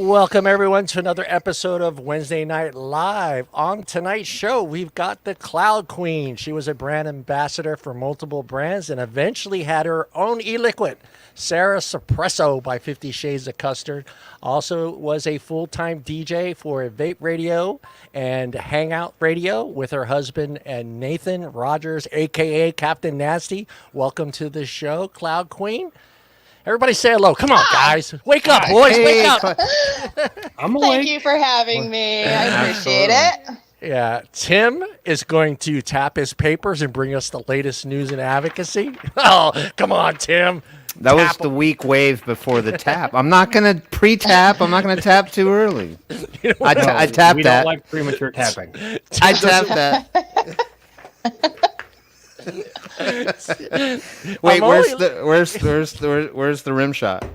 Welcome, everyone, to another episode of Wednesday Night Live. On tonight's show, we've got the Kloud Kween. She was a brand ambassador for multiple brands and eventually had her own e-liquid, Sarah Suppresso by 50 Shades of Custard. Also was a full-time DJ for Vape Radio and Hangout Radio with her husband and Nathan Rogers, a.k.a. Captain Nasty. Welcome to the show, Kloud Kween. Everybody say hello. Come on, guys. Wake up, boys. Wake up. I'm awake. Thank you for having me. I appreciate it. Yeah. Tim is going to tap his papers and bring us the latest news and advocacy. Oh, come on, Tim. That was the weak wave before the tap. I'm not going to pre-tap. I'm not going to tap too early. I tapped that. We don't like premature tapping. I tapped that. Wait, where's the rim shot?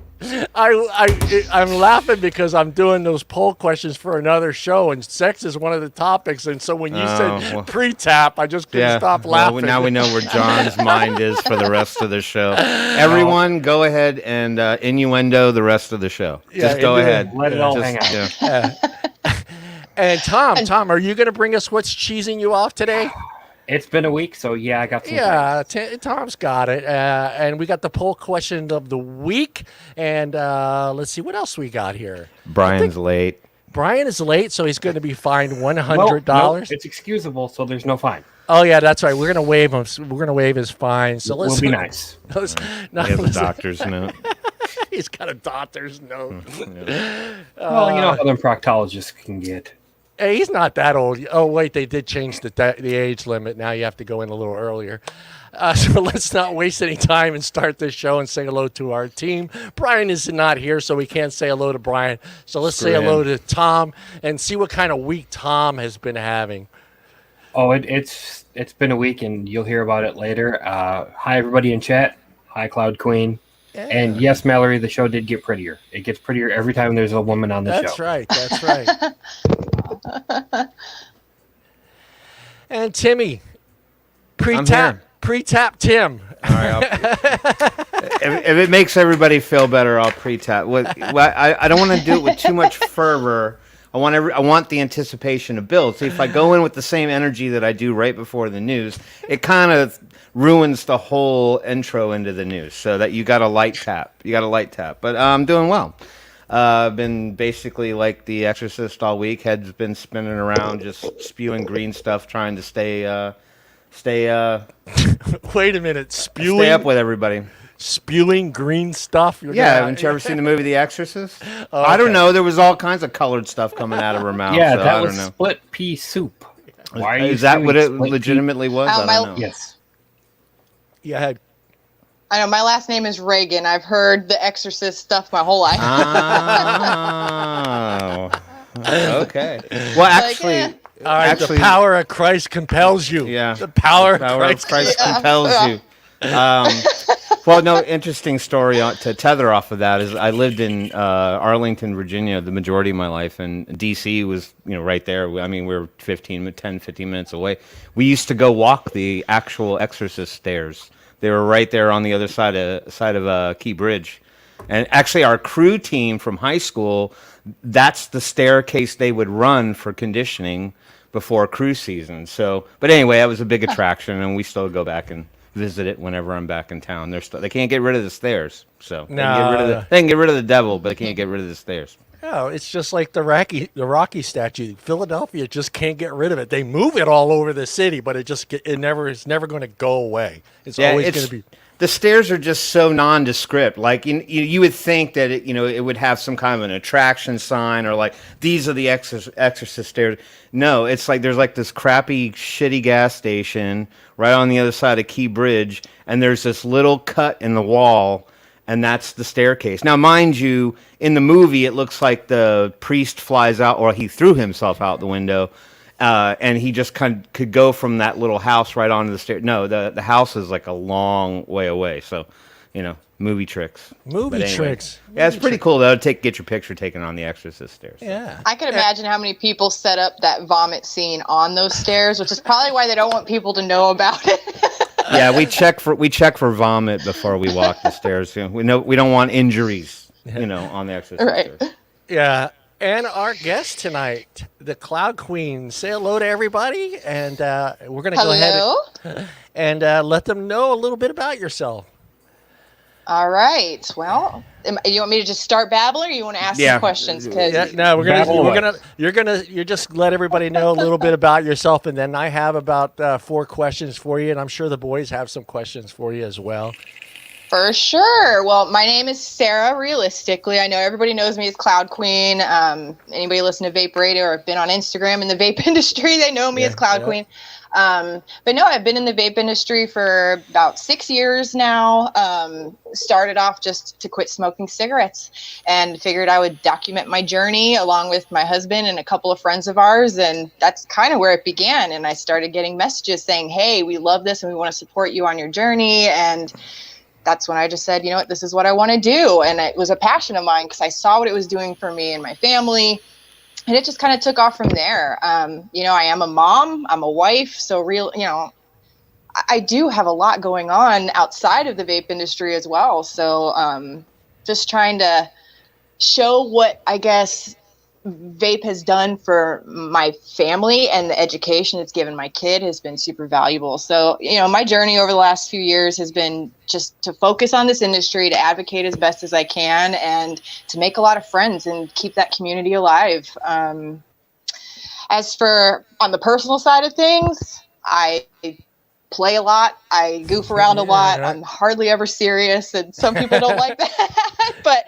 I'm laughing because I'm doing those poll questions for another show, and sex is one of the topics. And so when you said pre-tap, I just couldn't stop laughing. Well, now we know where John's mind is for the rest of the show. Everyone, go ahead and innuendo the rest of the show. Just go ahead. Let it all hang out. Yeah. And Tom, are you going to bring us what's cheesing you off today? It's been a week, so yeah, I got some. Yeah, Tom's got it. And we got the poll question of the week. And let's see, what else we got here? Brian's late. Brian is late, so he's going to be fined $100. Well, no, it's excusable, so there's no fine. Oh, yeah, that's right. We're going to waive him. We're going to waive his fine. So we'll be nice. He has a doctor's note. He's got a doctor's note. Well, you know how them proctologists can get. Hey, he's not that old. Oh, wait, they did change the age limit. Now you have to go in a little earlier. So let's not waste any time and start this show and say hello to our team. Brian is not here, so we can't say hello to Brian. So let's say hello to Tom and see what kind of week Tom has been having. Oh, it's been a week, and you'll hear about it later. Hi, everybody in chat. Hi, Kloud Kween. Yeah. And yes, Mallory, the show did get prettier. It gets prettier every time there's a woman on the show. That's right. That's right. And Timmy, pre-tap Tim. All right, if it makes everybody feel better, I'll pre-tap. I don't want to do it with too much fervor. I want the anticipation to build. See, if I go in with the same energy that I do right before the news, it kind of ruins the whole intro into the news. So that you got a light tap. But I'm doing well. I've been basically like the Exorcist all week. Head's been spinning around, just spewing green stuff, trying to stay. Wait a minute, spewing. Stay up with everybody. Spewing green stuff. Haven't you ever seen the movie The Exorcist? Oh, okay. I don't know. There was all kinds of colored stuff coming out of her mouth. Yeah, so that I was don't know. split pea soup. Why is that what it legitimately was? I don't know. Yes. Yeah. I know my last name is Reagan. I've heard The Exorcist stuff my whole life. Oh, okay. Well, actually, the power of Christ compels you. Yeah, the power of Christ compels you. Well, no, interesting story to tether off of that is I lived in Arlington, Virginia, the majority of my life, and DC was right there. I mean, we were 10, 15 minutes away. We used to go walk the actual Exorcist stairs. They were right there on the other side of Key Bridge. And actually, our crew team from high school, that's the staircase they would run for conditioning before crew season. So, but anyway, that was a big attraction, and we still go back and visit it whenever I'm back in town. They can't get rid of the stairs. So they can get rid of the devil, but they can't get rid of the stairs. No, it's just like the Rocky statue. Philadelphia just can't get rid of it. They move it all over the city, but it's never going to go away. It's always going to be. The stairs are just so nondescript. Like you would think that it would have some kind of an attraction sign or like these are the Exorcist stairs. No, it's like there's like this crappy, shitty gas station right on the other side of Key Bridge, and there's this little cut in the wall. And that's the staircase. Now, mind you, in the movie, it looks like the priest flies out, or he threw himself out the window, and he just could go from that little house right onto the stairs. No, the house is like a long way away. So, movie tricks. Tricks. Yeah, it's pretty cool though. Get your picture taken on the Exorcist stairs. Yeah. I can imagine how many people set up that vomit scene on those stairs, which is probably why they don't want people to know about it. Yeah, we check for vomit before we walk the stairs. We know we don't want injuries, on the Exorcist stairs. Yeah, And our guest tonight, the Kloud Queen. Say hello to everybody, and we're going to go ahead and let them know a little bit about yourself. All right. Well, you want me to just start babbling, or you want to ask some questions? No, you just let everybody know a little bit about yourself, and then I have about 4 questions for you, and I'm sure the boys have some questions for you as well. For sure. Well, my name is Sarah. Realistically, I know everybody knows me as Kloud Queen. Anybody listen to Vape Radio or have been on Instagram in the vape industry, they know me as Kloud Queen. But no, I've been in the vape industry for about 6 years now. Started off just to quit smoking cigarettes and figured I would document my journey along with my husband and a couple of friends of ours. And that's kind of where it began. And I started getting messages saying, hey, we love this and we want to support you on your journey. And that's when I just said, you know what, this is what I want to do. And it was a passion of mine because I saw what it was doing for me and my family. And it just kind of took off from there. You know, I am a mom, I'm a wife. So I do have a lot going on outside of the vape industry as well. So just trying to show what I guess vape has done for my family, and the education it's given my kid has been super valuable. So, you know, my journey over the last few years has been just to focus on this industry, to advocate as best as I can, and to make a lot of friends and keep that community alive. As for on the personal side of things, I play a lot. I goof around a lot. I'm hardly ever serious, and some people don't like that. But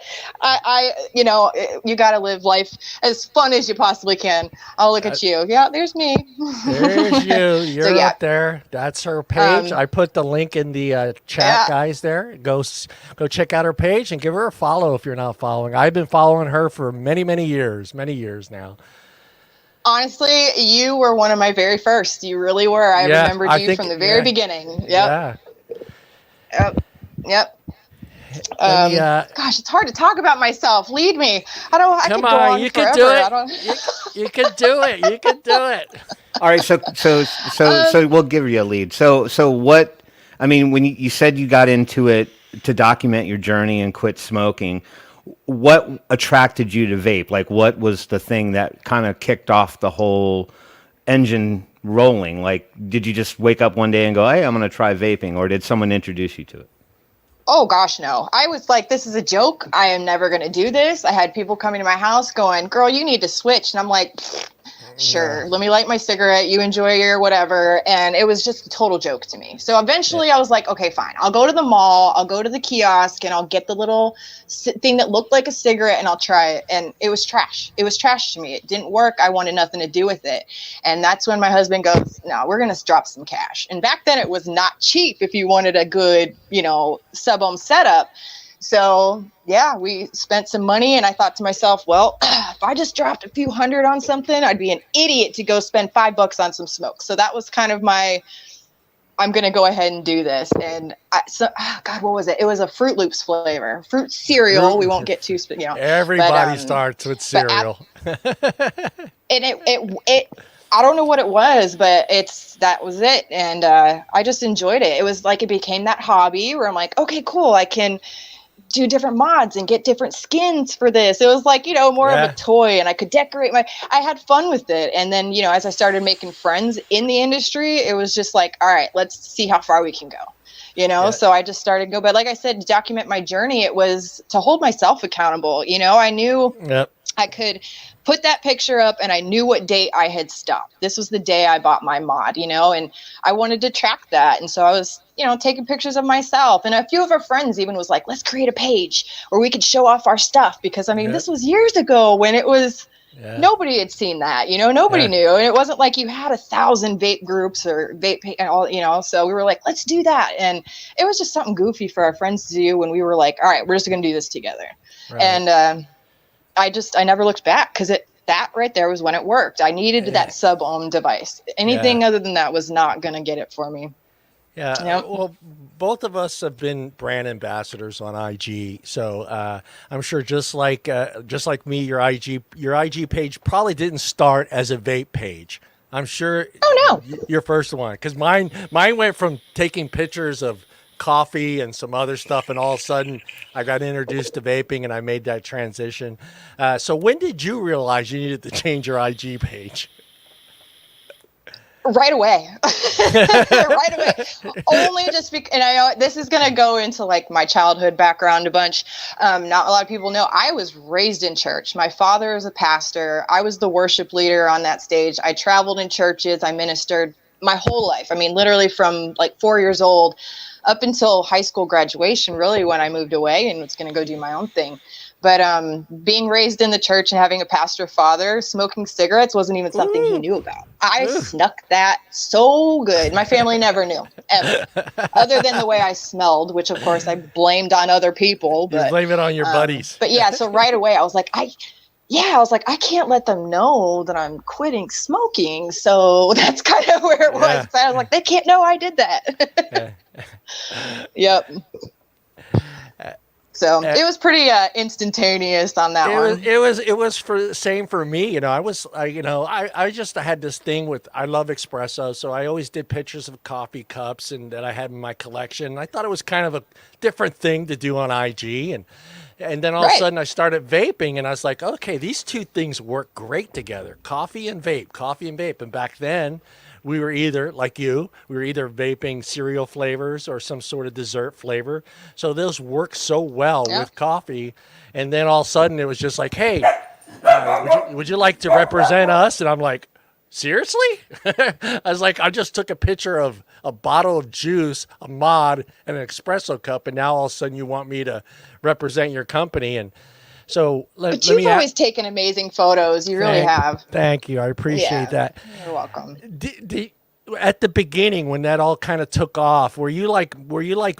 you know, you got to live life as fun as you possibly can. I'll look at you. Yeah, there's me. There's you. You're up there. That's her page. I put the link in the chat, guys. There, go check out her page and give her a follow if you're not following. I've been following her for many years now. Honestly, you were one of my very first. You really were. I remembered you from the very beginning. Yep. Yep. Gosh, it's hard to talk about myself. Lead me. I could go on you forever. Can do it. You can do it. You can do it. All right. So we'll give you a lead. So what? I mean, when you said you got into it to document your journey and quit smoking, what attracted you to vape? Like, what was the thing that kind of kicked off the whole engine rolling? Like, did you just wake up one day and go, hey, I'm going to try vaping? Or did someone introduce you to it? Oh, gosh, no. I was like, this is a joke. I am never going to do this. I had people coming to my house going, girl, you need to switch. And I'm like, sure, let me light my cigarette. You enjoy your whatever. And it was just a total joke to me. So eventually I was like, okay, fine. I'll go to the mall. I'll go to the kiosk and I'll get the little thing that looked like a cigarette and I'll try it. And it was trash. It was trash to me. It didn't work. I wanted nothing to do with it. And that's when my husband goes, no, we're going to drop some cash. And back then it was not cheap if you wanted a good, sub-ohm setup. So yeah, we spent some money and I thought to myself, well, if I just dropped a few hundred on something, I'd be an idiot to go spend $5 on some smoke. So that was kind of I'm going to go ahead and do this. And God, what was it? It was a Fruit Loops flavor, fruit cereal. We won't get too, Everybody starts with cereal. And it I don't know what it was, but that was it. And I just enjoyed it. It was like it became that hobby where I'm like, okay, cool. I can do different mods and get different skins for this. It was like, more of a toy, and I could decorate I had fun with it. And then, as I started making friends in the industry, it was just like, all right, let's see how far we can go. So I just started but like I said, to document my journey, it was to hold myself accountable. I knew I could put that picture up and I knew what date I had stopped. This was the day I bought my mod, and I wanted to track that. And so I was, taking pictures of myself, and a few of our friends even was like, let's create a page where we could show off our stuff. Because this was years ago when it was, nobody had seen that, nobody knew. And it wasn't like you had 1,000 vape groups or vape and all, so we were like, let's do that. And it was just something goofy for our friends to do when we were like, all right, we're just going to do this together. Right. And, I never looked back, because that right there was when it worked. I needed that sub-ohm device. Anything other than that was not going to get it for me. Yeah. Yep. Well, both of us have been brand ambassadors on IG. So I'm sure just like me, your IG page probably didn't start as a vape page. I'm sure. Oh, no. Your first one, because mine went from taking pictures of coffee and some other stuff, and all of a sudden I got introduced to vaping and I made that transition. So when did you realize you needed to change your IG page? Right away. Right away. Only just because, and I know this is going to go into like my childhood background a bunch. Not a lot of people know I was raised in church. My father was a pastor. I was the worship leader on that stage. I traveled in churches. I ministered my whole life. I mean, literally from like 4 years old up until high school graduation, really, when I moved away and was going to go do my own thing. But being raised in the church and having a pastor father, smoking cigarettes wasn't even something he knew about. I snuck that so good. My family never knew, ever. Other than the way I smelled, which, of course, I blamed on other people. But, you blame it on your buddies. But, yeah, so right away I was like, I I can't let them know that I'm quitting smoking. So that's kind of where it was. So I was like, they can't know I did that. Yep. So it was pretty instantaneous on that one. It was for same for me. You know, I just had this thing with, I love espresso. So I always did pictures of coffee cups and that I had in my collection. I thought it was kind of a different thing to do on IG. And then all of a sudden I started vaping and I was like, okay, these two things work great together. Coffee and vape. And back then we were either, like you, vaping cereal flavors or some sort of dessert flavor. So those work so well with coffee. And then all of a sudden it was just like, hey, would you like to represent us? And I'm like, seriously? I was like, I just took a picture of a bottle of juice, a mod, and an espresso cup. And now all of a sudden you want me to represent your company. And so but you've always taken amazing photos. You really have. Thank you. I appreciate that. You're welcome. At the beginning, when that all kind of took off, were you like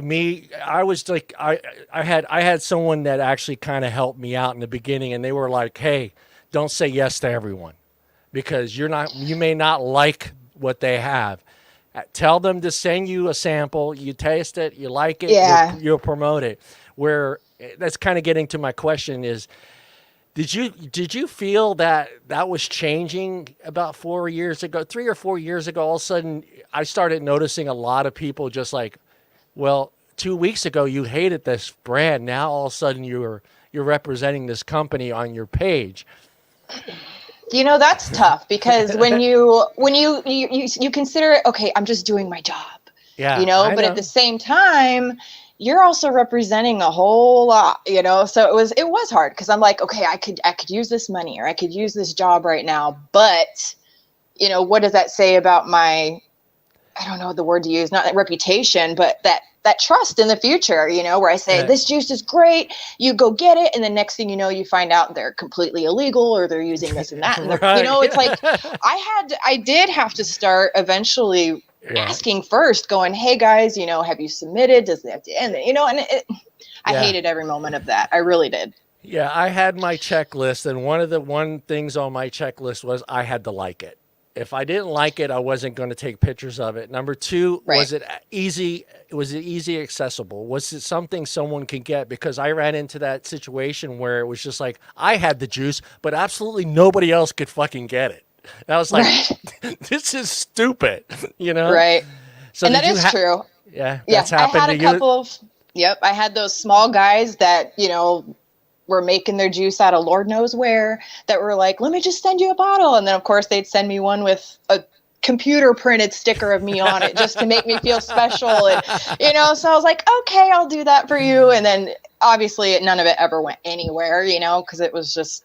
me? I was like, I had someone that actually kind of helped me out in the beginning, and they were like, hey, don't say yes to everyone because you may not like what they have. Tell them to send you a sample. You taste it, you like it, you'll promote it. Where that's kind of getting to my question is, did you feel that was changing about 4 years ago, 3 or 4 years ago? All of a sudden, I started noticing a lot of people just like, well, 2 weeks ago you hated this brand. Now all of a sudden you're representing this company on your page. You know, that's tough because when you consider it, okay, I'm just doing my job. Yeah. You know, but at the same time, you're also representing a whole lot, you know? So it was hard because I'm like, okay, I could use this money or I could use this job right now. But, you know, what does that say about my, I don't know the word to use, not reputation, but that trust in the future, you know, where I say, this juice is great, you go get it. And the next thing you know, you find out they're completely illegal or they're using this and that. And you know, it's like, I did have to start eventually asking first, going, hey guys, you know, have you submitted? Does it have to end? You know, and I hated every moment of that. I really did. Yeah, I had my checklist, and one of the things on my checklist was I had to like it. If I didn't like it, I wasn't going to take pictures of it. Number two, was it easy? Was it easy accessible? Was it something someone could get? Because I ran into that situation where it was just like, I had the juice, but absolutely nobody else could fucking get it. And I was like, this is stupid, you know? Right. So and that is true. Yeah. That's happened I had a couple of, I had those small guys that, you know, were making their juice out of Lord knows where that were like, let me just send you a bottle. And then of course they'd send me one with a computer printed sticker of me on it just to make me feel special. And, you know, so I was like, okay, I'll do that for you. And then obviously none of it ever went anywhere, you know, because it was just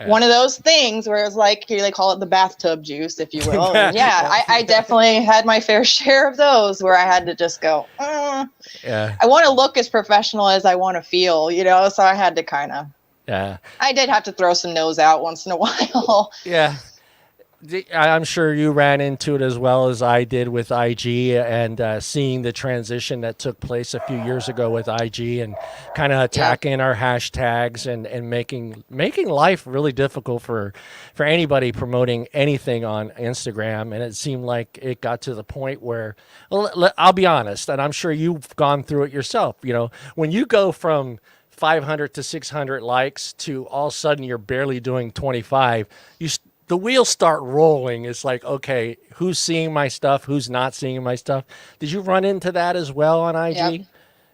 one of those things where it was like, here they call it the bathtub juice, if you will. And I definitely had my fair share of those where I had to just go, I want to look as professional as I want to feel, you know, so I had to kind of, I did have to throw some nose out once in a while. Yeah. I'm sure you ran into it as well as I did with IG and seeing the transition that took place a few years ago with IG and kind of attacking our hashtags and making life really difficult for anybody promoting anything on Instagram. And it seemed like it got to the point where, well, I'll be honest, and I'm sure you've gone through it yourself. You know, when you go from 500 to 600 likes to all of a sudden you're barely doing 25, the wheels start rolling. It's like, okay, who's seeing my stuff? Who's not seeing my stuff? Did you run into that as well on IG? Yep.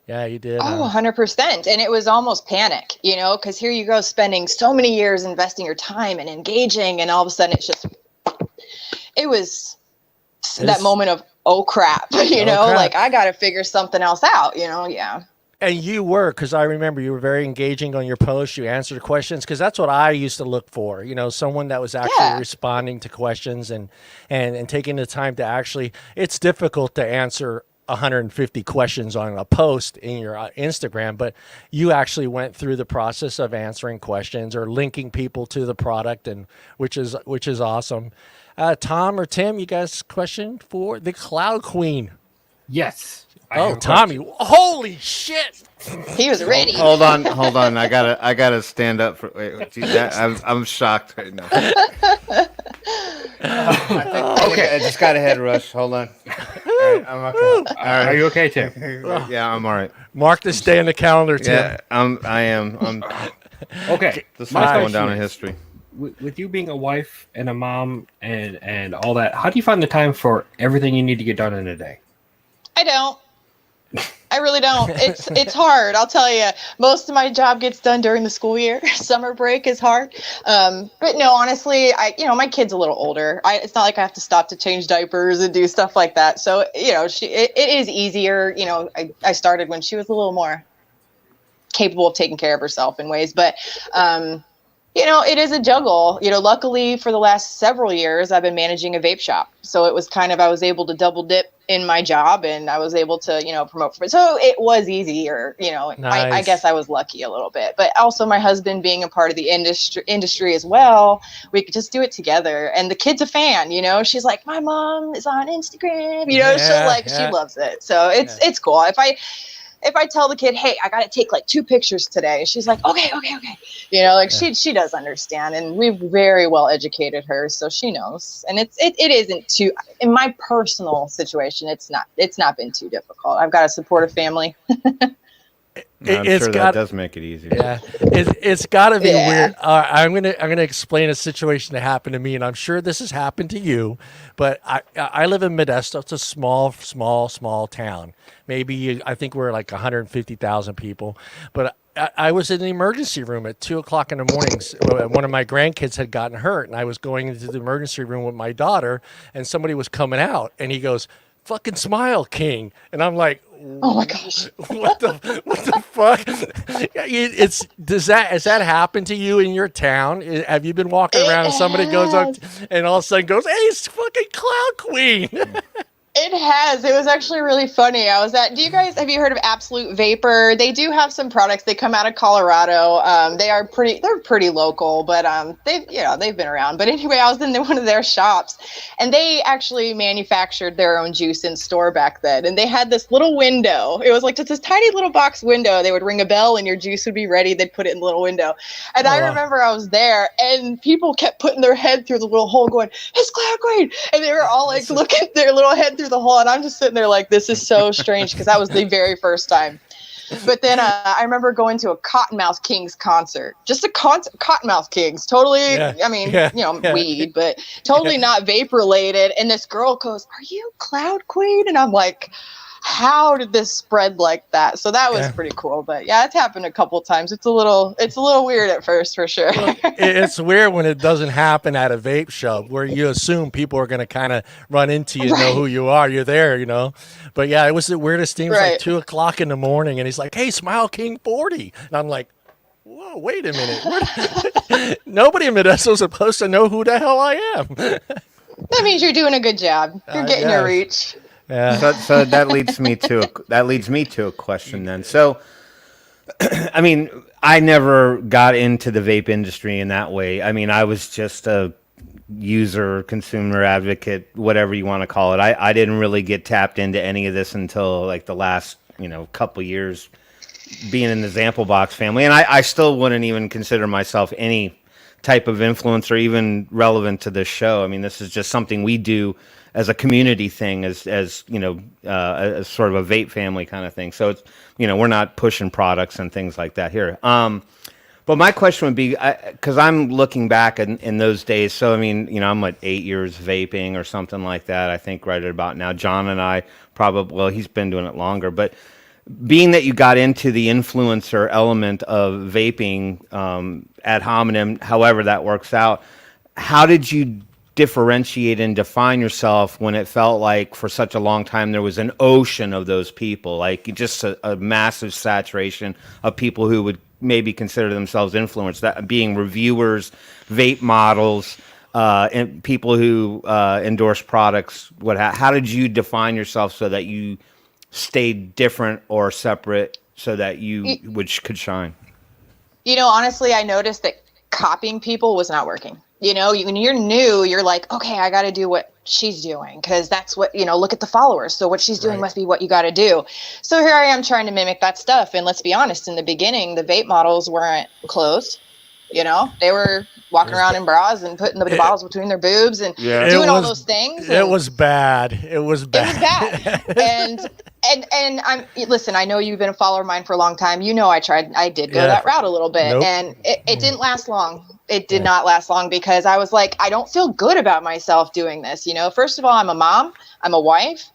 Yeah, you did. Oh, 100%. And it was almost panic, because here you go spending so many years investing your time and engaging. And all of a sudden it was that moment of, oh crap, like I got to figure something else out, Yeah. And you were, because I remember you were very engaging on your posts. You answered questions, because that's what I used to look for. Someone that was actually responding to questions and taking the time to actually. It's difficult to answer 150 questions on a post in your Instagram, but you actually went through the process of answering questions or linking people to the product, and which is awesome. Tom or Tim, you guys question for the Kloud Kween? Yes. Oh, Tommy! Holy shit! He was ready. Hold on. I gotta stand up for. Wait, geez, I'm shocked right now. Okay, I just got a head rush. Hold on. All right, I'm okay. All right. Are you okay, Tim? Yeah, I'm all right. Mark this day in the calendar, Tim. Yeah, I am. Okay. This one's going down in history. With you being a wife and a mom and all that, how do you find the time for everything you need to get done in a day? I don't. I really don't. It's hard. I'll tell you. Most of my job gets done during the school year. Summer break is hard. But no, honestly, my kid's a little older. It's not like I have to stop to change diapers and do stuff like that. So, it is easier. I started when she was a little more capable of taking care of herself in ways, but, it is a juggle. Luckily for the last several years, I've been managing a vape shop. So it was I was able to double dip in my job, and I was able to, promote for it. So it was easier, Nice. I guess I was lucky a little bit, but also my husband being a part of the industry as well, we could just do it together. And the kid's a fan, she's like, my mom is on Instagram, she loves it. So it's cool. If I tell the kid, hey, I got to take 2 pictures today, she's like, okay. She does understand, and we've very well educated her, so she knows. And it isn't too, in my personal situation, it's not been too difficult. I've got to support a family. I'm sure that does make it easier. Yeah, it's got to be weird. I'm gonna explain a situation that happened to me, and I'm sure this has happened to you. But I live in Modesto. It's a small town. Maybe I think we're like 150,000 people. But I was in the emergency room at 2:00 in the mornings. One of my grandkids had gotten hurt, and I was going into the emergency room with my daughter, and somebody was coming out, and he goes, "Fucking smile, King," and I'm like, oh my gosh, what the fuck? Has that happened to you in your town? Have you been walking around and somebody goes up and all of a sudden goes, "Hey, it's fucking Kloud Kween"? It has. It was actually really funny. I was have you heard of Absolute Vapor? They do have some products. They come out of Colorado. They're pretty local, but they've been around. But anyway, I was in one of their shops, and they actually manufactured their own juice in store back then. And they had this little window. It was like just this tiny little box window. They would ring a bell and your juice would be ready. They'd put it in the little window. And I remember I was there, and people kept putting their head through the little hole going, "It's Kloud Kween." And they were all like looking their little head through the hole, and I'm just sitting there like, this is so strange, because that was the very first time. But then I remember going to a Cottonmouth Kings concert, just a Cottonmouth Kings, totally, weed, but totally not vape related. And this girl goes, "Are you Kloud Kween?" And I'm like, how did this spread like that? So that was pretty cool. But yeah, it's happened a couple of times. It's a little weird at first, for sure. It's weird when it doesn't happen at a vape shop, where you assume people are going to kind of run into you, know who you are, you're there, But yeah, it was the weirdest thing. It was like 2:00 in the morning, and he's like, "Hey, Smile King 40," and I'm like, "Whoa, wait a minute! Nobody in Modesto is supposed to know who the hell I am." That means you're doing a good job. You're getting your reach. Yeah. So that leads me to a question then. So, I mean, I never got into the vape industry in that way. I mean, I was just a user, consumer advocate, whatever you want to call it. I didn't really get tapped into any of this until like the last, couple years being in the ZampleBox family. And I still wouldn't even consider myself any type of influencer, even relevant to this show. I mean, this is just something we do as a community thing, as as sort of a vape family kind of thing. So it's, we're not pushing products and things like that here. But my question would be, because I'm looking back in those days. So, I mean, I'm like 8 years vaping or something like that, I think, right about now. John and I probably, well, he's been doing it longer. But being that you got into the influencer element of vaping ad hominem, however that works out, how did you differentiate and define yourself when it felt like for such a long time there was an ocean of those people, like just a massive saturation of people who would maybe consider themselves influencers, that being reviewers, vape models, and people who endorse products? How did you define yourself so that you stayed different or separate so that you could shine? Honestly, I noticed that copying people was not working. When you're new, you're like, okay, I got to do what she's doing because that's what, look at the followers. So what she's doing must be what you got to do. So here I am trying to mimic that stuff. And let's be honest, in the beginning, the vape models weren't closed. They were walking around in bras and putting the bottles between their boobs and doing all those things. It was bad. It was bad. And listen, I know you've been a follower of mine for a long time. I did go that route a little bit, and it didn't last long. It did not last long because I was like, I don't feel good about myself doing this. First of all, I'm a mom, I'm a wife.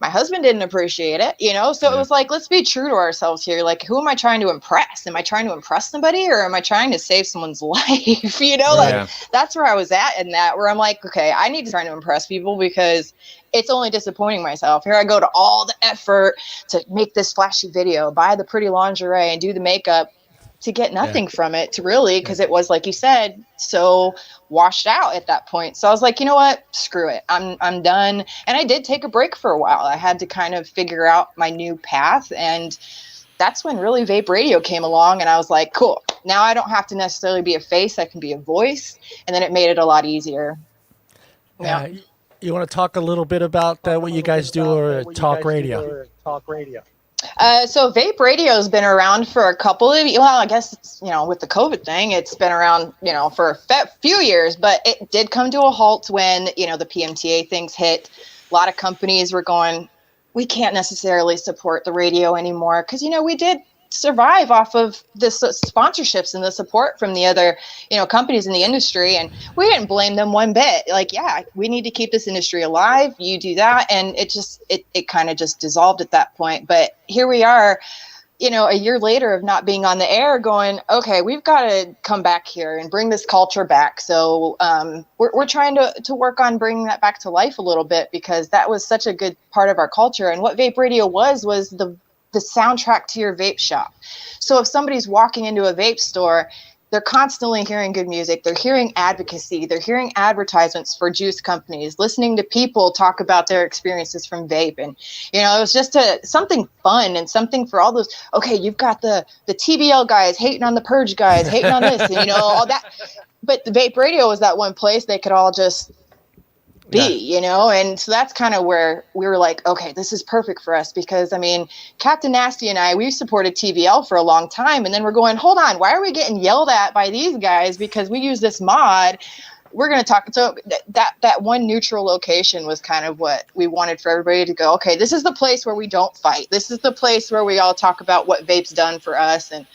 My husband didn't appreciate it, so it was like, let's be true to ourselves here. Like, who am I trying to impress? Am I trying to impress somebody or am I trying to save someone's life? That's where I was at in that, where I'm like, okay, I need to try to impress people because it's only disappointing myself. Here I go to all the effort to make this flashy video, buy the pretty lingerie and do the makeup to get nothing from it, to really, because it was, like you said, so washed out at that point. So I was like, you know what, screw it, I'm done. And I did take a break for a while. I had to kind of figure out my new path, and that's when really Vape Radio came along, and I was like, cool, now I don't have to necessarily be a face, I can be a voice. And then it made it a lot easier. You want to talk a little bit about what you guys do, or talk radio? So Vape Radio has been around for a couple of, I guess it's, with the COVID thing, it's been around, for a few years, but it did come to a halt when, the PMTA things hit. A lot of companies were going, we can't necessarily support the radio anymore because, we did survive off of the sponsorships and the support from the other, companies in the industry. And we didn't blame them one bit. Like, yeah, we need to keep this industry alive. You do that. And it kind of just dissolved at that point. But here we are, a year later of not being on the air going, okay, we've got to come back here and bring this culture back. So we're trying to work on bringing that back to life a little bit because that was such a good part of our culture. And what Vape Radio was the soundtrack to your vape shop. So if somebody's walking into a vape store, they're constantly hearing good music. They're hearing advocacy. They're hearing advertisements for juice companies, listening to people talk about their experiences from vape. And, it was just something fun and something for all those, okay, you've got the TBL guys hating on the Purge guys, hating on this, and, all that. But the Vape Radio was that one place they could all just be, and so that's kind of where we were like, okay, this is perfect for us because, Captain Nasty and we supported TVL for a long time, and then we're going, hold on, why are we getting yelled at by these guys because we use this mod? We're going to talk. So that one neutral location was kind of what we wanted for everybody to go, okay, this is the place where we don't fight. This is the place where we all talk about what vape's done for us, and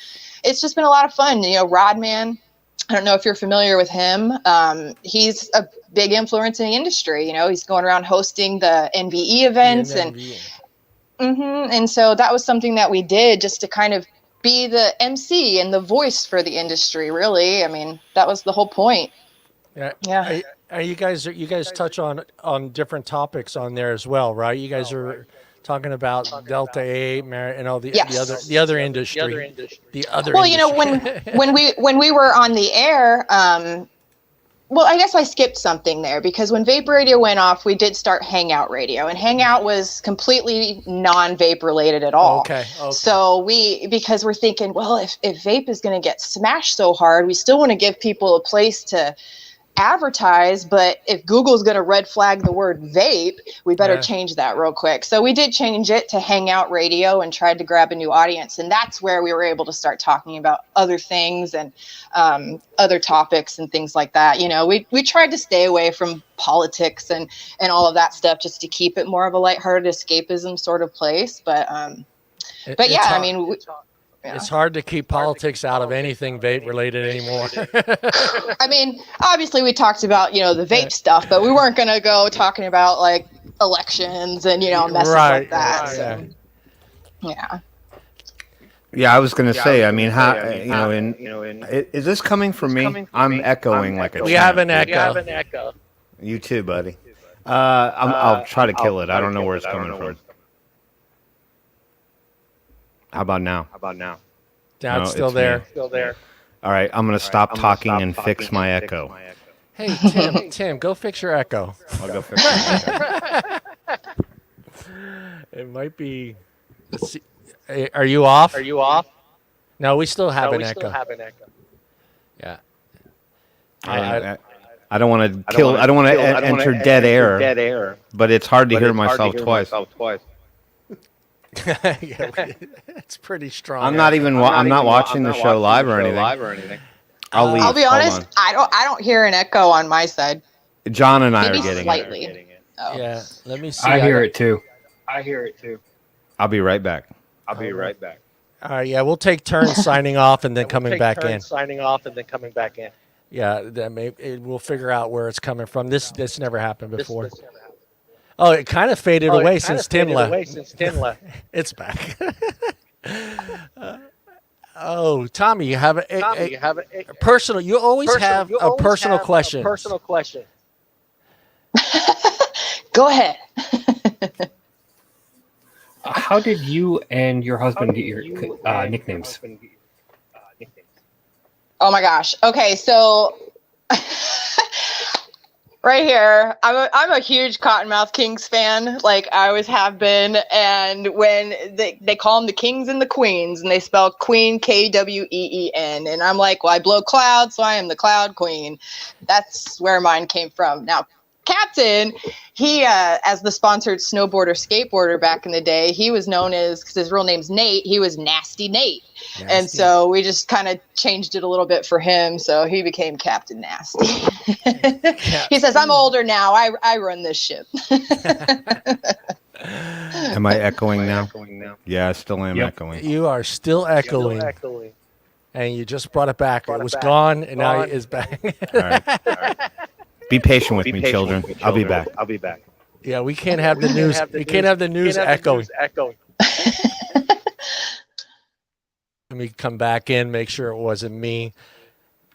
it's just been a lot of fun. Rodman, I don't know if you're familiar with him. He's a big influence in the industry. He's going around hosting the NVE events, and so that was something that we did just to kind of be the MC and the voice for the industry. Really, that was the whole point. Yeah. You guys touch on different topics on there as well, right? You guys are talking about Delta 8 and all the other industry. When we were on the air, well, I guess I skipped something there because when Vape Radio went off, we did start Hangout Radio, and Hangout was completely non-vape related at all. Okay. So because we're thinking, well, if vape is going to get smashed so hard, we still want to give people a place to advertise, but if Google's going to red flag the word vape, we better change that real quick. So we did change it to Hangout Radio and tried to grab a new audience, and that's where we were able to start talking about other things and other topics and things like that. We tried to stay away from politics and all of that stuff just to keep it more of a lighthearted escapism sort of place. But Yeah. It's hard to keep politics out of anything vape related anymore. I mean, obviously we talked about, the vape stuff, but we weren't going to go talking about like elections and, messes like that. So, yeah. Yeah, I was going to say. I mean, how is this coming from me? I'm echoing like a. We have an echo. You too, buddy. I'll try to kill it. I don't know where it's coming from. How about now? No, it's still there. All right, I'm going to stop talking and fix my echo. Hey, Tim, go fix your echo. I'll go fix my echo. It might be. Let's see. Are you off? No, we still have an echo. Yeah. I don't want to kill. I don't want to enter dead air. But it's hard to hear myself twice. It's pretty strong. I'm not watching the show live or anything. I'll leave. I'll be honest. I don't hear an echo on my side. John and I Maybe are getting slightly. it. Oh. Yeah. Let me see. I hear it too. I'll be right back. All right. Yeah, we'll take turns signing off and then coming back in. Yeah, we'll figure out where it's coming from. This never happened before. Oh, it kind of faded away since Tim left. It's back. Tommy, you have a personal. You always have a personal question. Go ahead. How did you and your husband get your nicknames? Oh my gosh. Okay, so right here, I'm a huge Cottonmouth Kings fan. Like I always have been. And when they call them the Kings and the Queens, and they spell Queen Kween, and I'm like, well, I blow clouds, so I am the Kloud Queen. That's where mine came from. Now, Captain, he as the sponsored snowboarder skateboarder back in the day, he was known as, because his real name's Nate, he was Nasty Nate. And so we just kind of changed it a little bit for him, so he became Captain Nasty. He says, I'm older now, I run this ship. Am I echoing now? Yeah, I still am echoing. You are still echoing. And you just brought it back. It was gone, and now it is back. All right. Be patient with me, children. I'll be back. Yeah, we can't have the news. We can't have the news echoing. Let me come back in, make sure it wasn't me.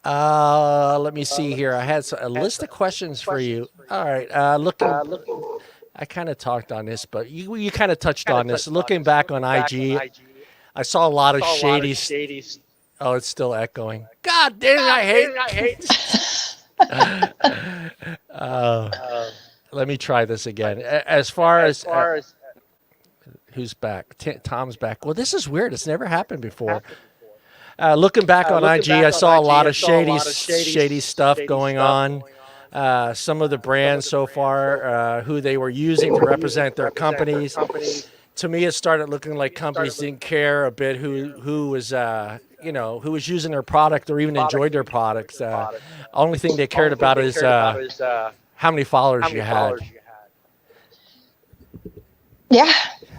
Let me see here. I had a list of questions for you. All right. I kind of talked on this, but you kind of touched on this. Looking back on IG, I saw a lot of shady. Oh, it's still echoing. God damn it! I hate. Let me try this again. As far as who's back? Tom's back. Well, this is weird. It's never happened before. Looking back on IG, I saw a lot of shady stuff going on. Some of the brands so far, who they were using to represent their companies. To me, it started looking like companies didn't care a bit who was who was using their product or even enjoyed their products. Only thing they cared about is how many followers you had. Yeah.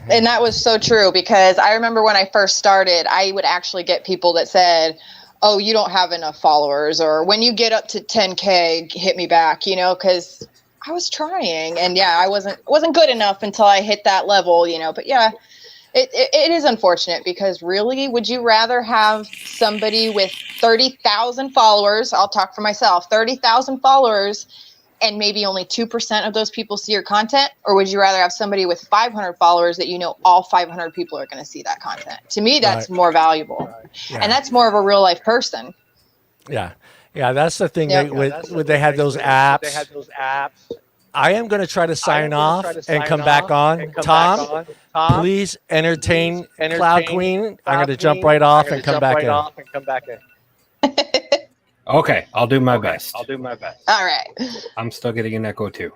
And that was so true, because I remember when I first started, I would actually get people that said, oh, you don't have enough followers, or when you get up to 10K, hit me back, because I was trying, and yeah, I wasn't good enough until I hit that level, but yeah, it is unfortunate, because really, would you rather have somebody with 30,000 followers? I'll talk for myself, 30,000 followers, and maybe only 2% of those people see your content? Or would you rather have somebody with 500 followers that all 500 people are going to see that content? To me, that's more valuable. Yeah. And that's more of a real life person. Yeah. Yeah, that's the thing. They had those apps. I am going to try to sign off and come back on. Tom, please entertain Kloud Kween. I'm going to jump right off and come back in. Okay, I'll do my best. All right. I'm still getting an echo too.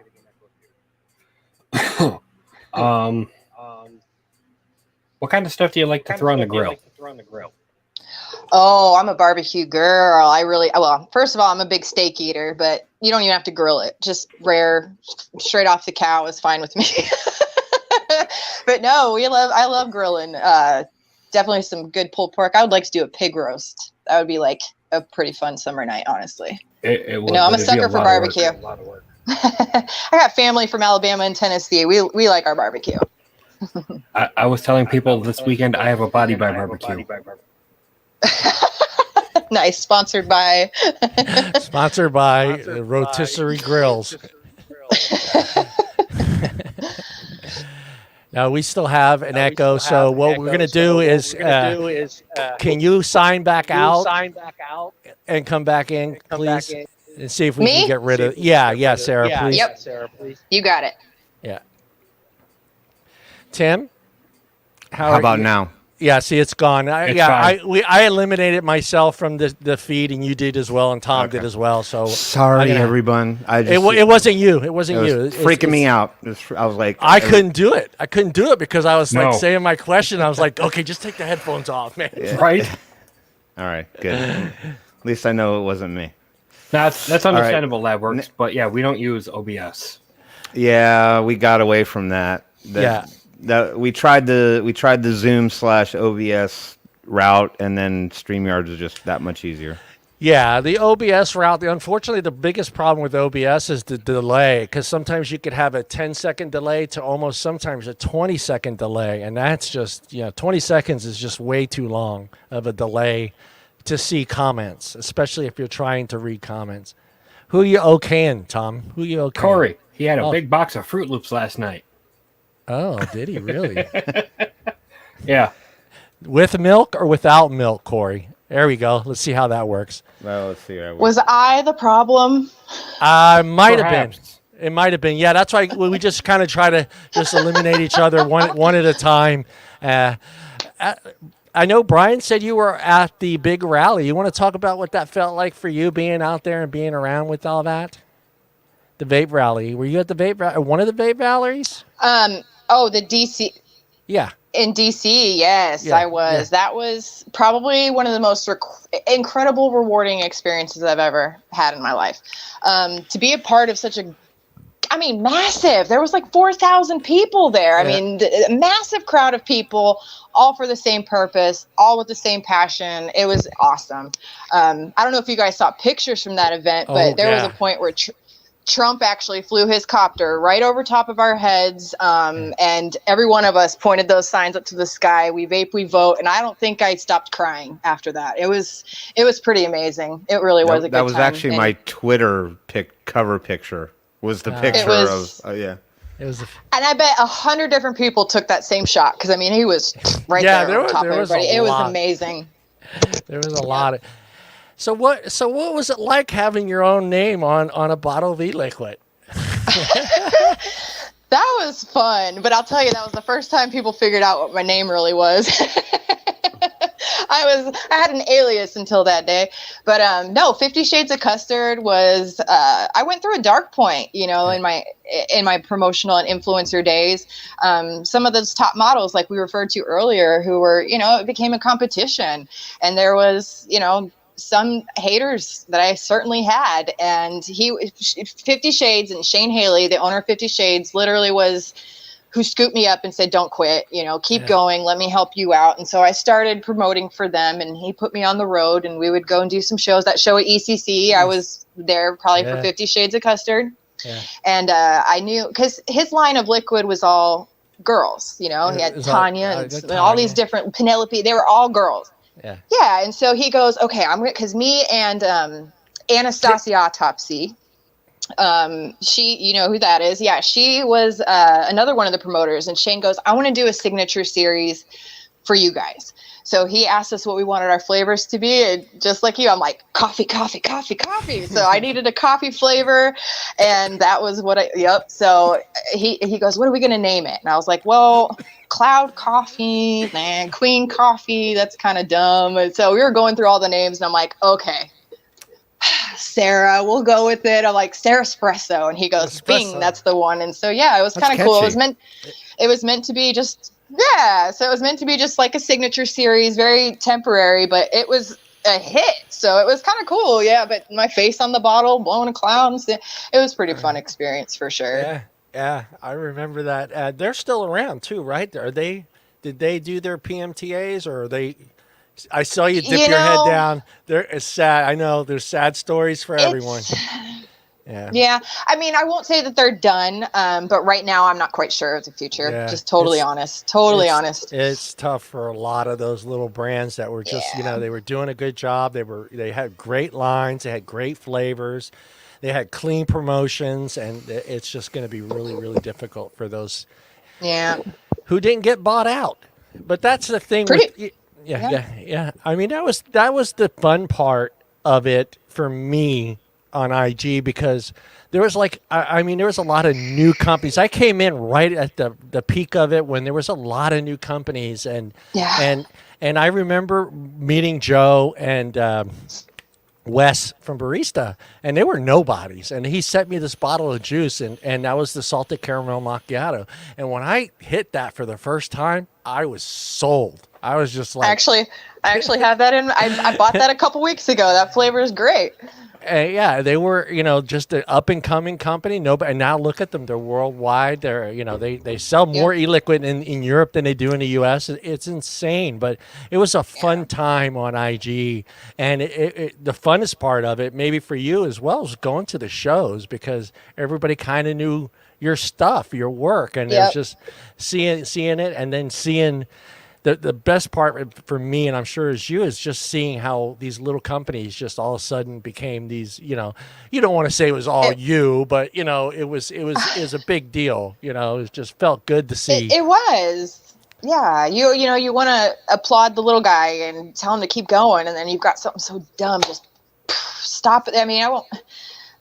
What kind of stuff do you like to throw on the grill? Oh, I'm a barbecue girl. First of all, I'm a big steak eater, but you don't even have to grill it. Just rare, straight off the cow is fine with me. But no, I love grilling. definitely some good pulled pork. I would like to do a pig roast. That would be like a pretty fun summer night, honestly. It would, no, I'm a but it'd be sucker for lot of work. barbecue. A lot of work. I got family from Alabama and Tennessee. We like our barbecue. I was telling people this weekend I have a body by barbecue. Nice. Sponsored by Rotisserie Grills. Now we still have an echo, so what we're going to do is, can you sign back out and come back in, please? And see if we can get rid of. Yeah, Sarah, please. Yep. You got it. Yeah. Tim, How about now? Yeah, see, it's gone. It's I eliminated myself from the feed, and you did as well, and Tom did as well. So sorry, everyone. It wasn't you. It wasn't you. It's freaking me out. I was like, I couldn't do it. I couldn't do it because I was like saying my question. I was like, okay, just take the headphones off, man. Yeah. Right. All right, good. At least I know it wasn't me. That's understandable. Right. That works, but yeah, we don't use OBS. Yeah, we got away from that. We tried the Zoom/OBS route, and then StreamYard was just that much easier. Yeah, the OBS route. Unfortunately, the biggest problem with OBS is the delay, because sometimes you could have a 10-second delay to almost sometimes a 20-second delay, and that's just 20 seconds is just way too long of a delay to see comments, especially if you're trying to read comments. Who are you okaying, Tom? Who are you okaying? Corey. He had a big box of Fruit Loops last night. Oh, did he really? Yeah. With milk or without milk, Corey? There we go. Let's see how that works. Well, let's see. Was I the problem? Might have been. It might have been. Yeah, that's why we just kind of try to just eliminate each other one at a time. I know Brian said you were at the big rally. You want to talk about what that felt like for you, being out there and being around with all that? The vape rally. Were you at the one of the vape rallies? The DC. Yeah. In DC, yes, I was. Yeah. That was probably one of the most incredible, rewarding experiences I've ever had in my life. To be a part of such massive. There was like 4,000 people there. Yeah. A massive crowd of people, all for the same purpose, all with the same passion. It was awesome. I don't know if you guys saw pictures from that event, but there was a point where Trump actually flew his copter right over top of our heads, and every one of us pointed those signs up to the sky. We vape, we vote, and I don't think I stopped crying after that. It was pretty amazing. It really was a good time. That was actually my Twitter cover picture. Was the picture It was, and I bet 100 different people took that same shot because he was right there on top of everybody. It was amazing. There was a lot of. So what was it like having your own name on a bottle of e-liquid? That was fun, but I'll tell you, that was the first time people figured out what my name really was. I had an alias until that day, but no, 50 Shades of Custard was. I went through a dark point, in my promotional and influencer days. Some of those top models, like we referred to earlier, who were, it became a competition, and there was, some haters that I certainly had, and 50 Shades and Shane Haley, the owner of 50 Shades, literally was who scooped me up and said, don't quit, keep going, let me help you out. And so I started promoting for them, and he put me on the road, and we would go and do some shows. That show at ECC, I was there probably for 50 Shades of Custard. Yeah. And I knew, because his line of liquid was all girls, he had Tanya and all these different, Penelope, they were all girls. Yeah. And so he goes, okay, because me and Anastasia Autopsy, she, you know who that is. Yeah. She was another one of the promoters, and Shane goes, I want to do a signature series for you guys. So he asked us what we wanted our flavors to be. And just like you, I'm like, coffee. So I needed a coffee flavor, and that was So he goes, what are we going to name it? And I was like, well, Kloud Coffee, Queen Coffee. That's kind of dumb. And so we were going through all the names, and I'm like, okay, Sarah, we'll go with it. I'm like, Sarah Espresso. And he goes, Bing, that's the one. And so, yeah, it was kind of cool. It was meant to be just, so it was meant to be just like a signature series, very temporary, but it was a hit. So it was kind of cool. Yeah. But my face on the bottle, blowing a cloud. It was a pretty fun experience for sure. Yeah. I remember that. They're still around too, right? Are they Did they do their PMTAs, or are they? I saw you dip You your head know, down. There is sad. I know there's sad stories for everyone. it's Yeah. yeah. I mean, I won't say that they're done, but right now I'm not quite sure of the future. Yeah. Just totally honest. Totally honest. It's tough for a lot of those little brands that were just, Yeah. they were doing a good job. They had great lines, they had great flavors, they had clean promotions, and it's just going to be really, really difficult for those Yeah. who didn't get bought out. But that's the thing with Pretty. yeah. I mean, that was the fun part of it for me on IG, because there was like I mean there was a lot of new companies. I came in right at the peak of it when there was a lot of new companies, and Yeah. and I remember meeting Joe and Wes from Barista, and they were nobodies, and he sent me this bottle of juice, and that was the salted caramel macchiato. And when I hit that for the first time, I was sold. I was just like, I actually have that in. I bought that a couple weeks ago. That flavor is great. yeah, they were, just an up and coming company. Nobody, and now look at them; they're worldwide. They're, they sell more e-liquid in Europe than they do in the U.S. It's insane, but it was a fun time on IG, and the funnest part of it, maybe for you as well, was going to the shows, because everybody kind of knew your stuff, your work, and it was just seeing it, and then seeing. The best part for me, and I'm sure as you, is just seeing how these little companies just all of a sudden became these, you don't want to say it was all you, but it was a big deal. It just felt good to see. It was. Yeah, you want to applaud the little guy and tell him to keep going, and then you've got something so dumb, just stop it. I mean,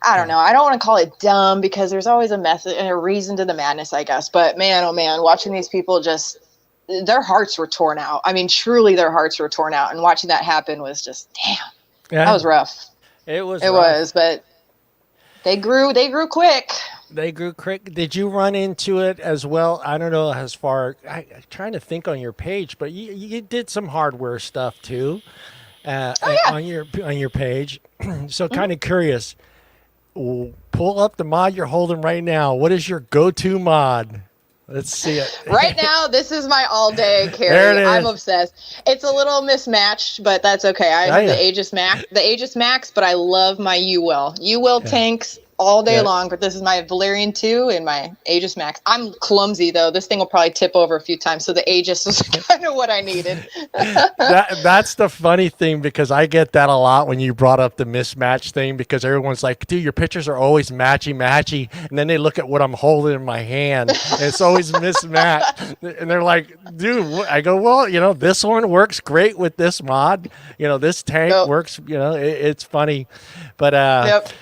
I don't know. I don't want to call it dumb, because there's always a method and a reason to the madness, I guess. But man, oh man, watching these people their hearts were torn out. I mean, truly their hearts were torn out. And watching that happen was just, damn, that was rough. It was, but they grew quick. They grew quick. Did you run into it as well? I don't know I'm trying to think on your page, but you did some hardware stuff too, on your page. So kind of curious, pull up the mod you're holding right now. What is your go-to mod? Let's see it. Right now, this is my all-day carry. There it is. I'm obsessed. It's a little mismatched, but that's okay. I have the Aegis Max, but I love my U-Well tanks all day long. But this is my Valerian 2 and my Aegis Max. I'm clumsy though. This thing will probably tip over a few times, so the Aegis was kind of what I needed. That's the funny thing, because I get that a lot when you brought up the mismatch thing, because everyone's like, dude, your pictures are always matchy, and then they look at what I'm holding in my hand, and it's always mismatched, and they're like, dude, I go, well, this one works great with this mod, this tank works, it's funny, but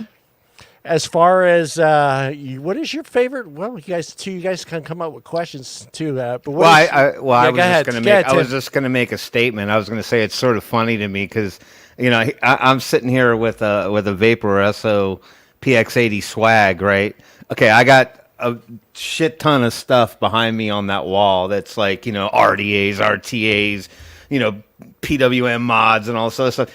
as far as what is your favorite? Well, you guys can come up with questions too. But I was just going to make a statement. I was going to say it's sort of funny to me because I'm sitting here with a Vapor SO PX80 swag, right? Okay, I got a shit ton of stuff behind me on that wall. That's like RDAs, RTAs, PWM mods, and all this other stuff.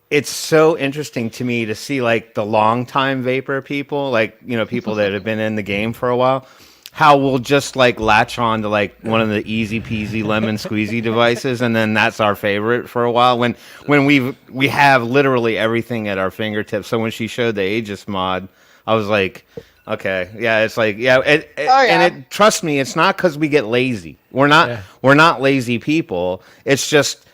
It's so interesting to me to see like the longtime vapor people, like, people that have been in the game for a while, how we'll just like latch on to like one of the easy peasy lemon squeezy devices. And then that's our favorite for a while when we have literally everything at our fingertips. So when she showed the Aegis mod, I was like, okay, yeah, it's like, and trust me, it's not because we get lazy. We're not lazy people. It's just,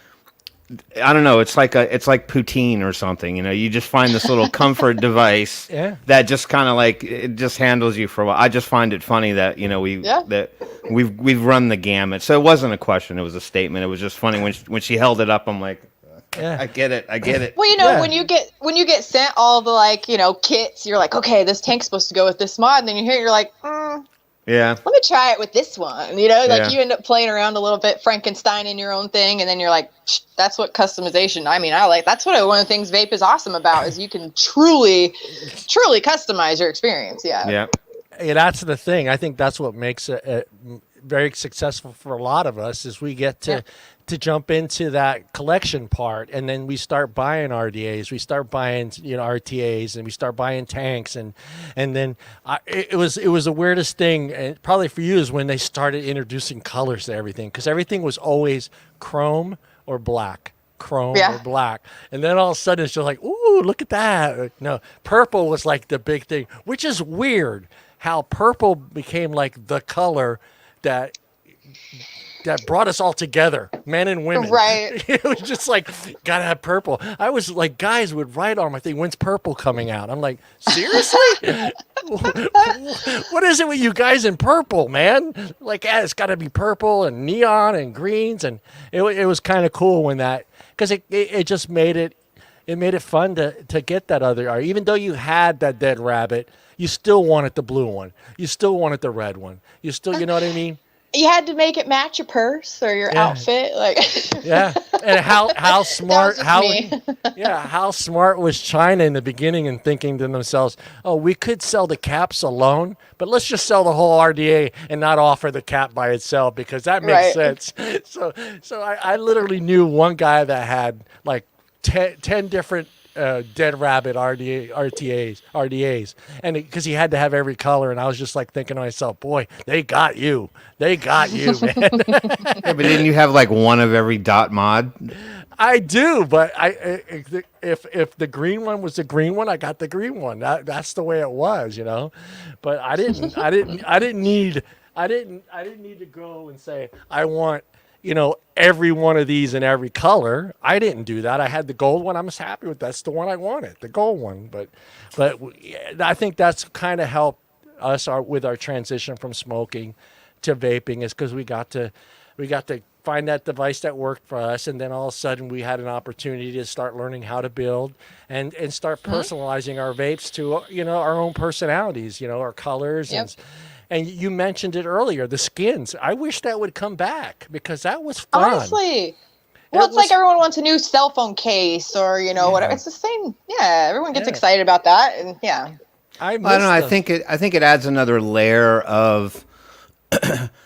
I don't know. It's like poutine or something. You just find this little comfort device that just kind of like it just handles you for a while. I just find it funny that we've run the gamut. So it wasn't a question; it was a statement. It was just funny when she held it up. I'm like, I get it. Well, when you get sent all the kits, you're like, okay, this tank's supposed to go with this mod, and then you hear it, you're like, let me try it with this one. You end up playing around a little bit, Frankenstein in your own thing, and then you're like, that's what customization. I mean, that's one of the things vape is awesome about, is you can truly customize your experience. Yeah, that's the thing. I think that's what makes it very successful for a lot of us, is we get to to jump into that collection part, and then we start buying RDAs, we start buying RTAs, and we start buying tanks, and then it was the weirdest thing, and probably for you, is when they started introducing colors to everything, because everything was always chrome or black. Chrome or black, and then all of a sudden it's just like, ooh, look at that. No, purple was like the big thing, which is weird how purple became like the color that brought us all together, men and women. Right. It was just like, gotta have purple. I was like, guys would write on my thing, when's purple coming out? I'm like, seriously? What is it with you guys in purple, man? Like, it's got to be purple and neon and greens, and it was kind of cool when that, because it just made it fun to get that other art. Even though you had that dead rabbit, you still wanted the blue one. You still wanted the red one. You still, you know what I mean? You had to make it match your purse or your outfit, like. Yeah, and how smart me. How smart was China in the beginning and thinking to themselves, oh, we could sell the caps alone, but let's just sell the whole RDA and not offer the cap by itself, because that makes sense. So I literally knew one guy that had like 10 different dead rabbit RDAs, and because he had to have every color, and I was just like thinking to myself, boy, they got you, man. Yeah, but didn't you have like one of every dot mod? I do, but if the green one was the green one, I got the green one. That's the way it was, But I didn't need to go and say I want every one of these in every color. I didn't do that. I had the gold one. I was happy with that's the one I wanted, the gold one. But I think that's kind of helped us with our transition from smoking to vaping, is because we got to find that device that worked for us, and then all of a sudden we had an opportunity to start learning how to build and start personalizing our vapes to our own personalities, our colors. And you mentioned it earlier, the skins. I wish that would come back, because that was fun. Honestly. Well, it's like everyone wants a new cell phone case or, whatever. It's the same. Yeah, everyone gets excited about that. And I don't know. I think it adds another layer of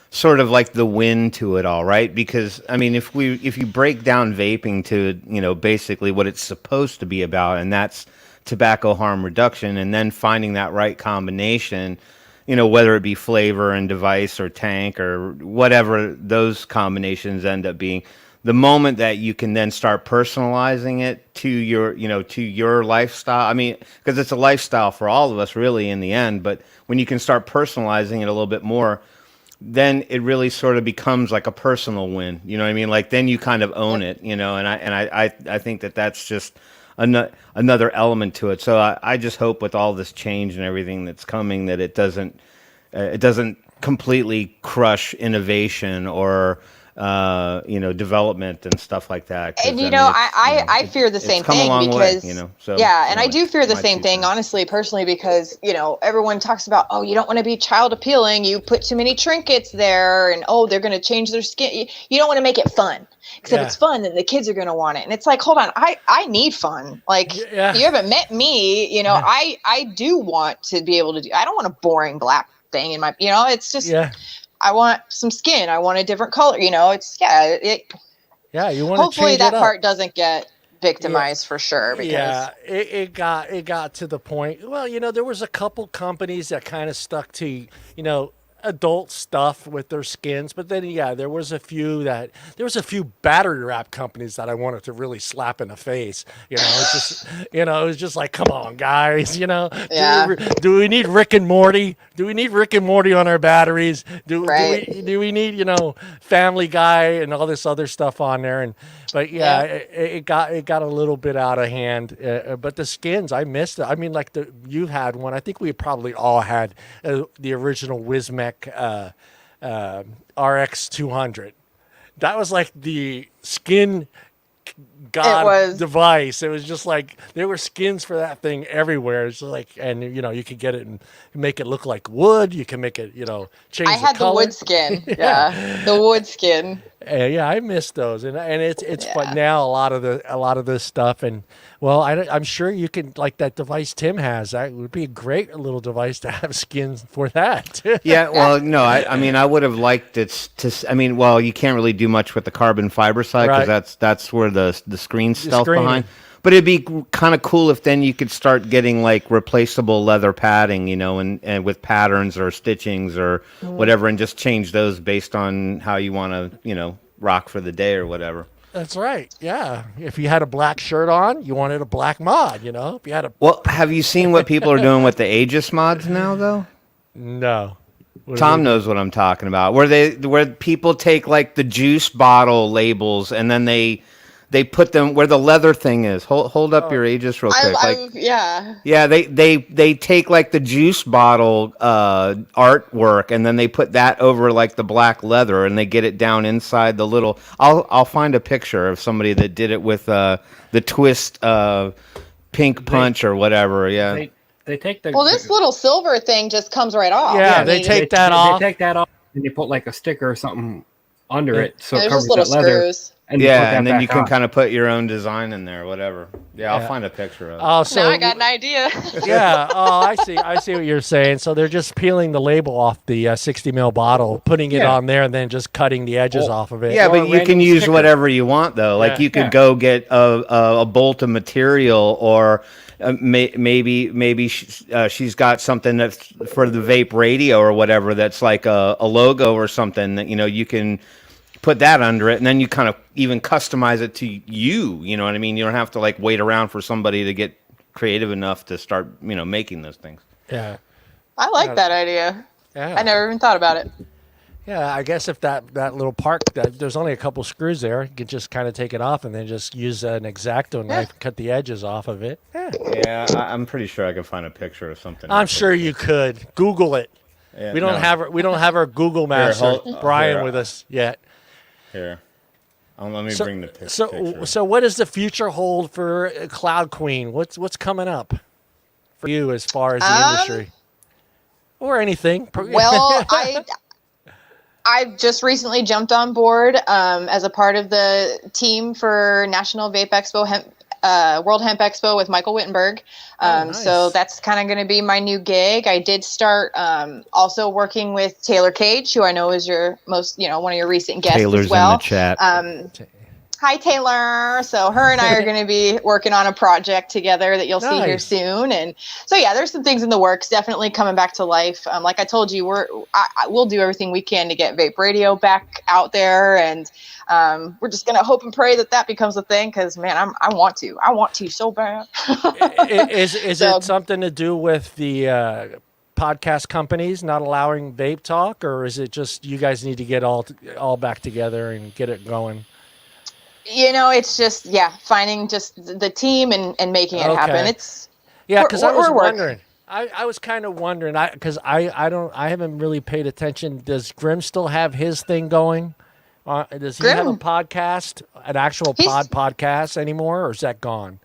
sort of like the win to it all, right? Because I mean, if you break down vaping to, basically what it's supposed to be about, and that's tobacco harm reduction, and then finding that right combination, whether it be flavor and device or tank or whatever those combinations end up being, the moment that you can then start personalizing it to your lifestyle. I mean, because it's a lifestyle for all of us really in the end, but when you can start personalizing it a little bit more, then it really sort of becomes like a personal win. You know what I mean? Like then you kind of own it, and I think that's just another element to it. So I just hope with all this change and everything that's coming that it doesn't completely crush innovation or development and stuff like that. And I fear the same thing because and I do fear the same thing, honestly, personally, because everyone talks about, oh, you don't want to be child appealing, you put too many trinkets there, and they're going to change their skin. You don't want to make it fun, because if it's fun, then the kids are going to want it. And it's like, hold on, I need fun. Like you haven't met me, I do want to be able to do. I don't want a boring black thing in my, it's just. I want some skin. I want a different color. It's you want to hopefully change that it up. part doesn't get victimized for sure. Because it got to the point. Well, there was a couple companies that kind of stuck to adult stuff with their skins, but then there was a few battery wrap companies that I wanted to really slap in the face. It was just like, come on, guys. Do we need Rick and Morty? Do we need Rick and Morty on our batteries? Do we need Family Guy and all this other stuff on there? It got a little bit out of hand. But the skins, I missed it. I mean, like you had one. I think we probably all had the original Wismec RX 200. That was like the skin device. It was just like there were skins for that thing everywhere. It's like, and you could get it and make it look like wood. You can make it, change. I had the wood skin. The wood skin. Yeah, I miss those, and it's fun now. A lot of this stuff, and well, I'm sure you can like that device Tim has. That would be a great little device to have skins for that. Yeah, well, no, I mean, I would have liked it I mean, well, you can't really do much with the carbon fiber side because Right. that's where the screen's stealth screen. behind. But it'd be kind of cool if then you could start getting like replaceable leather padding, you know, and with patterns or stitchings or whatever, and just change those based on how you want to, you know, rock for the day or whatever. That's right. Yeah. If you had a black shirt on, you wanted a black mod. You know, if you had a Well, have you seen what people are doing with the Aegis mods now, though? no. What do Tom they- knows what I'm talking about. Where people take like the juice bottle labels and then they put them where the leather thing is. Hold up your Aegis real quick. Yeah, they take like the juice bottle artwork and then they put that over like the black leather and they get it down inside the little. I'll find a picture of somebody that did it with the twist pink punch or whatever. Yeah. They take the Well, this little silver thing just comes right off. Yeah, I they mean, take that off. They take that off and they put like a sticker or something under it so it there's covers just little that leather. screws. And you put Yeah, that and then back you can on. kind of put your own design in there, whatever. Yeah, I'll find a picture of it. Oh, so Now I got an idea. yeah. Oh, I see. I see what you're saying. So they're just peeling the label off the 60 ml bottle, putting it Yeah. on there, and then just cutting the edges off of it. Yeah, Or but you can random use sticker. whatever you want, though. Like Yeah. you could Yeah. go get a bolt of material, or maybe she's got something that's for the vape radio or whatever. That's like a logo or something that you can put that under it, and then you kind of even customize it to you. You know what I mean? You don't have to like wait around for somebody to get creative enough to start making those things. Yeah. I like that idea. Yeah. I never even thought about it. Yeah, I guess if that little part, there's only a couple screws there, you could just kind of take it off and then just use an X-Acto knife and cut the edges off of it. Yeah. Yeah, I'm pretty sure I can find a picture of something. I'm sure you could Google it. Yeah, We don't no. have our Google master hold- Brian here, with us yet. Here. Let me bring the picture. So what does the future hold for Kloud Kween? What's coming up for you as far as the industry or anything? Well, I've just recently jumped on board as a part of the team for National Vape Expo World Hemp Expo with Michael Wittenberg. Nice. So that's kind of going to be my new gig. I did start also working with Taylor Cage, who I know is your most, one of your recent guests Taylor's as well. in the chat. Hi, Taylor. So her and I are going to be working on a project together that you'll see here Nice. soon. And so, yeah, there's some things in the works, definitely coming back to life. Like I told you, we'll do everything we can to get Vape Radio back out there. And we're just going to hope and pray that becomes a thing. Cause man, I want to so bad. Is So- it something to do with the podcast companies not allowing vape talk, or is it just you guys need to get all back together and get it going? It's just, finding just the team and making it happen. Okay. It's, Yeah, because I was we're working. wondering. I was kind of wondering. I haven't really paid attention. Does Grim still have his thing going? Does he have a Grim- podcast, an actual podcast anymore, or is that gone?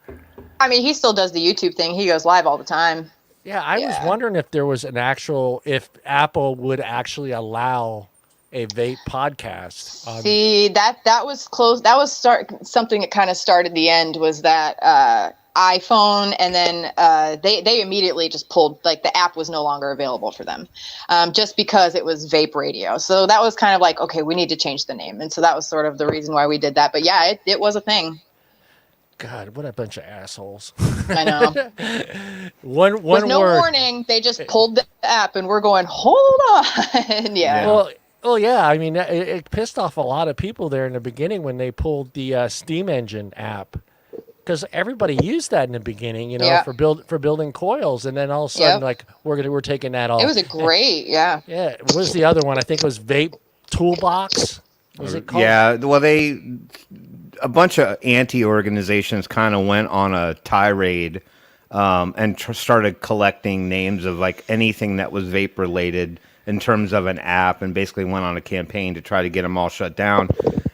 I mean, he still does the YouTube thing. He goes live all the time. Yeah, I was wondering if there was if Apple would actually allow a vape podcast. See, that was close. That was something that kind of started the end was that iPhone, and then they immediately just pulled, like, the app was no longer available for them, just because it was Vape Radio. So that was kind of like, okay, we need to change the name, and so that was sort of the reason why we did that. But yeah, it was a thing. God, what a bunch of assholes. I know. One With no word. warning, they just pulled the app, and we're going, hold on. Yeah. Well, yeah. I mean, it pissed off a lot of people there in the beginning when they pulled the Steam Engine app, because everybody used that in the beginning, for building coils, and then all of a sudden, like we're taking that off. It was a great, yeah. Yeah. What was the other one? I think it was Vape Toolbox. Was it called? Yeah, well, a bunch of anti-organizations kind of went on a tirade and started collecting names of like anything that was vape related in terms of an app, and basically went on a campaign to try to get them all shut down.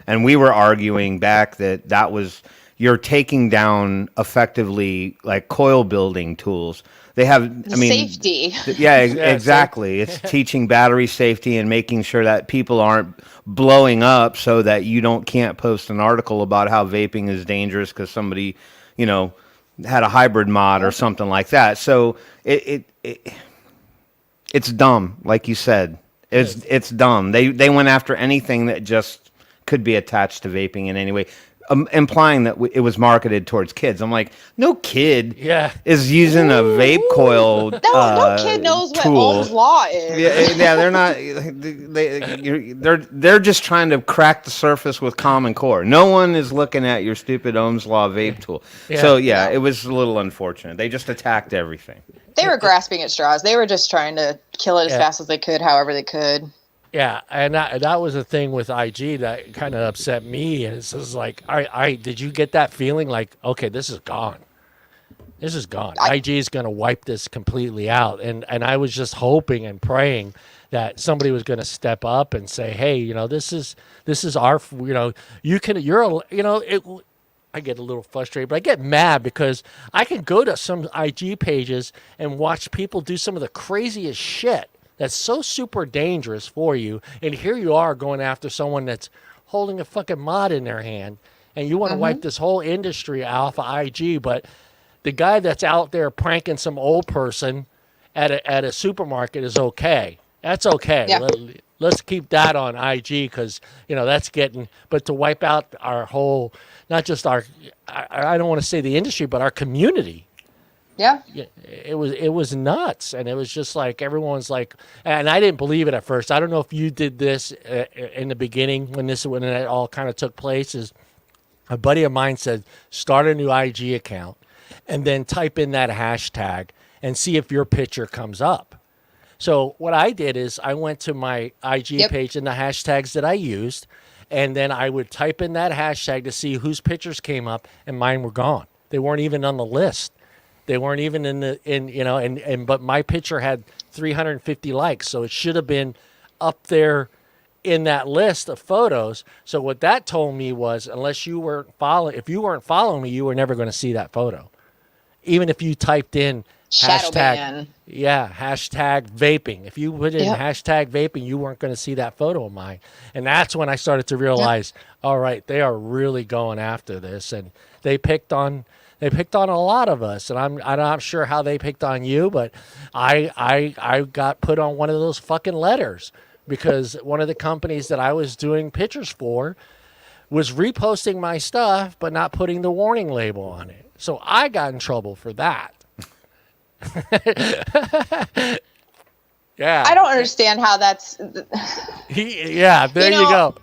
And we were arguing back that was you're taking down effectively like coil building tools. They have, I mean, safety. Exactly. It's teaching battery safety and making sure that people aren't blowing up so that you can't post an article about how vaping is dangerous because somebody, had a hybrid mod or something like that. So it's dumb, like you said. It's dumb. They went after anything that just could be attached to vaping in any way. Implying that it was marketed towards kids. I'm like, no kid is using a vape coil. No kid knows tool. what Ohm's law is. Yeah, they're not. They're just trying to crack the surface with Common Core. No one is looking at your stupid Ohm's law vape tool. So it was a little unfortunate. They just attacked everything. They were grasping at straws. They were just trying to kill it as fast as they could, however they could. Yeah, and that was the thing with IG that kind of upset me. And it's just like, all right, did you get that feeling like, okay, this is gone. This is gone. IG is going to wipe this completely out. And I was just hoping and praying that somebody was going to step up and say, hey, this is our, I get a little frustrated, but I get mad because I can go to some IG pages and watch people do some of the craziest shit that's so super dangerous for you. And here you are going after someone that's holding a fucking mod in their hand, and you want to wipe this whole industry off of IG. But the guy that's out there pranking some old person at a supermarket is okay. That's okay. Yeah. Let's keep that on IG because, that's getting, but to wipe out our whole, not just our, I don't want to say the industry, but our community. Yeah. It was nuts. And it was just like, everyone's like, and I didn't believe it at first. I don't know if you did this in the beginning when it all kind of took place. Is a buddy of mine said, start a new IG account and then type in that hashtag and see if your picture comes up. So what I did is I went to my IG page and the hashtags that I used, and then I would type in that hashtag to see whose pictures came up, and mine were gone. They weren't even on the list. They weren't even but my picture had 350 likes, so it should have been up there in that list of photos. So what that told me was, if you weren't following me, you were never going to see that photo. Even if you typed in hashtag vaping. If you put in hashtag vaping, you weren't going to see that photo of mine. And that's when I started to realize, all right, they are really going after this, and they picked on a lot of us, and I'm not sure how they picked on you, but I got put on one of those fucking letters because one of the companies that I was doing pictures for was reposting my stuff but not putting the warning label on it. So I got in trouble for that. Yeah. I don't understand how that's. There you go.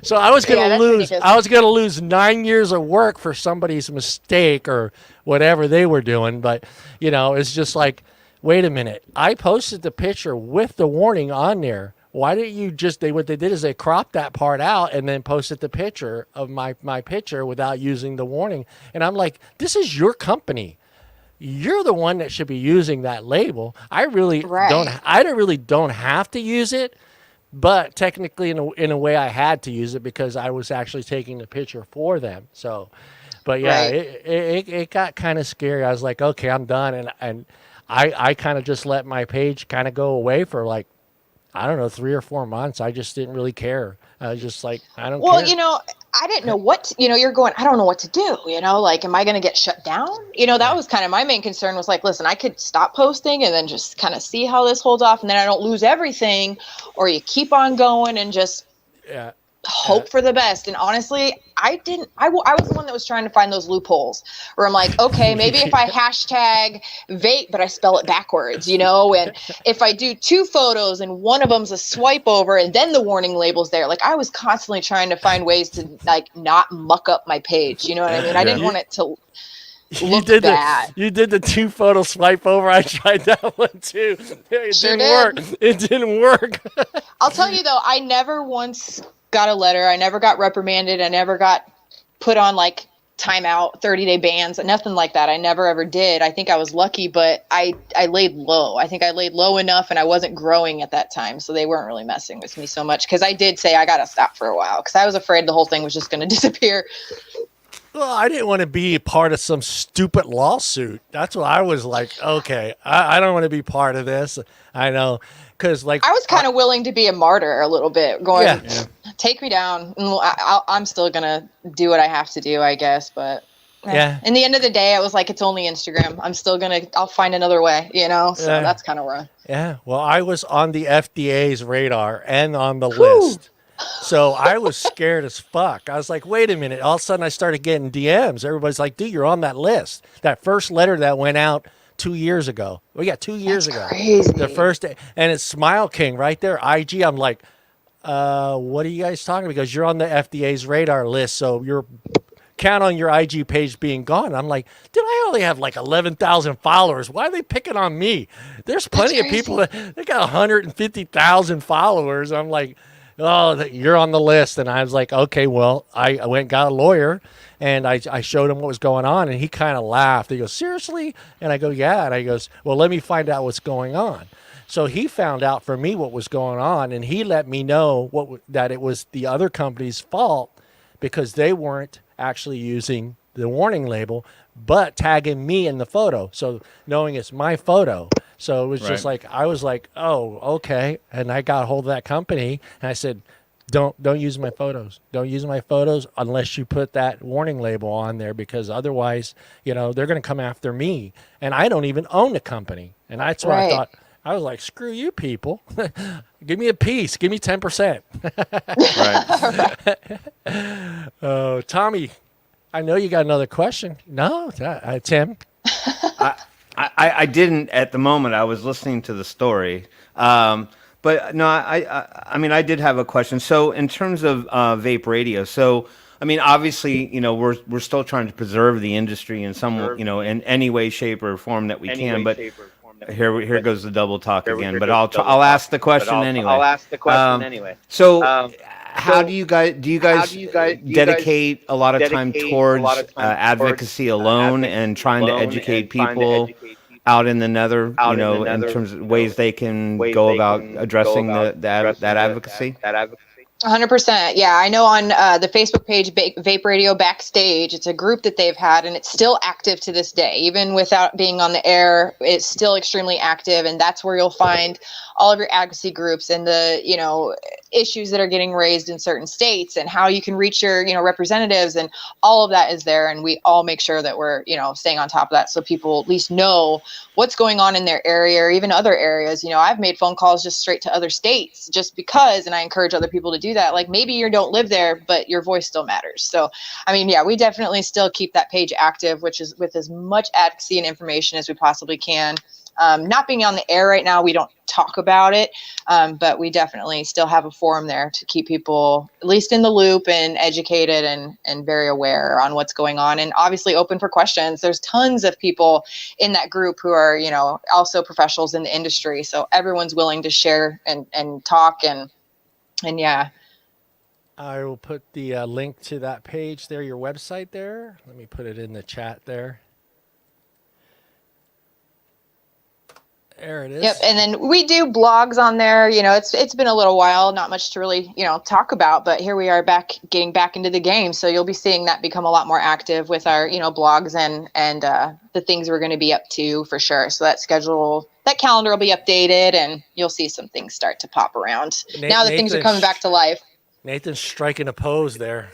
So I was going to lose. Ridiculous. I was going to lose 9 years of work for somebody's mistake or whatever they were doing. But it's just like, wait a minute. I posted the picture with the warning on there. Why didn't you just? What they did is they cropped that part out and then posted the picture of my picture without using the warning. And I'm like, this is your company. You're the one that should be using that label. I really don't have to use it, but technically in a way I had to use it because I was actually taking the picture for them. So, but it got kind of scary. I was like, okay, I'm done. And I kind of just let my page kind of go away for like, I don't know, 3 or 4 months. I just didn't really care. I was just like, I don't care. Well, I didn't know you're going, I don't know what to do, like, am I going to get shut down? That was kind of my main concern was like, listen, I could stop posting and then just kind of see how this holds off and then I don't lose everything, or you keep on going and just hope for the best. And honestly, I was the one that was trying to find those loopholes where I'm like, okay, maybe if I hashtag vape, but I spell it backwards, and if I do 2 photos and one of them's a swipe over and then the warning label's there, like I was constantly trying to find ways to like not muck up my page. You know what I mean? I didn't want it to look bad. You did the 2 photo swipe over. I tried that one too. It didn't work. It didn't work. I'll tell you though, I never once got a letter. I never got reprimanded. I never got put on like timeout, 30-day bans, nothing like that. I never ever did. I think I was lucky, but I laid low. I think I laid low enough, and I wasn't growing at that time, so they weren't really messing with me so much, because I did say I got to stop for a while because I was afraid the whole thing was just going to disappear. Well, I didn't want to be part of some stupid lawsuit. That's what I was like. Okay, I don't want to be part of this. I know, because like I was kind of willing to be a martyr a little bit, going, Yeah. take me down. And I'm still gonna do what I have to do, I guess. But Yeah. in the end of the day, I was like, it's only Instagram. I'll find another way, So Yeah. that's kind of where. Yeah. Well, I was on the FDA's radar and on the list. So I was scared as fuck. I was like, wait a minute. All of a sudden I started getting DMs. Everybody's like, dude, you're on that list. That first letter that went out 2 years ago. We got 2 years ago. Crazy. The first, and it's Smile King right there. IG. I'm like, what are you guys talking about? Because you're on the FDA's radar list. So you're count on your IG page being gone. I'm like, dude, I only have like 11,000 followers. Why are they picking on me? There's plenty of people that they got 150,000 followers. I'm like, oh, you're on the list. And I was like, okay, well, I went and got a lawyer, and I showed him what was going on, and he kind of laughed. He goes, seriously? And I go, yeah. And he goes, well, let me find out what's going on. So he found out for me what was going on, and he let me know that it was the other company's fault because they weren't actually using the warning label, but tagging me in the photo. So knowing it's my photo. So it was just like, I was like, oh, okay. And I got a hold of that company, and I said, don't use my photos. Don't use my photos unless you put that warning label on there, because otherwise, they're going to come after me. And I don't even own the company. And that's what I thought. I was like, screw you people. Give me a piece. Give me 10%. Right. Oh, Tommy, I know you got another question. No, Tim. I didn't at the moment. I was listening to the story. But no, I mean, I did have a question. So in terms of vape radio, so I mean, obviously, we're still trying to preserve the industry in some, in any way, shape, or form that we can. But here goes the double talk again. But I'll ask the question anyway. So how do you guys dedicate a lot of time towards advocacy alone and trying to educate people out in the nether, in terms of ways they can go about addressing that advocacy? 100%. Yeah, I know on the Facebook page, Vape Radio Backstage, it's a group that they've had, and it's still active to this day. Even without being on the air, it's still extremely active, and that's where you'll find all of your advocacy groups and the, issues that are getting raised in certain states and how you can reach your, representatives, and all of that is there. And we all make sure that we're, staying on top of that so people at least know what's going on in their area or even other areas. I've made phone calls just straight to other states just because, and I encourage other people to do that. Like, maybe you don't live there, but your voice still matters. So, I mean, yeah, we definitely still keep that page active, which is with as much advocacy and information as we possibly can. Not being on the air right now, we don't talk about it, but we definitely still have a forum there to keep people at least in the loop and educated and very aware on what's going on, and obviously open for questions. There's tons of people in that group who are, also professionals in the industry. So everyone's willing to share and talk and yeah. I will put the link to that page there, your website there. Let me put it in the chat there. There it is. Yep, and then we do blogs on there. It's been a little while, not much to really, talk about, but here we are getting back into the game. So you'll be seeing that become a lot more active with our, blogs and the things we're going to be up to for sure. So that calendar will be updated, and you'll see some things start to pop around now that things are coming back to life. Nathan's striking a pose there.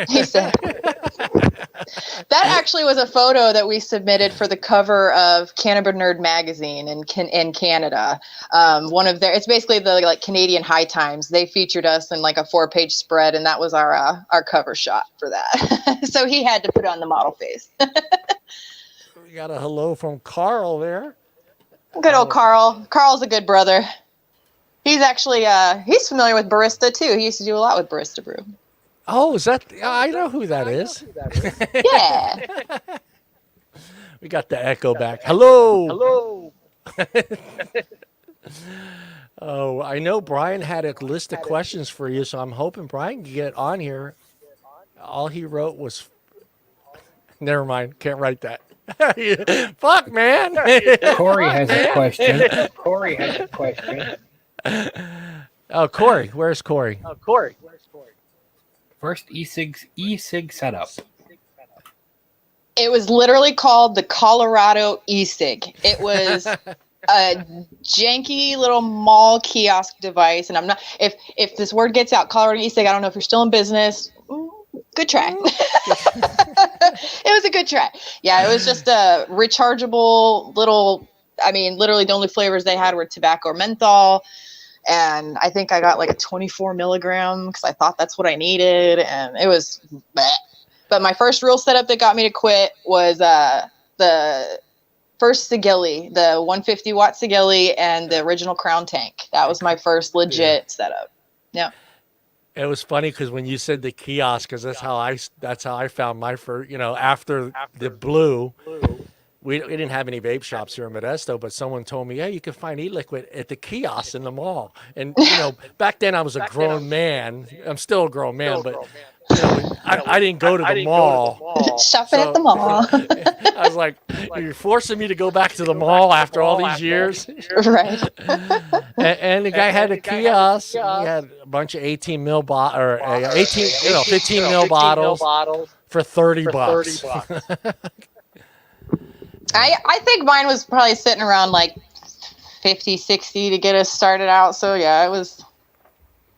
He said. That actually was a photo that we submitted for the cover of Cannabis Nerd magazine in Canada. It's basically the Canadian High Times. They featured us in like a 4-page spread, and that was our cover shot for that. So he had to put on the model face. We got a hello from Carl there. Good old Carl. Carl's a good brother. He's actually he's familiar with Barista too. He used to do a lot with Barista Brew. Oh, is that? I know who that is. Yeah. We got the echo back. Hello. Oh, I know Brian had a list of questions for you, so I'm hoping Brian can get on here. All he wrote was Never mind. Can't write that. Fuck, man. Corey has a question. Oh, Corey. Where's Corey? First e-cig setup. It was literally called the Colorado e-cig. It was a janky little mall kiosk device, and I'm not. If this word gets out, Colorado e-cig, I don't know if you're still in business. Good try. It was a good try. Yeah, it was just a rechargeable little. I mean, literally the only flavors they had were tobacco or menthol. And I think I got like a 24 milligram because I thought that's what I needed. And it was bleh. But my first real setup that got me to quit was the first Sigilli, the 150 watt Sigilli and the original Crown tank. That was my first legit setup. Yeah. It was funny because when you said the kiosk, because that's how I found my first. After the blue, we didn't have any vape shops here in Modesto, but someone told me, yeah, you can find e-liquid at the kiosk in the mall. And back then I was a grown man. I'm still a grown man, but I didn't go to the mall. Shopping at the mall. I was like, you're forcing me to go back to the mall after all these years. Right. And the guy had a kiosk. He had a bunch of 18 mil or 15 mil bottles for $30. I think mine was probably sitting around like 50, 60 to get us started out. So yeah, it was.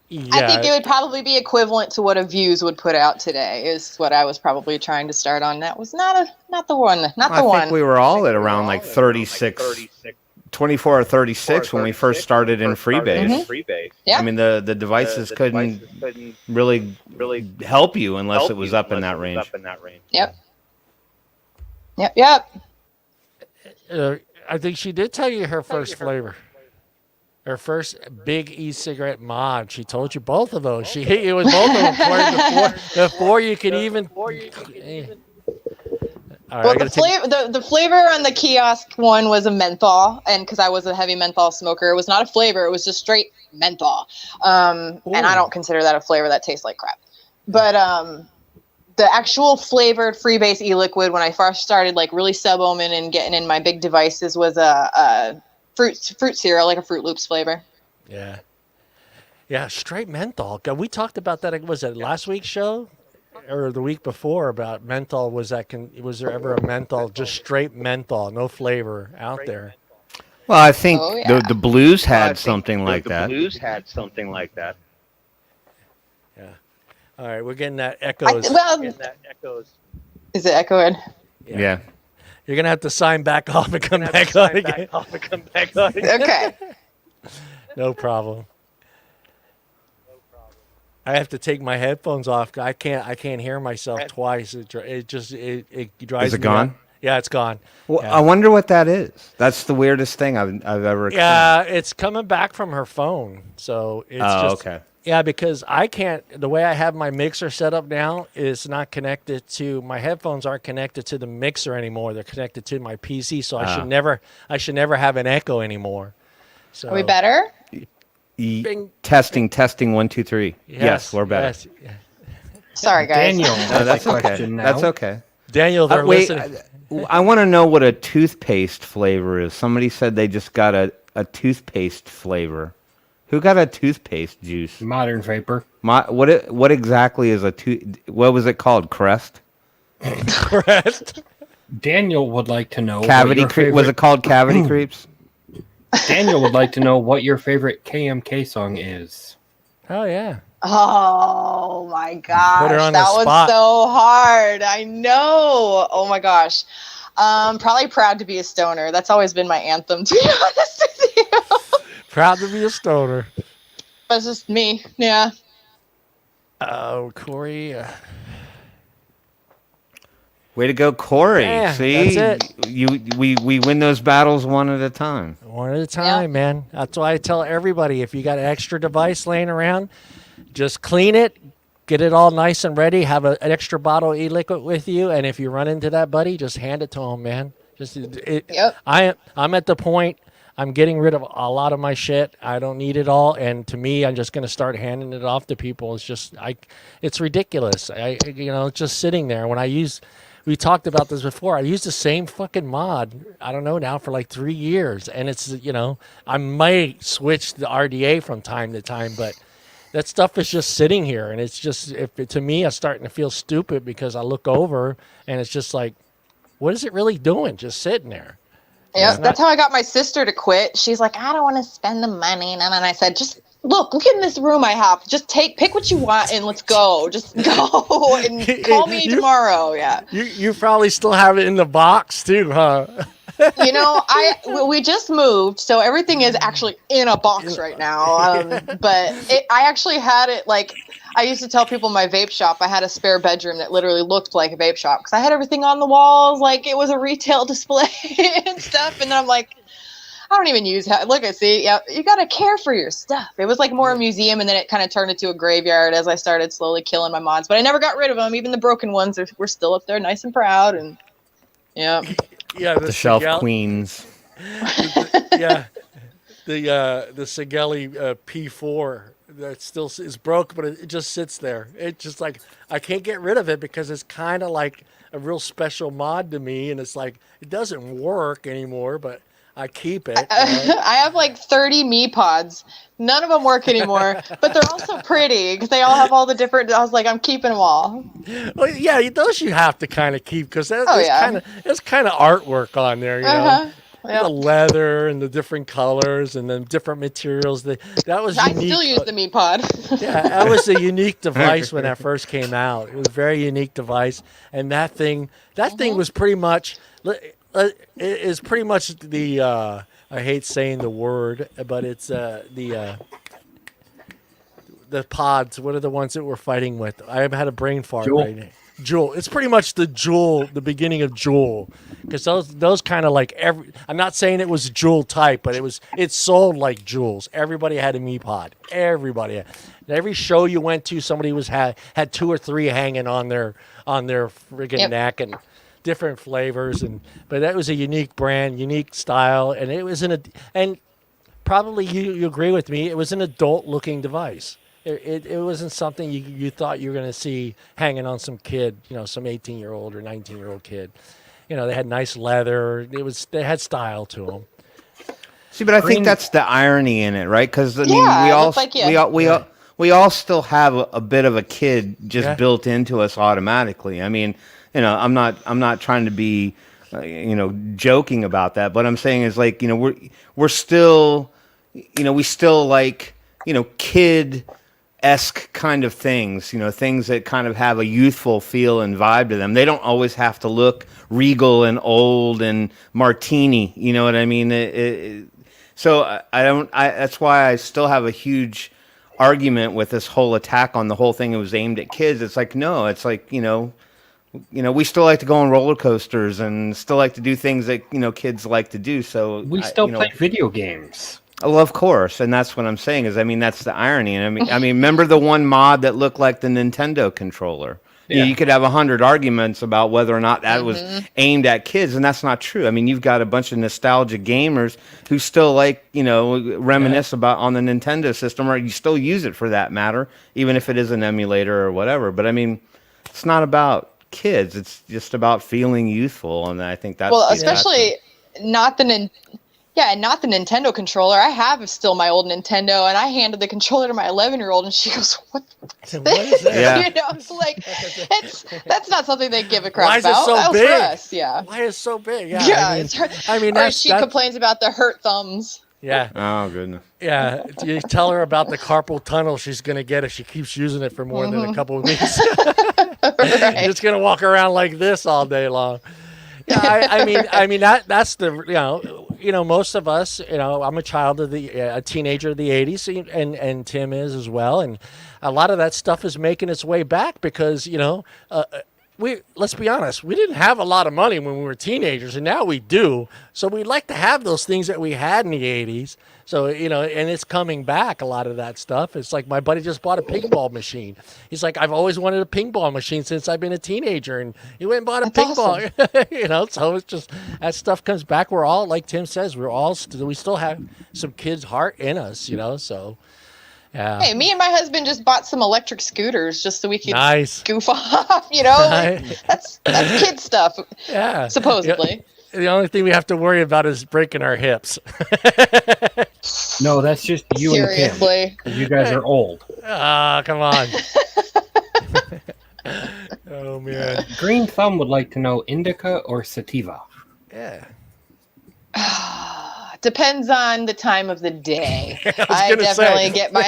Yeah. I think it would probably be equivalent to what a Views would put out today. Is what I was probably trying to start on. That was not the one. I think we were all at around like 36, 24 or 36 when we first started in Freebase. Mm-hmm. Yeah. I mean, the devices couldn't really help you unless it was up in that range. Yep. I think she did tell you her first flavor. Her first big e-cigarette mod. She told you both of those. She hit you with both of them before you could even. All right, well, the flavor on the kiosk one was a menthol, and because I was a heavy menthol smoker, it was not a flavor. It was just straight menthol, and I don't consider that a flavor. That tastes like crap. But the actual flavored Freebase e-liquid, when I first started like really sub-ohming and getting in my big devices, was a fruit cereal, like a Fruit Loops flavor. Yeah, straight menthol. We talked about that. Was it last week's show or the week before about menthol? Was there ever a menthol, just straight menthol, no flavor out there? Well, I think the blues had something like that. Yeah. All right, we're getting that echoes. Is it echoing? Yeah. You're going to have to sign back off and come back on again. Okay. No problem. I have to take my headphones off. I can't hear myself twice. It drives me. Is it gone? Yeah, it's gone. Well, yeah. I wonder what that is. That's the weirdest thing I've ever experienced. Yeah, it's coming back from her phone. So it's okay. Yeah, because I can't. The way I have my mixer set up now is not connected to my headphones. Aren't connected to the mixer anymore. They're connected to my PC. So I should never have an echo anymore. So are we better? Testing 1 2 3. Yes, we're better. Yes. Sorry, guys. Daniel, that's okay. That's okay. Daniel, they're listening. I want to know what a toothpaste flavor is. Somebody said they just got a toothpaste flavor. Who got a toothpaste juice? Modern Vapor. What exactly is what was it called? Crest? Crest? Daniel would like to know. Cavity creep. Was it called Cavity Creeps? Daniel would like to know what your favorite KMK song is. Oh, yeah. Oh, my gosh. Put her on that the was spot. so hard. I know. Oh, my gosh. Probably Proud to be a Stoner. That's always been my anthem, to be honest with you. Proud to be a stoner. That's just me. Yeah. Oh, Corey. Way to go, Corey. Yeah, see, that's it. We win those battles one at a time. One at a time, man. That's why I tell everybody, if you got an extra device laying around, just clean it, get it all nice and ready, have an extra bottle of e-liquid with you, and if you run into that buddy, just hand it to him, man. I'm at the point, I'm getting rid of a lot of my shit. I don't need it all, and to me, I'm just going to start handing it off to people. It's just, it's ridiculous. It's just sitting there. When we talked about this before. I used the same fucking mod, I don't know now, for like 3 years. And it's, I might switch the RDA from time to time, but that stuff is just sitting here. And it's just, to me, I'm starting to feel stupid because I look over and it's just like, what is it really doing? Just sitting there. Yeah, that's how I got my sister to quit. She's like, I don't want to spend the money. And then I said, just look in this room I have. Just pick what you want and let's go. Just go and call me tomorrow. Yeah. You probably still have it in the box too, huh? We just moved, so everything is actually in a box right now. But I actually had it like, I used to tell people my vape shop, I had a spare bedroom that literally looked like a vape shop because I had everything on the walls like it was a retail display and stuff. And then I'm like, I don't even use look, I see. Yeah, you got to care for your stuff. It was like more a museum, and then it kind of turned into a graveyard as I started slowly killing my mods. But I never got rid of them. Even the broken ones were still up there, nice and proud. And yeah, the shelf queens. The Sigelli P4 that still is broke, but it just sits there. It just like I can't get rid of it because it's kind of like a real special mod to me, and it's like it doesn't work anymore, but I keep it. I have like 30 Me Pods. None of them work anymore, but they're also pretty because they all have all the different. I was like, I'm keeping them all. Well, yeah, those you have to kind of keep because there's kind of artwork on there, you know. Yep. The leather and the different colors and the different materials. That was unique. I still use the Me Pod. Yeah, that was a unique device when that first came out. It was a very unique device, and that thing was pretty much is pretty much the I hate saying the word, but it's the pods. What are the ones that we're fighting with? I have had a brain fart right now. Jewel. It's pretty much the beginning of Jewel, because those kind of like I'm not saying it was Jewel type, but it sold like Jewels. Everybody had a Me Pod. Everybody. Every show you went to, somebody had 2 or 3 hanging on their friggin' neck and different flavors, but that was a unique brand, unique style, and it was and probably you agree with me, it was an adult looking device. It wasn't something you thought you were going to see hanging on some kid, some 18-year-old or 19-year-old kid. They had nice leather. They had style to them. See, but I think that's the irony in it, right? Because we all still have a bit of a kid just built into us automatically. I mean, I'm not trying to be, joking about that, but I'm saying is like, we're still, we still like, kid-esque kind of things, things that kind of have a youthful feel and vibe to them. They don't always have to look regal and old and martini, you know what I mean? So that's why I still have a huge argument with this whole attack on the whole thing. It was aimed at kids. It's like, no, it's like, we still like to go on roller coasters and still like to do things that, kids like to do. So we still play video games. Well, of course, and that's what I'm saying is, that's the irony. And I mean, remember the one mod that looked like the Nintendo controller? Yeah. You could have 100 arguments about whether or not that was aimed at kids, and that's not true. I mean, you've got a bunch of nostalgia gamers who still like, reminisce about on the Nintendo system, or you still use it for that matter, even if it is an emulator or whatever. But I mean, it's not about kids; it's just about feeling youthful, and I think that's especially not the Nintendo controller. I have still my old Nintendo, and I handed the controller to my 11-year-old, and she goes, "What's this?" What is that? Yeah. It's like that's not something they give a crap Why is about. it so that big? Was for us, yeah. Why is it so big? Yeah, or she complains about the hurt thumbs. Yeah. Oh goodness. Yeah. You tell her about the carpal tunnel she's gonna get if she keeps using it for more than a couple of weeks. Right. Just gonna walk around like this all day long. Yeah, I mean that's the most of us, I'm a child of a teenager of the 80s, and Tim is as well, and a lot of that stuff is making its way back because let's be honest, we didn't have a lot of money when we were teenagers, and now we do. So we'd like to have those things that we had in the 80s. So, and it's coming back, a lot of that stuff. It's like my buddy just bought a ping pong machine. He's like, I've always wanted a ping pong machine since I've been a teenager. And he went and bought a ping pong. So it's just, that stuff comes back. We're all, like Tim says, we still have some kids' heart in us, so. Yeah. Hey, me and my husband just bought some electric scooters just so we could Nice. goof off. You know, Right. that's kid stuff, Yeah. supposedly. The only thing we have to worry about is breaking our hips. No, that's just you and Tim. Seriously. 'Cause you guys are old. Ah, come on. Oh man. Green Thumb would like to know indica or sativa. Yeah. Depends on the time of the day. I was gonna definitely say. get my.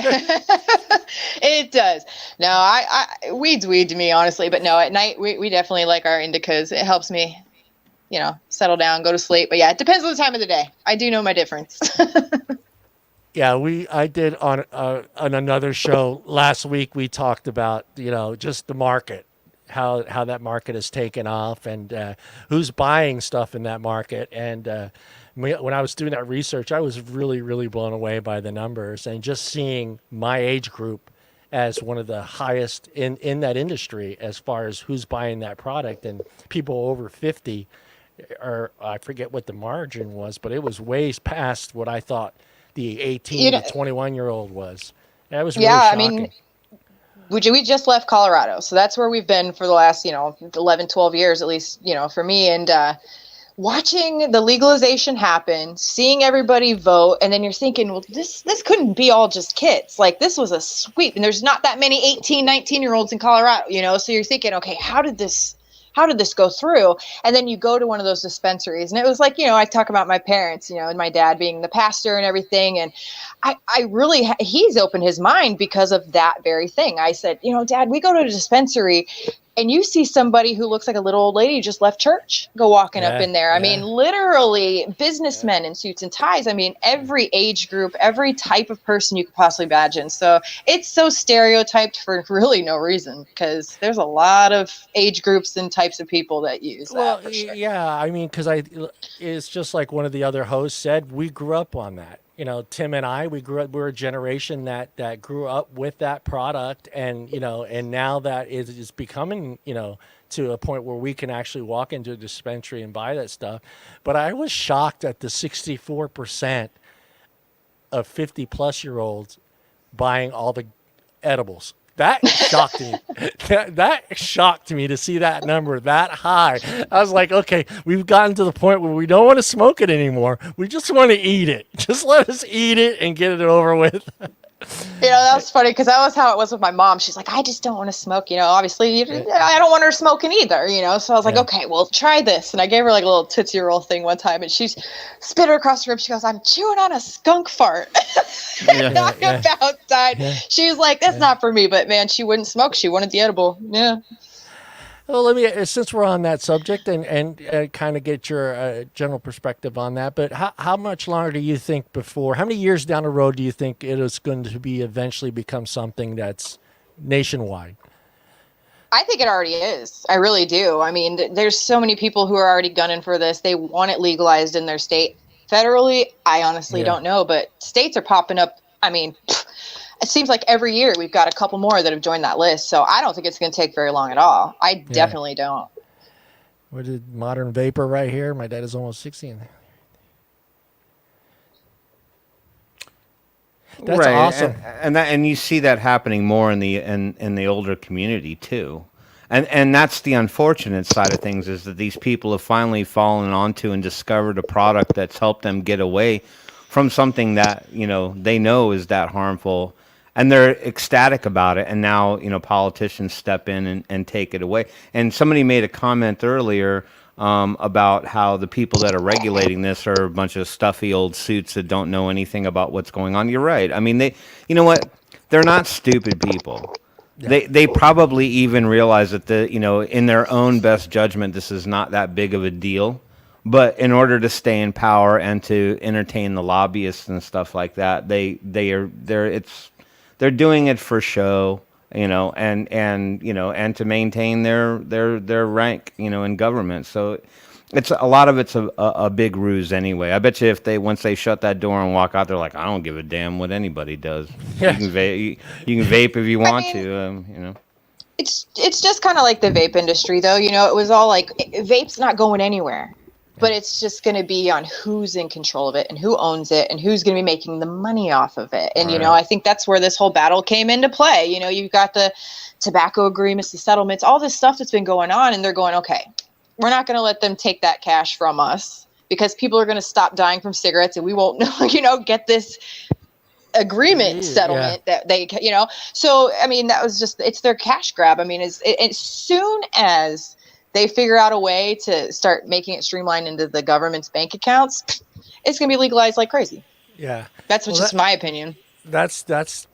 It does. No, I weed's weed to me, honestly. But no, at night we definitely like our indicas. It helps me, settle down, go to sleep. But yeah, it depends on the time of the day. I do know my difference. Yeah, I did on another show last week. We talked about just the market, how that market has taken off, and who's buying stuff in that market. And when I was doing that research, I was really, really blown away by the numbers, and just seeing my age group as one of the highest in that industry as far as who's buying that product, and people over 50, or I forget what the margin was, but it was way past what I thought the 18 to 21-year-old was. That was really shocking. I mean, we just left Colorado, so that's where we've been for the last 11, 12 years, at least for me. And watching the legalization happen, seeing everybody vote, and then you're thinking, well, this couldn't be all just kids. Like, this was a sweep, and there's not that many 18, 19-year-olds in Colorado, so you're thinking, okay, how did this go through? And then you go to one of those dispensaries, and it was like, I talk about my parents, and my dad being the pastor and everything. And I really, he's opened his mind because of that very thing. I said, Dad, we go to a dispensary and you see somebody who looks like a little old lady who just left church go walking up in there. I mean, literally businessmen in suits and ties. I mean, every age group, every type of person you could possibly imagine. So it's so stereotyped for really no reason, because there's a lot of age groups and types of people that use that. For sure. Yeah, I mean, because it's just like one of the other hosts said, we grew up on that. Tim and I, we're a generation that grew up with that product, and and now that is becoming to a point where we can actually walk into a dispensary and buy that stuff. But I was shocked at the 64% of 50-plus-year-olds buying all the edibles. That shocked me. That shocked me to see that number that high. I was like, okay, we've gotten to the point where we don't want to smoke it anymore. We just want to eat it. Just let us eat it and get it over with. That was funny, because that was how it was with my mom. She's like, I just don't want to smoke. Obviously, I don't want her smoking either, So I was like, okay, well, try this. And I gave her like a little Tootsie Roll thing one time, and she's spit her across the room. She goes, I'm chewing on a skunk fart. And I about died. Yeah. She was like, that's not for me. But man, she wouldn't smoke. She wanted the edible. Yeah. Well, since we're on that subject and kind of get your general perspective on that, but how much longer do you think how many years down the road do you think it is going to be eventually become something that's nationwide? I think it already is. I really do. I mean, there's so many people who are already gunning for this. They want it legalized in their state. Federally, I honestly don't know, but states are popping up. I mean, it seems like every year we've got a couple more that have joined that list. So I don't think it's going to take very long at all. I definitely don't. What did Modern Vapor right here? My dad is almost 60 in there. That's awesome. And you see that happening more in the older community too. And that's the unfortunate side of things, is that these people have finally fallen onto and discovered a product that's helped them get away from something that, they know is that harmful, and they're ecstatic about it. And now, politicians step in and take it away. And somebody made a comment earlier about how the people that are regulating this are a bunch of stuffy old suits that don't know anything about what's going on. You're right. I mean, you know what? They're not stupid people. Yeah. They probably even realize that in their own best judgment, this is not that big of a deal. But in order to stay in power and to entertain the lobbyists and stuff like that, they're doing it for show, and to maintain their rank, in government. So it's a lot of it's a big ruse anyway. I bet you once they shut that door and walk out, they're like, I don't give a damn what anybody does. You can vape if you want to. It's just kind of like the vape industry, though. It was all like, vape's not going anywhere. but it's just going to be on who's in control of it and who owns it and who's going to be making the money off of it. And, I think that's where this whole battle came into play. You've got the tobacco agreements, the settlements, all this stuff that's been going on. And they're going, okay, we're not going to let them take that cash from us because people are going to stop dying from cigarettes and we won't, get this agreement settlement that they, So, I mean, that was just, it's their cash grab. I mean, as soon as they figure out a way to start making it streamlined into the government's bank accounts, it's going to be legalized like crazy. Yeah. That's just my opinion. That's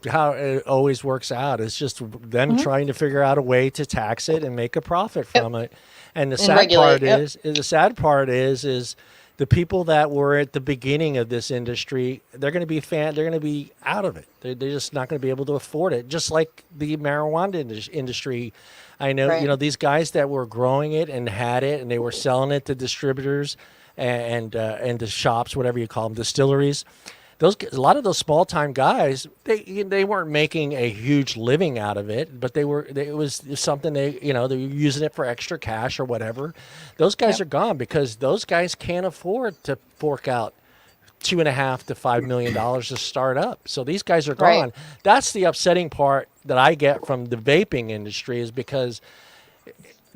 how it always works out. It's just them trying to figure out a way to tax it and make a profit from it. And the sad part is the people that were at the beginning of this industry, they're going to be out of it. They're just not going to be able to afford it. Just like the marijuana industry. I know, these guys that were growing it and had it, and they were selling it to distributors and the shops, whatever you call them, distilleries. A lot of those small time guys, they weren't making a huge living out of it, but it was something they were using it for extra cash or whatever. Those guys are gone because those guys can't afford to fork out $2.5 to $5 million to start up. So these guys are gone. That's the upsetting part that I get from the vaping industry, is because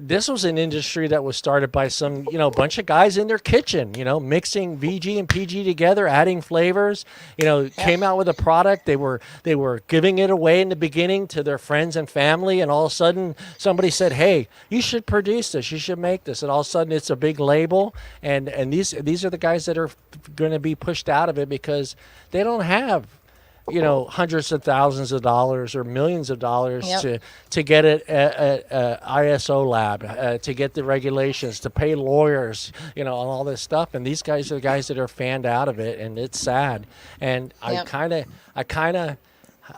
this was an industry that was started by some, bunch of guys in their kitchen, mixing VG and PG together, adding flavors, came out with a product. They were giving it away in the beginning to their friends and family. And all of a sudden somebody said, hey, you should produce this. You should make this. And all of a sudden it's a big label. And these are the guys that are going to be pushed out of it because they don't have, hundreds of thousands of dollars or millions of dollars to get it a ISO lab, to get the regulations, to pay lawyers, and all this stuff. And these guys are the guys that are fanned out of it, and it's sad. And I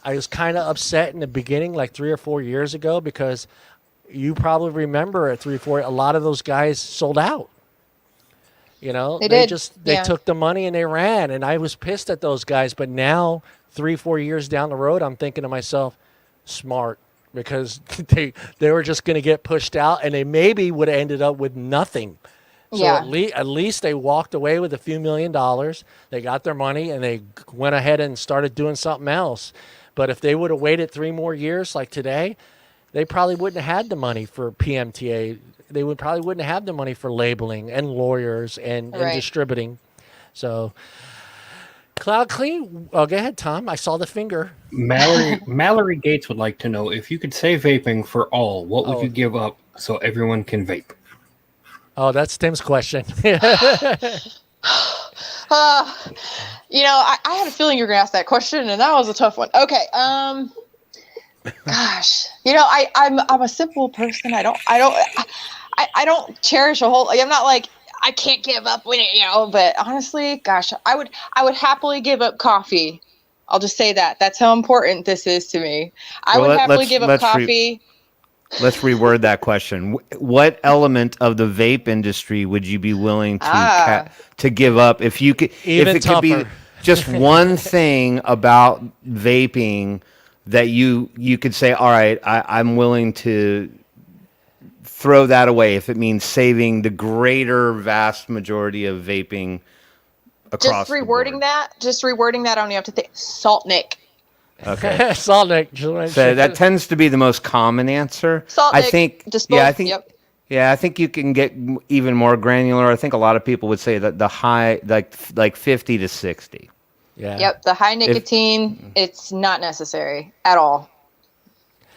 was kind of upset in the beginning, like 3 or 4 years ago, because you probably remember at 3 or 4, a lot of those guys sold out. They took the money and they ran, and I was pissed at those guys. But now, 3-4 years down the road, I'm thinking to myself, smart, because they were just going to get pushed out, and they maybe would have ended up with nothing. So at least they walked away with a few $1 million. They got their money and they went ahead and started doing something else. But if they would have waited 3 more years like today, they probably wouldn't have had the money for PMTA. They probably wouldn't have the money for labeling and lawyers and distributing. So, Kloud Kween. Oh, go ahead, Tom. I saw the finger. Mallory Gates would like to know, if you could say vaping for all, what would you give up so everyone can vape? Oh, that's Tim's question. I had a feeling you were going to ask that question, and that was a tough one. Okay. Gosh, I'm a simple person. I don't cherish a whole. I'm not like, I can't give up when it, but honestly, gosh, I would happily give up coffee. I'll just say that. That's how important this is to me. I would happily give up coffee. Let's reword that question. What element of the vape industry would you be willing to give up if you could? Even if it could be just one thing about vaping that you could say, all right, I'm willing to throw that away if it means saving the greater vast majority of vaping across the board. Just rewording that, I only have to think. Salt Nick. Okay. Salt Nick. So that tends to be the most common answer. Salt Nick. I think you can get even more granular. I think a lot of people would say that the high, like 50 to 60. Yeah. Yep. The high nicotine, it's not necessary at all.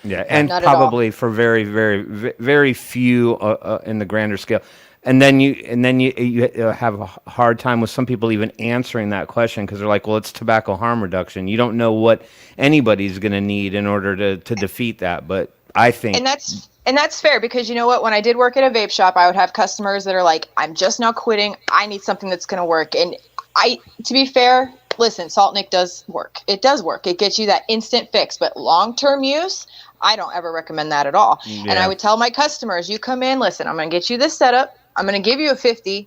Yeah, and probably for very, very, very few in the grander scale. And then you have a hard time with some people even answering that question because they're like, well, it's tobacco harm reduction. You don't know what anybody's going to need in order to defeat that. But I think and that's fair, because you know what? When I did work at a vape shop, I would have customers that are like, I'm just now quitting. I need something that's going to work. And to be fair, listen, Salt Nick does work. It does work. It gets you that instant fix. But long-term use, I don't ever recommend that at all. Yeah. And I would tell my customers, you come in, listen, I'm going to get you this setup. I'm going to give you a 50,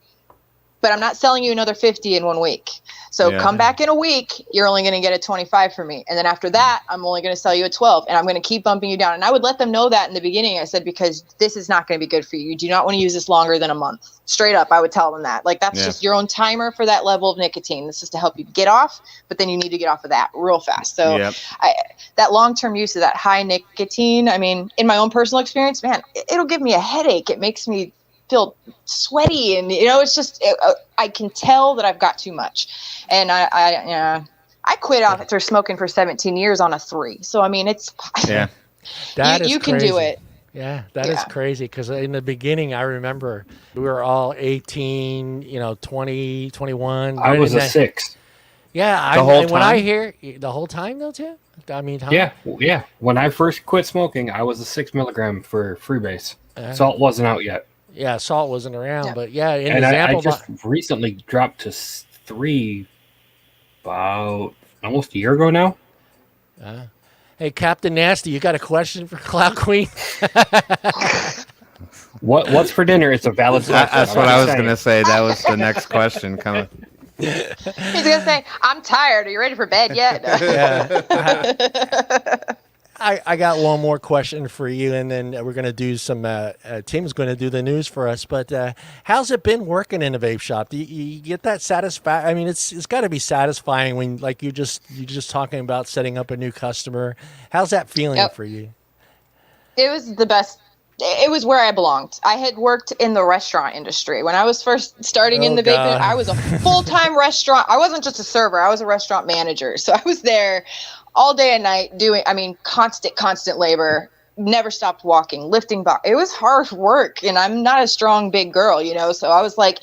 but I'm not selling you another 50 in 1 week. So Yeah. come back in a week, you're only going to get a 25 from me. And then after that, I'm only going to sell you a 12, and I'm going to keep bumping you down. And I would let them know that in the beginning. I said, because this is not going to be good for you. You do not want to use this longer than a month. Straight up, I would tell them that. Like, that's just your own timer for that level of nicotine. This is to help you get off, but then you need to get off of that real fast. So that long-term use of that high nicotine, I mean, in my own personal experience, man, it'll give me a headache. It makes me feel sweaty, and it's just I can tell that I've got too much. And I quit after smoking for 17 years on a 3. So I mean, it's you can do it. Yeah, that is crazy, because in the beginning, I remember we were all 18, 20, 21. I was a 6. Yeah, the whole time? When I hear the whole time though, too. I mean, Yeah. When I first quit smoking, I was a 6 milligram for freebase. Salt wasn't out yet. Yeah, salt wasn't around, but yeah. And I just recently dropped to 3 about almost a year ago now. Hey, Captain Nasty, you got a question for Kloud Kween? What's for dinner? It's a valid question. That's what I was going to say. That was the next question coming. He's going to say, I'm tired. Are you ready for bed yet? I got one more question for you, and then we're going to do some. Tim's going to do the news for us. But how's it been working in a vape shop? Do you get that satisfaction? I mean, it's got to be satisfying when, like, you're just talking about setting up a new customer. How's that feeling for you? It was the best. It was where I belonged. I had worked in the restaurant industry when I was first starting in the vape. I was a full-time restaurant. I wasn't just a server. I was a restaurant manager. So I was there all day and night doing, constant labor, never stopped walking, lifting box. It was hard work, and I'm not a strong, big girl, so I was like,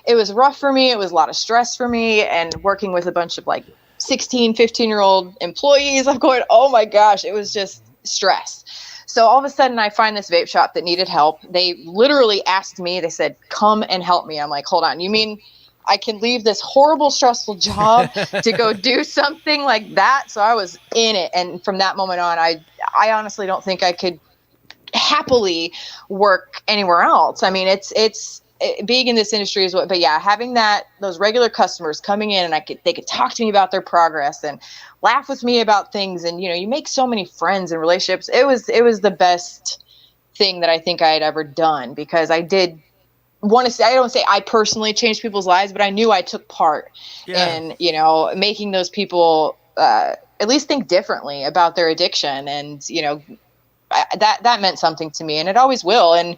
it was rough for me. It was a lot of stress for me, and working with a bunch of like 16, 15-year-old employees, I'm going, oh my gosh, it was just stress. So all of a sudden I find this vape shop that needed help. They literally asked me, they said, come and help me. I'm like, hold on, you mean I can leave this horrible, stressful job to go do something like that? So I was in it. And from that moment on, I honestly don't think I could happily work anywhere else. I mean, it's being in this industry is what, but yeah, having those regular customers coming in, and they could talk to me about their progress and laugh with me about things. And, you make so many friends and relationships. It was the best thing that I think I had ever done, because I did want to say, I don't say I personally changed people's lives, but I knew I took part in, making those people at least think differently about their addiction. And, that meant something to me, and it always will. And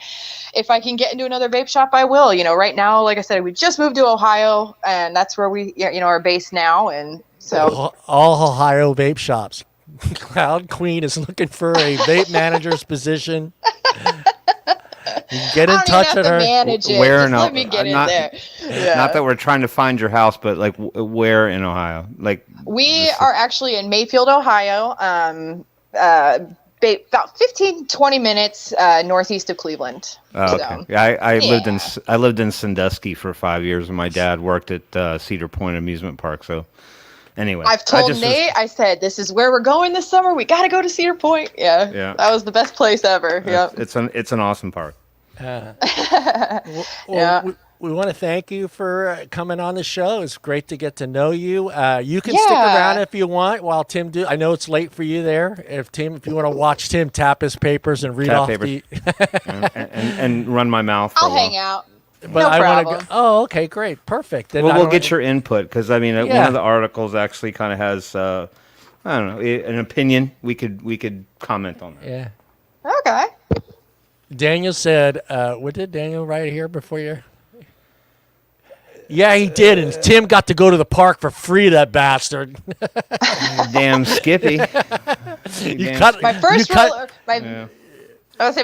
if I can get into another vape shop, I will. Right now, like I said, we just moved to Ohio, and that's where we, are based now. And so all Ohio vape shops. Kloud Kween is looking for a vape manager's position. You can get in touch with her. Where in let me get in there. Yeah. Not that we're trying to find your house, but like where in Ohio? Like we are actually in Mayfield, Ohio. About 15-20 minutes northeast of Cleveland. Oh, okay. So, I lived in Sandusky for 5 years, and my dad worked at Cedar Point Amusement Park. So anyway, I've told Nate, I said, this is where we're going this summer. We got to go to Cedar Point. Yeah. That was the best place ever. Yeah. It's an awesome park. We want to thank you for coming on the show. It's great to get to know you. You can stick around if you want while Tim do. I know it's late for you there. If you want to watch Tim tap his papers and read off the and run my mouth. I'll hang out. But no problem. Want to go. Oh, okay, great, perfect. Then we'll get your input, because one of the articles actually kind of has I don't know, an opinion. We could comment on that. Yeah. Okay. Daniel said, what did Daniel write here before you? Yeah, he did, and Tim got to go to the park for free, that bastard. Damn Skippy. My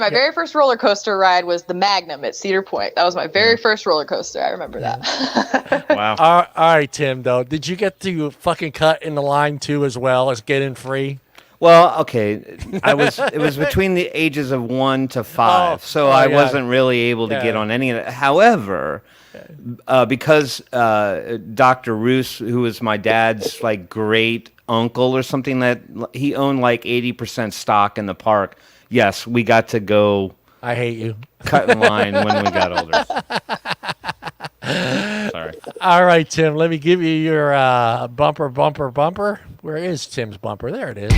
very first roller coaster ride was the Magnum at Cedar Point. That was my very first roller coaster. I remember that. Wow. All right, Tim, though. Did you get to fucking cut in the line, too, as well as get in free? Well, okay. It was between the ages of 1 to 5, so I wasn't really able to get on any of it. However, because Dr. Roos, who was my dad's like great uncle or something, that he owned like 80% stock in the park. Yes, we got to go. I hate you. Cut in line when we got older. Sorry. All right, Tim, let me give you your bumper. Where is Tim's bumper? There it is.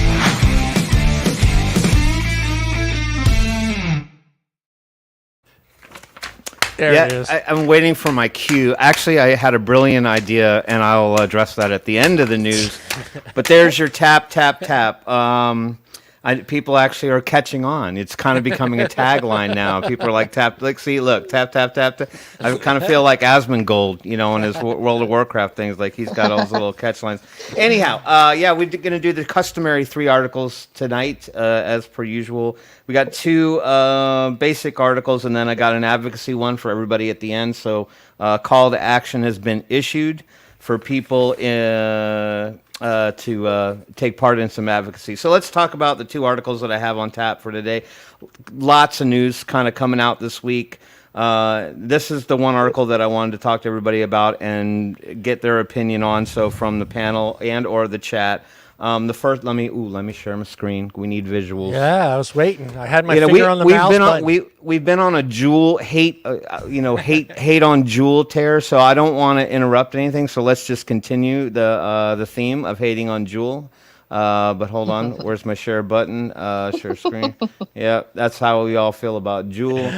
There it is. I'm waiting for my cue. Actually, I had a brilliant idea, and I'll address that at the end of the news. But there's your tap, tap, tap. People actually are catching on. It's kind of becoming a tagline now. People are like, tap, like, see, look, tap, tap, tap, tap. I kind of feel like Asmongold, in his World of Warcraft things. Like, he's got all those little catch lines. Anyhow, we're going to do the customary 3 articles tonight, as per usual. We got 2 basic articles, and then I got an advocacy one for everybody at the end. So, call to action has been issued for people to take part in some advocacy. So let's talk about the 2 articles that I have on tap for today. Lots of news kind of coming out this week. This is the one article that I wanted to talk to everybody about and get their opinion on. So from the panel and or the chat. The first, let me share my screen. We need visuals. Yeah, I was waiting. I had my finger on the mouse button. We've been on a Juul hate on Juul tear. So I don't want to interrupt anything. So let's just continue the theme of hating on Juul. But hold on, where's my share button? Share screen. Yeah, that's how we all feel about Juul.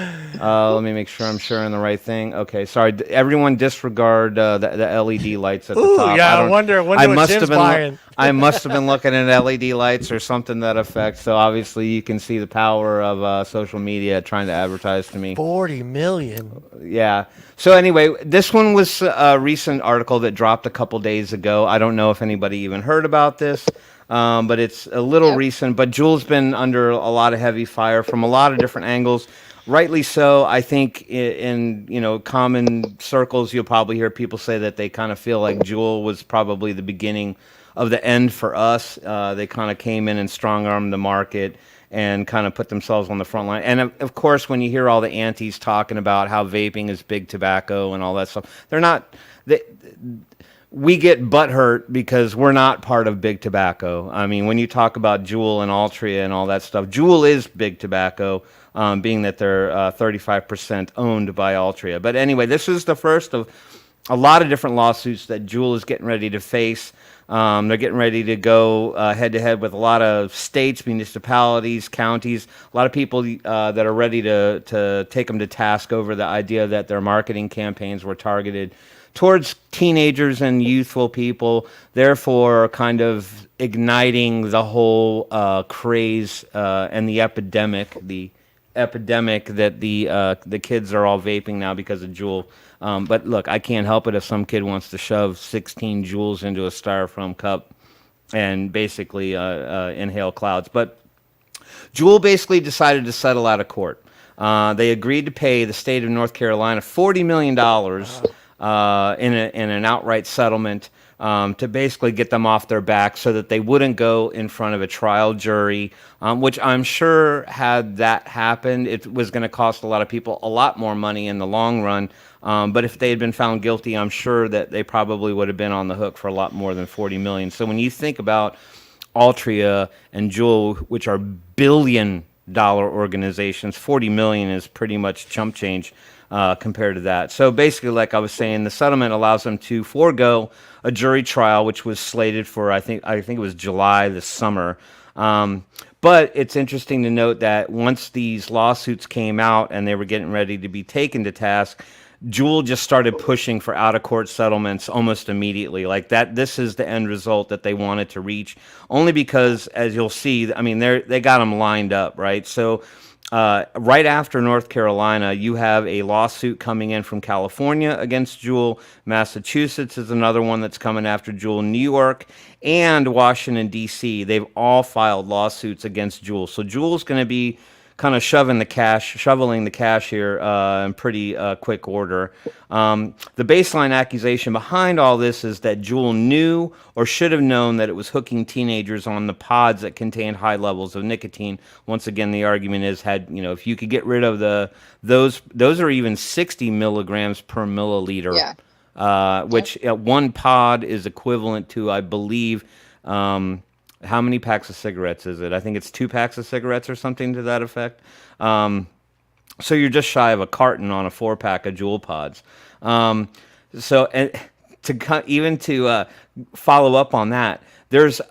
Let me make sure I'm sharing the right thing. Okay, sorry. Everyone disregard the LED lights at the top. Yeah, I wonder what Tim's buying. I must have been looking at LED lights or something to that effect. So obviously you can see the power of social media trying to advertise to me. 40 million. Yeah. So anyway, this one was a recent article that dropped a couple days ago. I don't know if anybody even heard about this. But it's a little recent. But Juul's been under a lot of heavy fire from a lot of different angles. Rightly so. I think in common circles, you'll probably hear people say that they kind of feel like Juul was probably the beginning of the end for us. They kind of came in and strong-armed the market and kind of put themselves on the front line. And of course, when you hear all the antis talking about how vaping is big tobacco and all that stuff, they're not. We get butthurt because we're not part of big tobacco. I mean, when you talk about Juul and Altria and all that stuff, Juul is big tobacco, being that they're 35% owned by Altria. But anyway, this is the first of a lot of different lawsuits that Juul is getting ready to face. They're getting ready to go head-to-head with a lot of states, municipalities, counties, a lot of people that are ready to take them to task over the idea that their marketing campaigns were targeted towards teenagers and youthful people, therefore kind of igniting the whole craze and the epidemic that the kids are all vaping now because of Juul. But look, I can't help it if some kid wants to shove 16 Juuls into a styrofoam cup and basically inhale clouds. But Juul basically decided to settle out of court. They agreed to pay the state of North Carolina $40 million in an outright settlement to basically get them off their back so that they wouldn't go in front of a trial jury, which I'm sure had that happened, it was going to cost a lot of people a lot more money in the long run. But if they had been found guilty, I'm sure that they probably would have been on the hook for a lot more than $40 million. So when you think about Altria and Juul, which are billion-dollar organizations, $40 million is pretty much chump change compared to that. So basically, like I was saying, the settlement allows them to forego a jury trial, which was slated for I think it was July this summer. But it's interesting to note that once these lawsuits came out and they were getting ready to be taken to task, Juul just started pushing for out-of-court settlements almost immediately. Like that, this is the end result that they wanted to reach. Only because, as you'll see, I mean, they got them lined up, right? So right after North Carolina, you have a lawsuit coming in from California against Juul. Massachusetts is another one that's coming after Juul. New York and Washington, D.C., they've all filed lawsuits against Juul. So Juul's going to be kind of shoveling the cash here in pretty quick order. The baseline accusation behind all this is that Juul knew or should have known that it was hooking teenagers on the pods that contained high levels of nicotine. Once again, the argument is if you could get rid of those are even 60 milligrams per milliliter, which one pod is equivalent to, I believe, how many packs of cigarettes is it? I think it's 2 packs of cigarettes or something to that effect. So you're just shy of a carton on a 4-pack of Juul pods. So, and to follow up on that, there's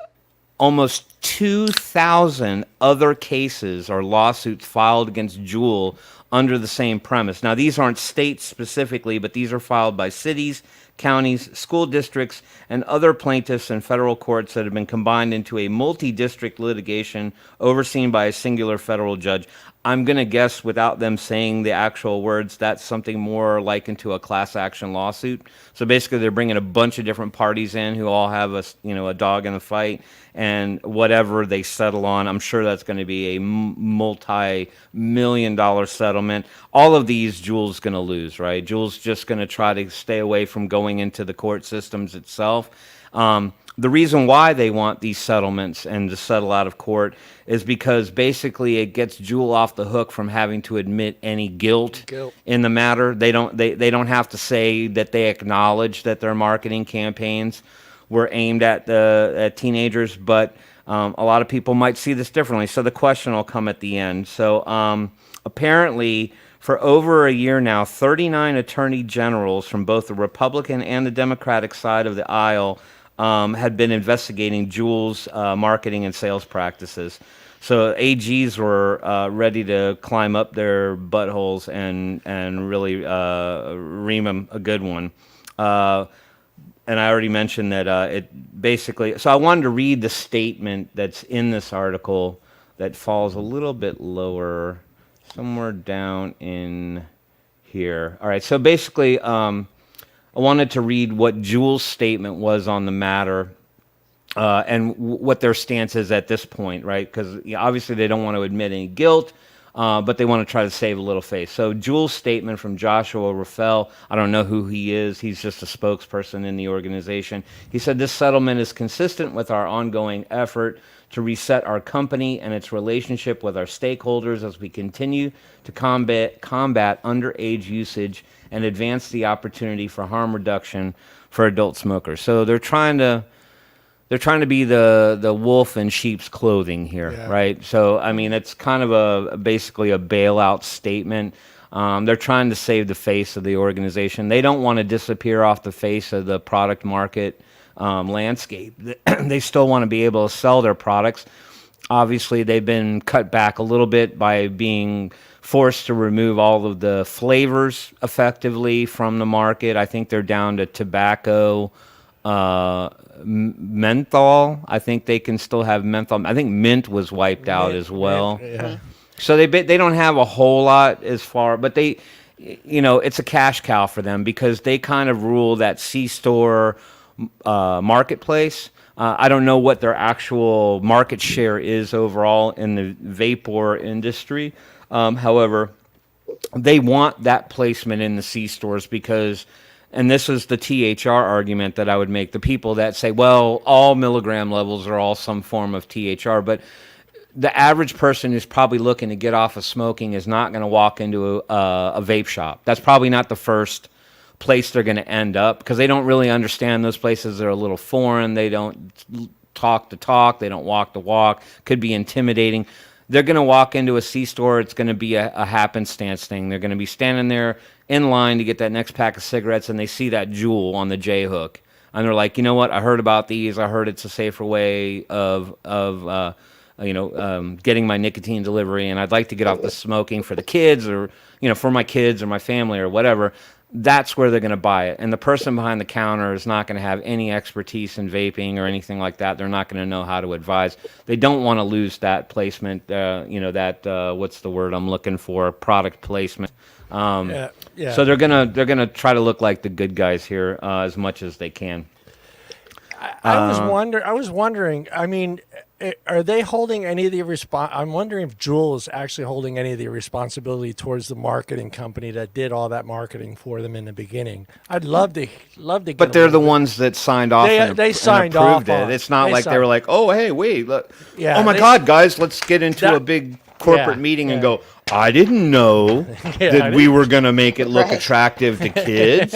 almost 2,000 other cases or lawsuits filed against Juul under the same premise. Now, these aren't states specifically, but these are filed by cities, counties, school districts, and other plaintiffs in federal courts that have been combined into a multi-district litigation overseen by a singular federal judge. I'm going to guess, without them saying the actual words, that's something more likened to a class action lawsuit. So basically, they're bringing a bunch of different parties in who all have a dog in the fight, and whatever they settle on, I'm sure that's going to be a multi-million-dollar settlement. All of these, Juul's going to lose, right? Juul's just going to try to stay away from going into the court systems itself. The reason why they want these settlements and to settle out of court is because basically it gets Juul off the hook from having to admit any guilt in the matter. They don't have to say that they acknowledge that their marketing campaigns were aimed at teenagers, but a lot of people might see this differently. So the question will come at the end. So apparently, for over a year now, 39 attorney generals from both the Republican and the Democratic side of the aisle had been investigating Juul's marketing and sales practices. So AGs were ready to climb up their buttholes and really ream them a good one. And I already mentioned that it basically... So I wanted to read the statement that's in this article that falls a little bit lower, somewhere down in here. All right, so basically... I wanted to read what Juul's statement was on the matter and what their stance is at this point, right? Because obviously they don't want to admit any guilt, but they want to try to save a little face. So Juul's statement from Joshua Rafael, I don't know who he is. He's just a spokesperson in the organization. He said, "This settlement is consistent with our ongoing effort to reset our company and its relationship with our stakeholders as we continue to combat underage usage and advance the opportunity for harm reduction for adult smokers." So they're trying to be the wolf in sheep's clothing here, right? So I mean, it's kind of basically a bailout statement. They're trying to save the face of the organization. They don't want to disappear off the face of the product market landscape. They still want to be able to sell their products. Obviously, they've been cut back a little bit by being forced to remove all of the flavors effectively from the market. I think they're down to tobacco, menthol. I think they can still have menthol. I think mint was wiped out as well. So they don't have a whole lot as far, but they, it's a cash cow for them because they kind of rule that C-store marketplace. I don't know what their actual market share is overall in the vapor industry. However, they want that placement in the C-stores because, and this is the THR argument that I would make, the people that say, well, all milligram levels are all some form of THR, but the average person who's probably looking to get off of smoking is not going to walk into a vape shop. That's probably not the first place they're going to end up because they don't really understand those places. They're a little foreign. They don't talk the talk. They don't walk the walk. Could be intimidating. They're going to walk into a C-store. It's going to be a happenstance thing. They're going to be standing there in line to get that next pack of cigarettes, and they see that Juul on the J-hook. And they're like, you know what? I heard about these. I heard it's a safer way of getting my nicotine delivery, and I'd like to get off the smoking for the kids or, for my kids or my family or whatever. That's where they're going to buy it. And the person behind the counter is not going to have any expertise in vaping or anything like that. They're not going to know how to advise. They don't want to lose that placement, what's the word I'm looking for, product placement. So they're gonna try to look like the good guys here as much as they can. I was wondering. I mean, are they holding any of the I'm wondering if Juul is actually holding any of the responsibility towards the marketing company that did all that marketing for them in the beginning. I'd love to get. But they're the ones that signed off. They signed off. It's not like they were like, oh hey, wait, look, oh my God, guys, let's get into a big corporate meeting and go, I didn't know that we were going to make it look attractive to kids.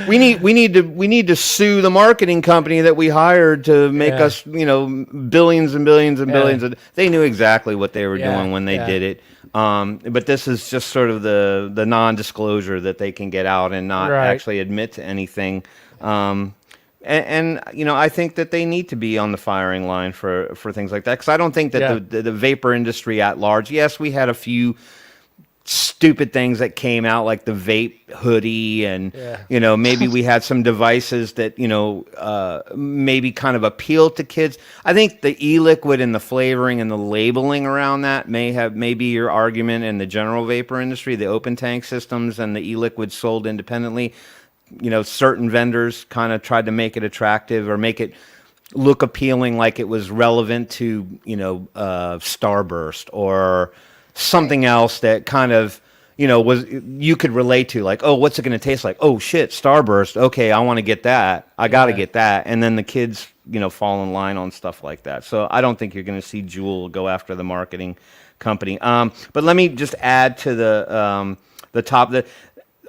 We need to sue the marketing company that we hired to make us, billions and billions and billions. They knew exactly what they were doing when they did it. But this is just sort of the non-disclosure that they can get out and not actually admit to anything. And I think that they need to be on the firing line for things like that, because I don't think that the vapor industry at large. Yes, we had a few stupid things that came out, like the vape hoodie, and maybe we had some devices that maybe kind of appeal to kids. I think the e-liquid and the flavoring and the labeling around that may be your argument in the general vapor industry. The open tank systems and the e-liquid sold independently, certain vendors kind of tried to make it attractive or make it look appealing, like it was relevant to Starburst or something else that kind of, was you could relate to, like, oh, what's it going to taste like? Oh shit, Starburst. Okay, I want to get that. I got to get that. And then the kids, fall in line on stuff like that. So I don't think you're going to see Juul go after the marketing company. But let me just add to the top. The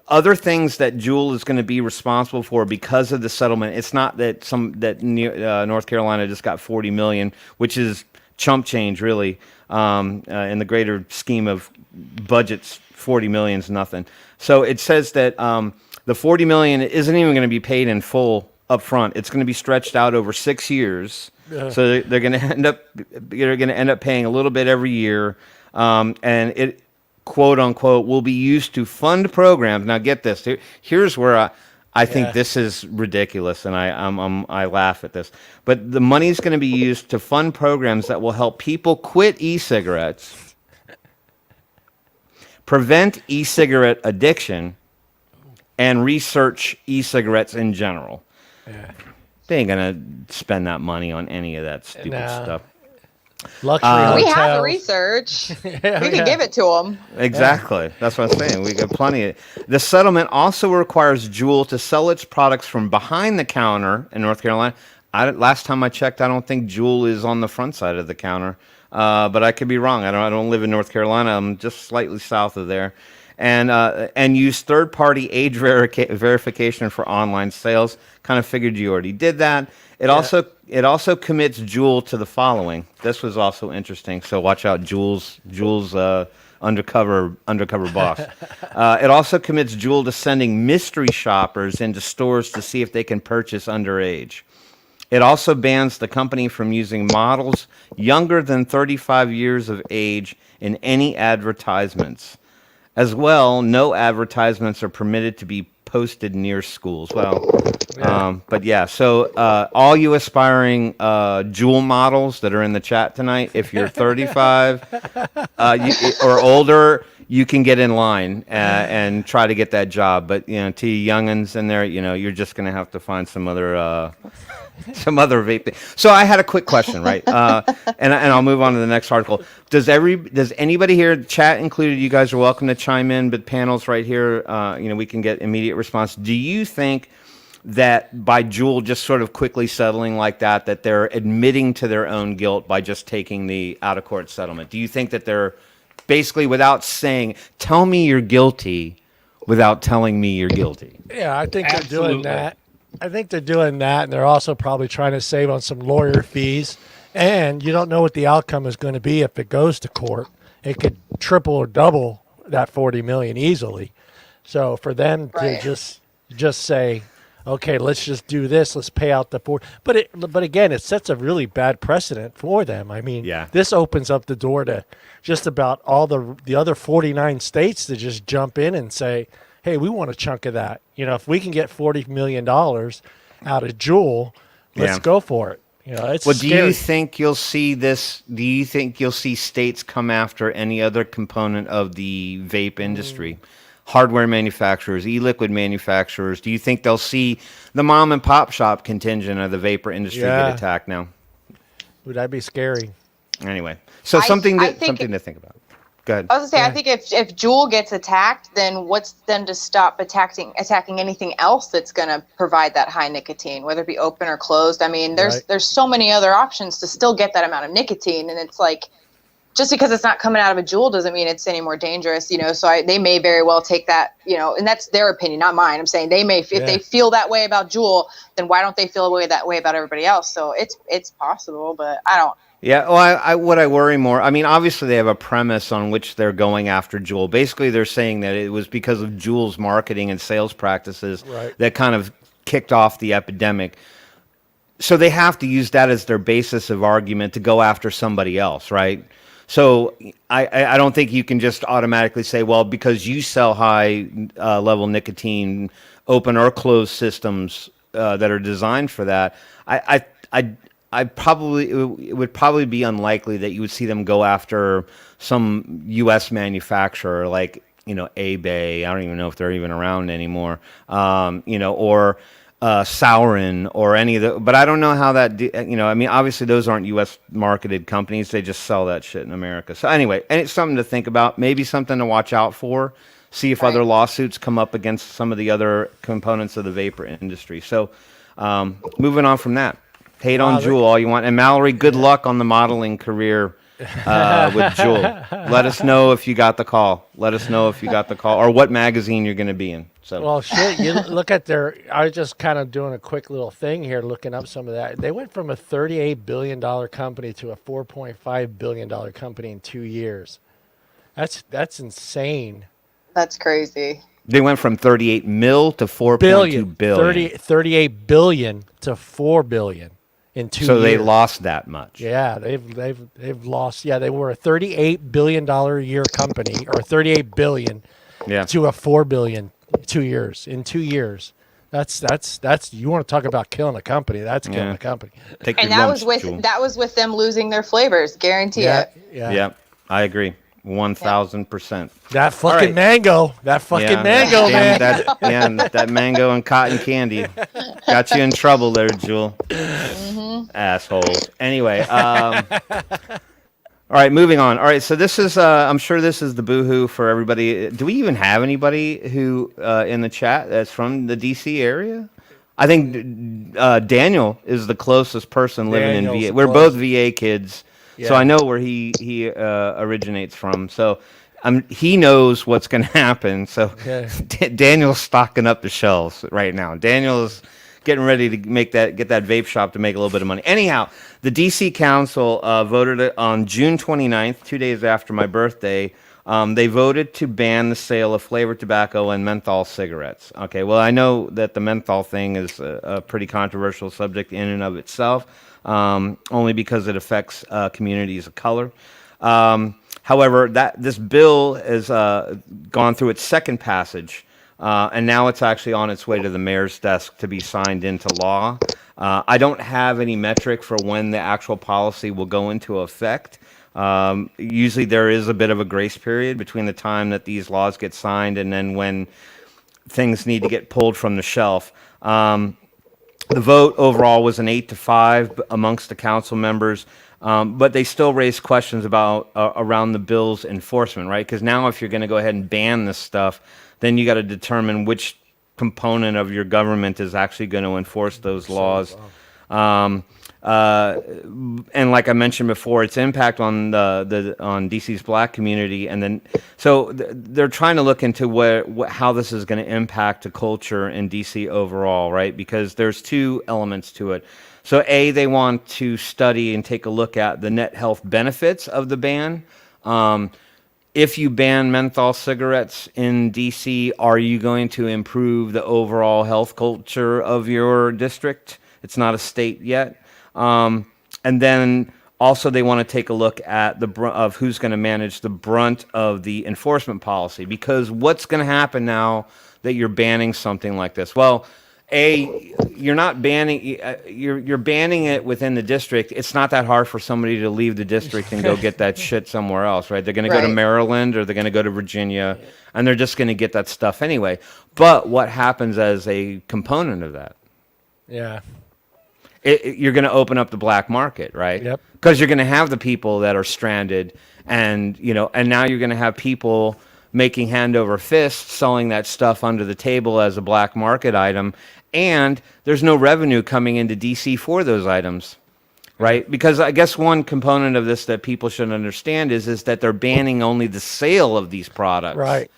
other things that Juul is going to be responsible for because of the settlement. It's not that North Carolina just got $40 million, which is chump change, really. In the greater scheme of budgets, $40 million is nothing. So it says that the $40 million isn't even going to be paid in full up front. It's going to be stretched out over 6 years. So they're going to end up paying a little bit every year, and it, quote unquote, will be used to fund programs. Now get this. Here's where I think this is ridiculous, and I laugh at this. But the money is going to be used to fund programs that will help people quit e-cigarettes, prevent e-cigarette addiction, and research e-cigarettes in general. Yeah. They ain't going to spend that money on any of that stupid stuff. Luxury we have the research. We can give it to them. Exactly. That's what I'm saying. We got plenty of it. The settlement also requires Juul to sell its products from behind the counter in North Carolina. Last time I checked, I don't think Juul is on the front side of the counter, but I could be wrong. I don't live in North Carolina. I'm just slightly south of there. And use third-party age verification for online sales. Kind of figured you already did that. It also commits Juul to the following. This was also interesting. So watch out, Juul's undercover boss. It also commits Juul to sending mystery shoppers into stores to see if they can purchase underage. It also bans the company from using models younger than 35 years of age in any advertisements. As well, no advertisements are permitted to be posted near schools. Well, so all you aspiring Juul models that are in the chat tonight, if you're 35 or older, you can get in line and try to get that job. But to you youngins in there, you're just going to have to find some other vape. So I had a quick question, right? And I'll move on to the next article. Does anybody here, chat included, you guys are welcome to chime in, but panels right here, we can get immediate response. Do you think that by Juul just sort of quickly settling like that they're admitting to their own guilt by just taking the out-of-court settlement? Do you think that they're basically, without saying, tell me you're guilty, without telling me you're guilty? Yeah, I think they're doing that. I think they're doing that, and they're also probably trying to save on some lawyer fees. And you don't know what the outcome is going to be if it goes to court. It could triple or double that $40 million easily. So for them to just say, okay, let's just do this, let's pay out the but again, it sets a really bad precedent for them. I mean, this opens up the door to just about all the other 49 states to just jump in and say, hey, we want a chunk of that. If we can get $40 million out of Juul, let's go for it. It's well, scary. Do you think you'll see this? Do you think you'll see states come after any other component of the vape industry? Hardware manufacturers, e-liquid manufacturers. Do you think they'll see the mom and pop shop contingent of the vapor industry get attacked now? Would that be scary? Anyway, so something to think about. Go ahead. I was gonna say, I think if Juul gets attacked, then what's then to stop attacking anything else that's gonna provide that high nicotine, whether it be open or closed? I mean, there's so many other options to still get that amount of nicotine, and it's like, just because it's not coming out of a Juul doesn't mean it's any more dangerous, So they may very well take that, and that's their opinion, not mine. I'm saying they may, if they feel that way about Juul, then why don't they feel that way about everybody else? So it's possible, but I don't. Yeah, well, what I worry more, I mean, obviously they have a premise on which they're going after Juul. Basically, they're saying that it was because of Juul's marketing and sales practices Right. that kind of kicked off the epidemic. So they have to use that as their basis of argument to go after somebody else, right? So I don't think you can just automatically say, well, because you sell high level nicotine, open or closed systems that are designed for that. I probably it would probably be unlikely that you would see them go after some U.S. manufacturer like Abe. I don't even know if they're even around anymore. Or Sauron or any of the. But I don't know how that. I mean, obviously those aren't U.S. marketed companies. They just sell that shit in America. So anyway, and it's something to think about. Maybe something to watch out for. See if other lawsuits come up against some of the other components of the vapor industry. So moving on from that. Hate on Juul all you want. And Mallory, good luck on the modeling career with Juul. Let us know if you got the call. Or what magazine you're going to be in. So. Well, shit, you look at I was just kind of doing a quick little thing here, looking up some of that. They went from a $38 billion company to a $4.5 billion company in 2 years. That's insane. That's crazy. They went from 38 mil to 4.2 billion. 38 billion to 4 billion. In 2 years. So they lost that much. Yeah, they've lost. Yeah, they were a $38 billion a year company, or 38 billion, to a 4 billion 2 years. In 2 years, that's you want to talk about killing a company? That's killing a company. And that was with them losing their flavors. Guarantee it. Yeah, I agree. 1,000%. That fucking mango. That fucking mango, man. That mango and cotton candy got you in trouble there, Juul. Assholes. Anyway, all right, moving on. All right, so this is, I'm sure this is the boohoo for everybody. Do we even have anybody who in the chat that's from the DC area? I think Daniel is the closest person living in VA. We're both VA kids. Yeah. So I know where he originates from. So he knows what's going to happen. So Daniel's stocking up the shelves right now. Daniel's getting ready to get that vape shop to make a little bit of money. Anyhow, the DC Council voted on June 29th, 2 days after my birthday. They voted to ban the sale of flavored tobacco and menthol cigarettes. Okay, well, I know that the menthol thing is a pretty controversial subject in and of itself. Only because it affects communities of color. However, this bill has gone through its second passage, and now it's actually on its way to the mayor's desk to be signed into law. I don't have any metric for when the actual policy will go into effect. Usually there is a bit of a grace period between the time that these laws get signed and then when things need to get pulled from the shelf. The vote overall was an 8-5 amongst the council members, but they still raised questions about around the bill's enforcement, right? Because now if you're going to go ahead and ban this stuff, then you got to determine which component of your government is actually going to enforce those laws. And like I mentioned before, its impact on on DC's black community, and then so they're trying to look into how this is going to impact the culture in DC overall, right? Because there's two elements to it. So they want to study and take a look at the net health benefits of the ban. If you ban menthol cigarettes in DC, are you going to improve the overall health culture of your district? It's not a state yet. And then also they want to take a look at of who's going to manage the brunt of the enforcement policy, because what's going to happen now that you're banning something like this? Well, you're not banning, you're banning it within the district. It's not that hard for somebody to leave the district and go get that shit somewhere else, right? They're going to go to Maryland or they're going to go to Virginia, and they're just going to get that stuff anyway. But what happens as a component of that? Yeah. You're going to open up the black market, right? Yep. Because you're going to have the people that are stranded, and and now you're going to have people making hand over fist selling that stuff under the table as a black market item, and there's no revenue coming into DC for those items, right? Because I guess one component of this that people should understand is that they're banning only the sale of these products. Right.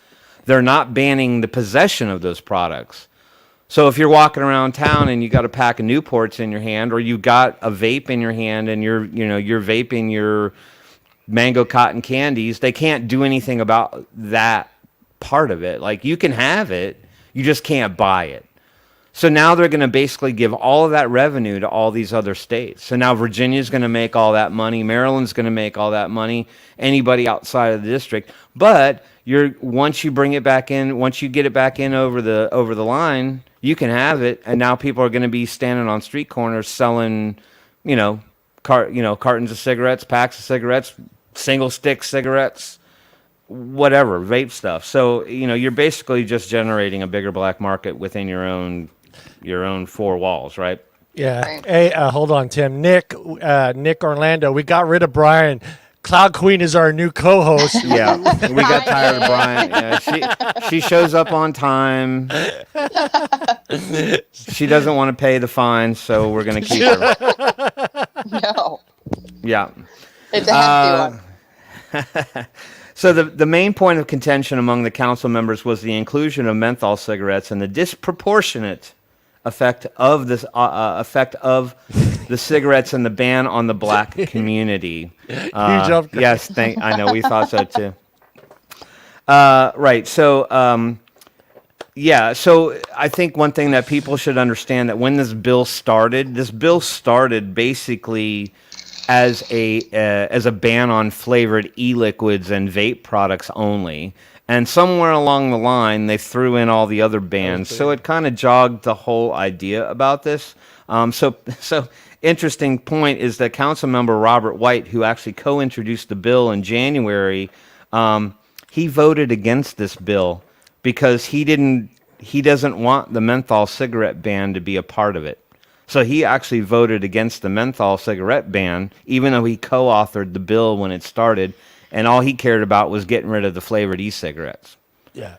They're not banning the possession of those products. So if you're walking around town and you got a pack of Newports in your hand, or you got a vape in your hand and you're vaping your mango cotton candies, they can't do anything about that part of it. Like, you can have it, you just can't buy it. So now they're going to basically give all of that revenue to all these other states. So now Virginia's going to make all that money, Maryland's going to make all that money, anybody outside of the district. But once you bring it back in, once you get it back in over the line, you can have it. And now people are going to be standing on street corners selling, cartons of cigarettes, packs of cigarettes, single stick cigarettes, whatever, vape stuff. So, you're basically just generating a bigger black market within your own four walls, right? Yeah. Right. Hey, hold on, Tim. Nick Orlando, we got rid of Brian. Kloud Kween is our new co-host. Yeah, we got tired of Brian. Yeah, she shows up on time. She doesn't want to pay the fine, so we're going to keep her. No. Yeah. It's a hefty one. So the main point of contention among the council members was the inclusion of menthol cigarettes and the disproportionate effect of the cigarettes and the ban on the black community. Huge upgrade. Yes, I know, we thought so too. Right. So so I think one thing that people should understand, that when this bill started basically as a ban on flavored e-liquids and vape products only. And somewhere along the line, they threw in all the other bans. So it kind of jogged the whole idea about this. So interesting point is that Councilmember Robert White, who actually co-introduced the bill in January, he voted against this bill because he doesn't want the menthol cigarette ban to be a part of it. So he actually voted against the menthol cigarette ban, even though he co-authored the bill when it started, and all he cared about was getting rid of the flavored e-cigarettes. Yeah.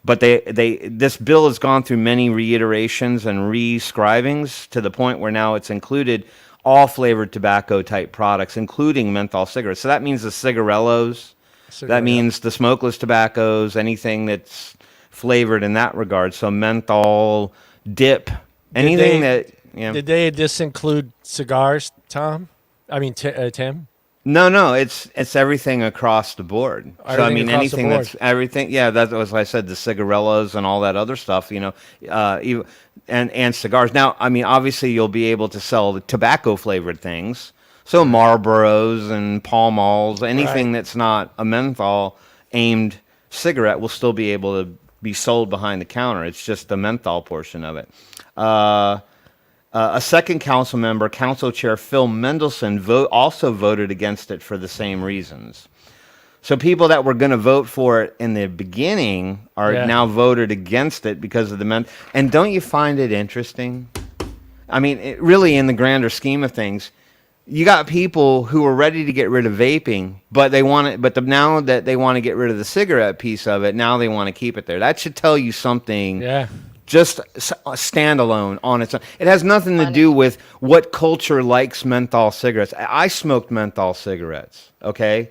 But this bill has gone through many reiterations and re-scribings to the point where now it's included all flavored tobacco type products, including menthol cigarettes. So that means the cigarellos, that means the smokeless tobaccos, anything that's flavored in that regard. So menthol, dip, anything that... Yeah. Did they just include cigars, Tom? I mean, Tim? No, it's everything across the board. So I mean, anything that's everything. Yeah, that was what I said. The cigarellos and all that other stuff. And cigars. Now, I mean, obviously, you'll be able to sell the tobacco flavored things. So Marlboros and Pall Malls, anything that's not a menthol aimed cigarette will still be able to be sold behind the counter. It's just the menthol portion of it. A second council member, Council Chair Phil Mendelson, also voted against it for the same reasons. So people that were going to vote for it in the beginning are now voted against it because of the And don't you find it interesting? I mean, really, in the grander scheme of things, you got people who are ready to get rid of vaping, but now that they want to get rid of the cigarette piece of it, now they want to keep it there. That should tell you something. Yeah. Just standalone on its own. It has nothing to do with what culture likes menthol cigarettes. I smoked menthol cigarettes, okay?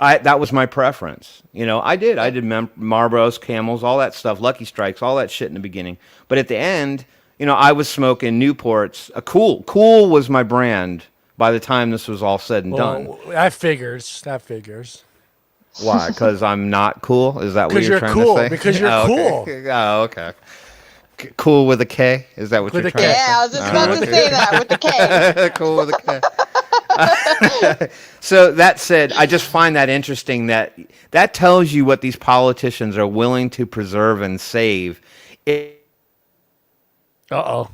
That was my preference. I did Marlboros, Camels, all that stuff, Lucky Strikes, all that shit in the beginning. But at the end, I was smoking Newports. Cool was my brand by the time this was all said and done. That figures. Why? Because I'm not cool? Is that what you're trying to say? Because you're cool. Oh, okay. Cool with a K? Is that what you're trying to say? Yeah, I was just about to say that with the K. Cool with a K. So that said, I just find that interesting that tells you what these politicians are willing to preserve and save. Uh-oh,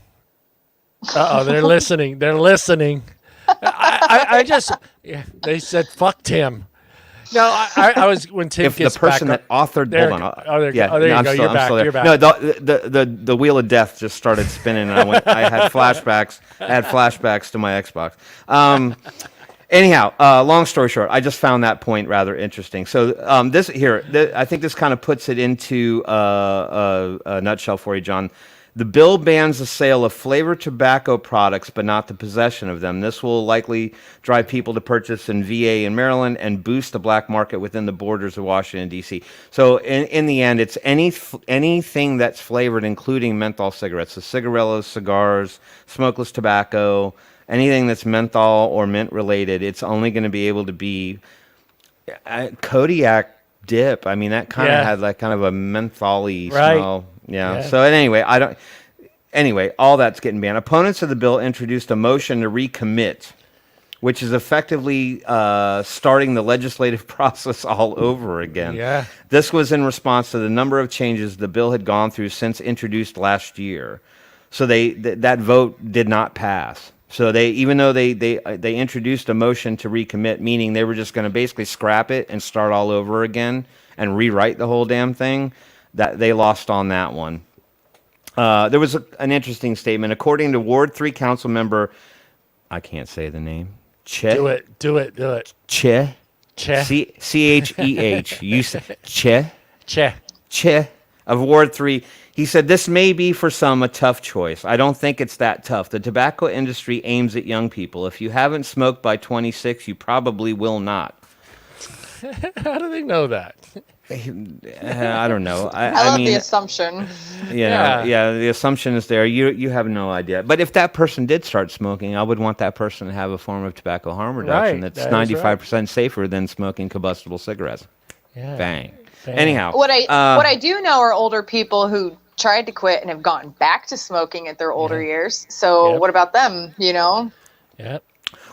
they're listening. They said, fuck Tim. No, I was when Tim if gets the person back that authored there, hold on. there you go. You're back. You're back. No, the wheel of death just started spinning, and I had flashbacks. To my Xbox. Anyhow, long story short, I just found that point rather interesting. So I think this kind of puts it into a nutshell for you, John. The bill bans the sale of flavored tobacco products, but not the possession of them. This will likely drive people to purchase in VA and Maryland and boost the black market within the borders of Washington, D.C. So in the end, it's anything that's flavored, including menthol cigarettes, so cigarillos, cigars, smokeless tobacco, anything that's menthol or mint related, it's only going to be able to be Kodiak dip. I mean, that kind of had like kind of a mentholy smell. Yeah. So anyway, all that's getting banned. Opponents of the bill introduced a motion to recommit, which is effectively starting the legislative process all over again. Yeah. This was in response to the number of changes the bill had gone through since introduced last year. So that vote did not pass. So even though they introduced a motion to recommit, meaning they were just going to basically scrap it and start all over again and rewrite the whole damn thing, that they lost on that one. There was an interesting statement. According to Ward 3 council member, I can't say the name. Do it. Che. Che. Cheh. You say Che. Che. Of Ward 3. He said, this may be for some a tough choice. I don't think it's that tough. The tobacco industry aims at young people. If you haven't smoked by 26, you probably will not. How do they know that? I don't know. I love the assumption. Yeah, the assumption is there. You have no idea. But if that person did start smoking, I would want that person to have a form of tobacco harm reduction that's 95% safer than smoking combustible cigarettes. Yeah. Bang. Anyhow. What I do know are older people who tried to quit and have gone back to smoking at their older years. So what about them, Yep.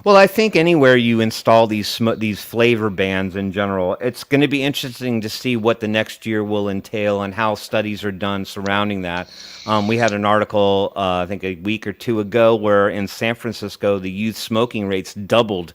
Well, I think anywhere you install these flavor bans in general, it's going to be interesting to see what the next year will entail and how studies are done surrounding that. We had an article, I think a week or two ago, where in San Francisco, the youth smoking rates doubled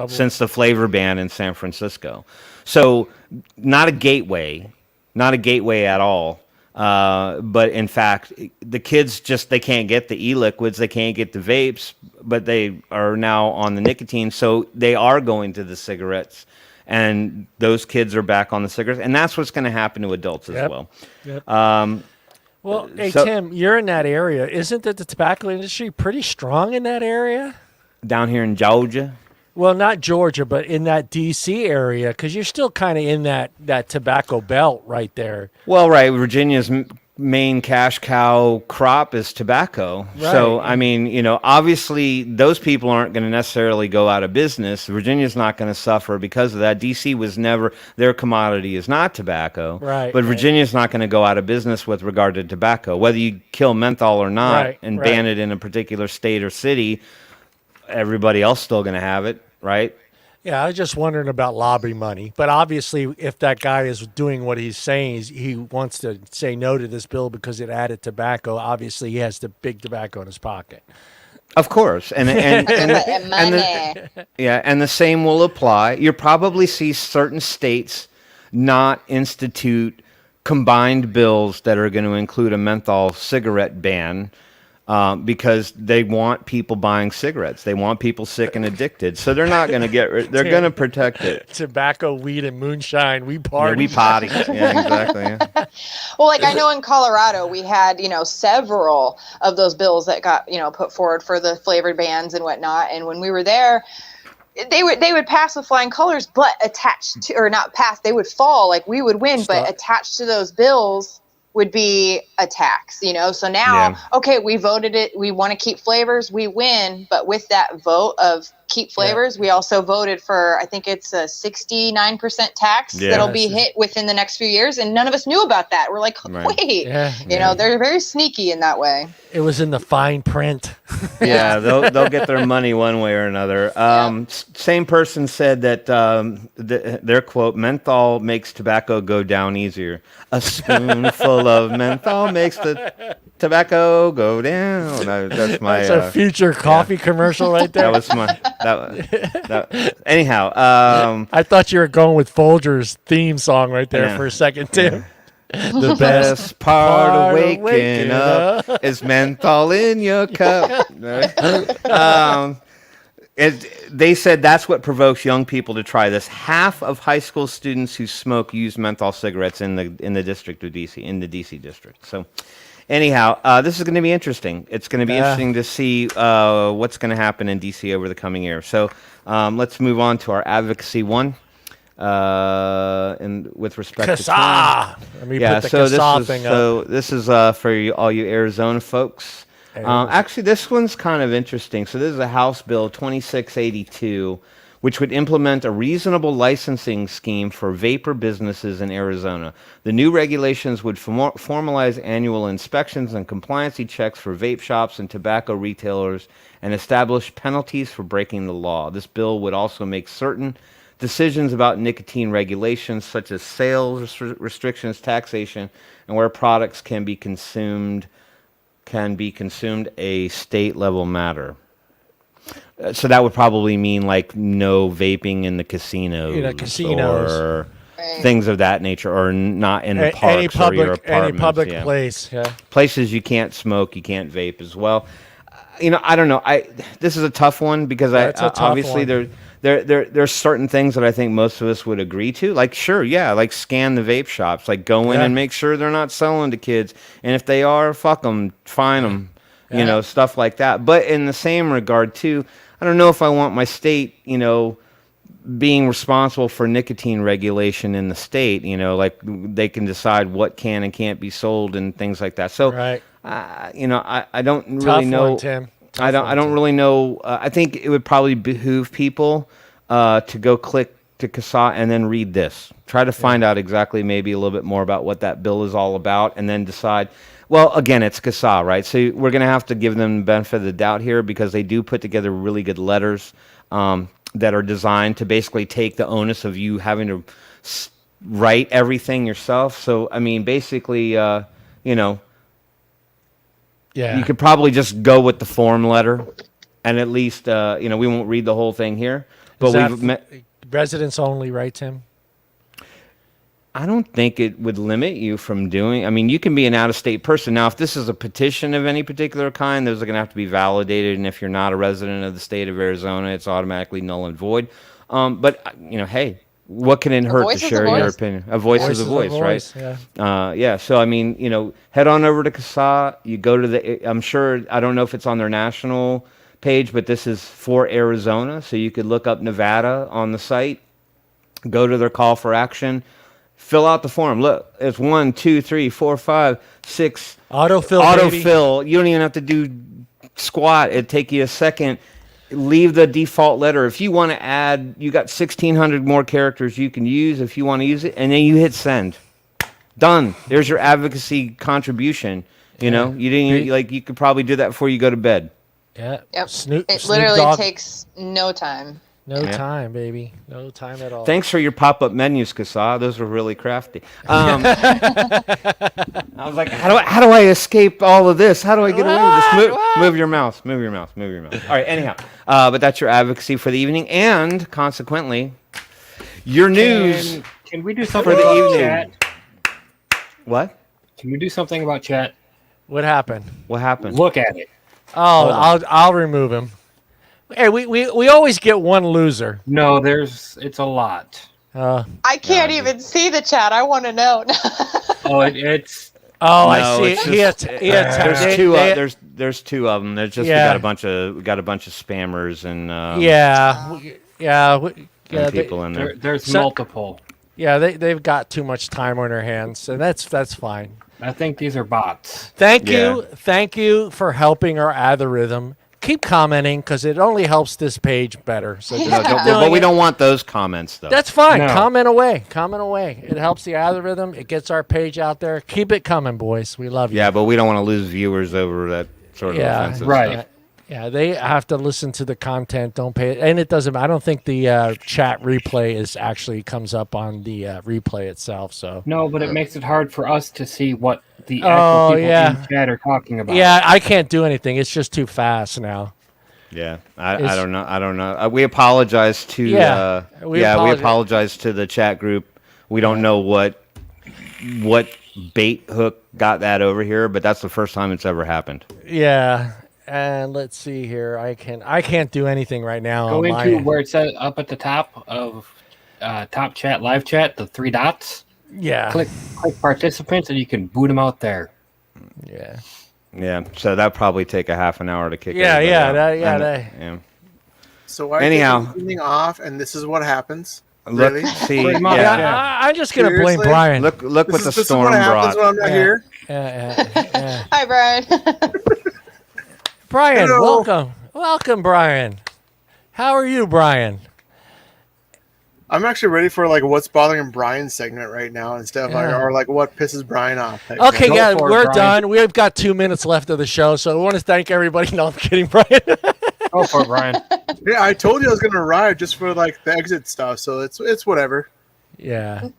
since the flavor ban in San Francisco. So not a gateway at all. But in fact, the kids they can't get the e-liquids, they can't get the vapes, but they are now on the nicotine. So they are going to the cigarettes, and those kids are back on the cigarettes. And that's what's going to happen to adults as well. Yep. Well, hey, Tim, you're in that area. Isn't the tobacco industry pretty strong in that area? Down here in Georgia? Well, not Georgia, but in that D.C. area, because you're still kind of in that tobacco belt right there. Well, right. Virginia's main cash cow crop is tobacco. Right. So, I mean, obviously those people aren't going to necessarily go out of business. Virginia's not going to suffer because of that. D.C. was never, their commodity is not tobacco. Right. But Virginia's not going to go out of business with regard to tobacco. Whether you kill menthol or not and ban it in a particular state or city, everybody else still going to have it. Right? Yeah, I was just wondering about lobby money. But obviously, if that guy is doing what he's saying, he wants to say no to this bill because it added tobacco. Obviously, he has the big tobacco in his pocket. Of course. And the same will apply. You'll probably see certain states not institute combined bills that are going to include a menthol cigarette ban. Because they want people buying cigarettes. They want people sick and addicted. So they're not going to they're going to protect it. Tobacco, weed, and moonshine. We party. Yeah, we party. Yeah, exactly. Yeah. Well, like I know in Colorado, we had, several of those bills that got, put forward for the flavored bans and whatnot. And when we were there, they would pass with flying colors, but attached to, or not pass, they would fall, like we would win, but attached to those bills would be a tax, So now, okay, we voted it. We want to keep flavors. We win. But with that vote of keep flavors, we also voted for, I think it's a 69% tax that'll be hit within the next few years. And none of us knew about that. We're like, wait, they're very sneaky in that way. It was in the fine print. Yeah, they'll get their money one way or another. Same person said that their quote, menthol makes tobacco go down easier. A spoonful of menthol makes the tobacco go down. That's a future coffee commercial right there. That was my. Anyhow, I thought you were going with Folger's theme song right there for a second, Tim. The best part of waking up is menthol in your cup. They said that's what provokes young people to try this. Half of high school students who smoke use menthol cigarettes in the district of DC, in the DC district. So, Anyhow, this is going to be interesting. It's going to be interesting to see what's going to happen in DC over the coming year. So let's move on to our advocacy one. And with respect to time. Let me put the CASA thing up. So this is for all you Arizona folks. Actually, this one's kind of interesting. So this is a House Bill 2682, which would implement a reasonable licensing scheme for vapor businesses in Arizona. The new regulations would formalize annual inspections and compliancy checks for vape shops and tobacco retailers and establish penalties for breaking the law. This bill would also make certain decisions about nicotine regulations, such as sales restrictions, taxation, and where products can be consumed a state-level matter. So that would probably mean like no vaping in the casinos, or things of that nature, or not in the parks or your apartments. Any public place, places you can't smoke, you can't vape as well. I don't know. This is a tough one because obviously there's certain things that I think most of us would agree to. Like, sure, yeah, like scan the vape shops, like go in and make sure they're not selling to kids, and if they are, fuck them, fine them, stuff like that. But in the same regard too, I don't know if I want my state, being responsible for nicotine regulation in the state. Like they can decide what can and can't be sold and things like that. So, I don't really know. One, Tim. I don't really know. I think it would probably behoove people to go click to CASA and then read this. Try to find out exactly maybe a little bit more about what that bill is all about, and then decide. Well, again, it's CASA, right? So we're going to have to give them the benefit of the doubt here because they do put together really good letters that are designed to basically take the onus of you having to write everything yourself. So, I mean, basically, you could probably just go with the form letter, and at least, we won't read the whole thing here. But residents only, right, Tim? I don't think it would limit you from doing. I mean, you can be an out-of-state person. Now, if this is a petition of any particular kind, those are going to have to be validated. And if you're not a resident of the state of Arizona, it's automatically null and void. But hey, what can it hurt to share your opinion? A voice is a voice, right? Yeah. So, I mean, head on over to CASA. You go to I'm sure, I don't know if it's on their national page, but this is for Arizona. So you could look up Nevada on the site, go to their call for action. Fill out the form. Look, it's 1, 2, 3, 4, 5, 6. Autofill. You don't even have to do squat. It'd take you a second. Leave the default letter. If you want to add, you got 1,600 more characters you can use if you want to use it, and then you hit send. Done. There's your advocacy contribution. You didn't even, you could probably do that before you go to bed. Yeah. Yep. It literally takes no time. No time, baby. No time at all. Thanks for your pop-up menus, CASA. Those were really crafty. I was like, how do I escape all of this? How do I get away with this? Move your mouse. Move your mouse. Move your mouse. All right, anyhow. But that's your advocacy for the evening, and consequently, your news. Can we do something for the about evening? Chat? What? Can we do something about chat? What happened? What happened? Look at it. Oh, I'll remove him. Hey, we always get one loser. No, it's a lot. I can't even see the chat. I want to know. It's. Oh, I see. There's two of them. There's just we got a bunch of spammers and and people in there. There's multiple. Yeah, they've got too much time on their hands, and that's fine. I think these are bots. Thank you for helping our algorithm. Keep commenting because it only helps this page better. So but we don't want those comments though. That's fine. No. Comment away. It helps the algorithm. It gets our page out there. Keep it coming, boys. We love you. Yeah, but we don't want to lose viewers over that sort of offensive stuff. Yeah, they have to listen to the content. Don't pay it, and it doesn't. I don't think the chat replay actually comes up on the replay itself. So no, but it makes it hard for us to see what the actual people in chat are talking about. Yeah, I can't do anything. It's just too fast now. Yeah, I don't know. We apologize to we apologize to the chat group. We don't know what bait hook got that over here, but that's the first time it's ever happened. Yeah. And let's see here. I can't do anything right now. Go into where it says up at the top of top chat, live chat, the 3 dots. Yeah. Click participants, and you can boot them out there. Yeah. Yeah, so that probably take a half an hour to kick. Yeah, everybody out. yeah. So I Anyhow. take the evening off, and this is what happens. Look, Really? see, Pretty much, yeah. yeah. I'm just gonna blame Seriously? Brian. Look what the This is storm what happens brought. when I'm not here. Yeah. Hi, Brian. Brian, Hello. welcome, Brian. How are you, Brian? I'm actually ready for like what's bothering Brian segment right now instead of Yeah. or like what pisses Brian off. type Okay, thing. Go yeah, for it, we're Brian. done. We've got 2 minutes left of the show, so I want to thank everybody. No, I'm kidding, Brian. Go for it, Brian. Yeah, I told you I was gonna arrive just for like the exit stuff, so it's whatever. Yeah.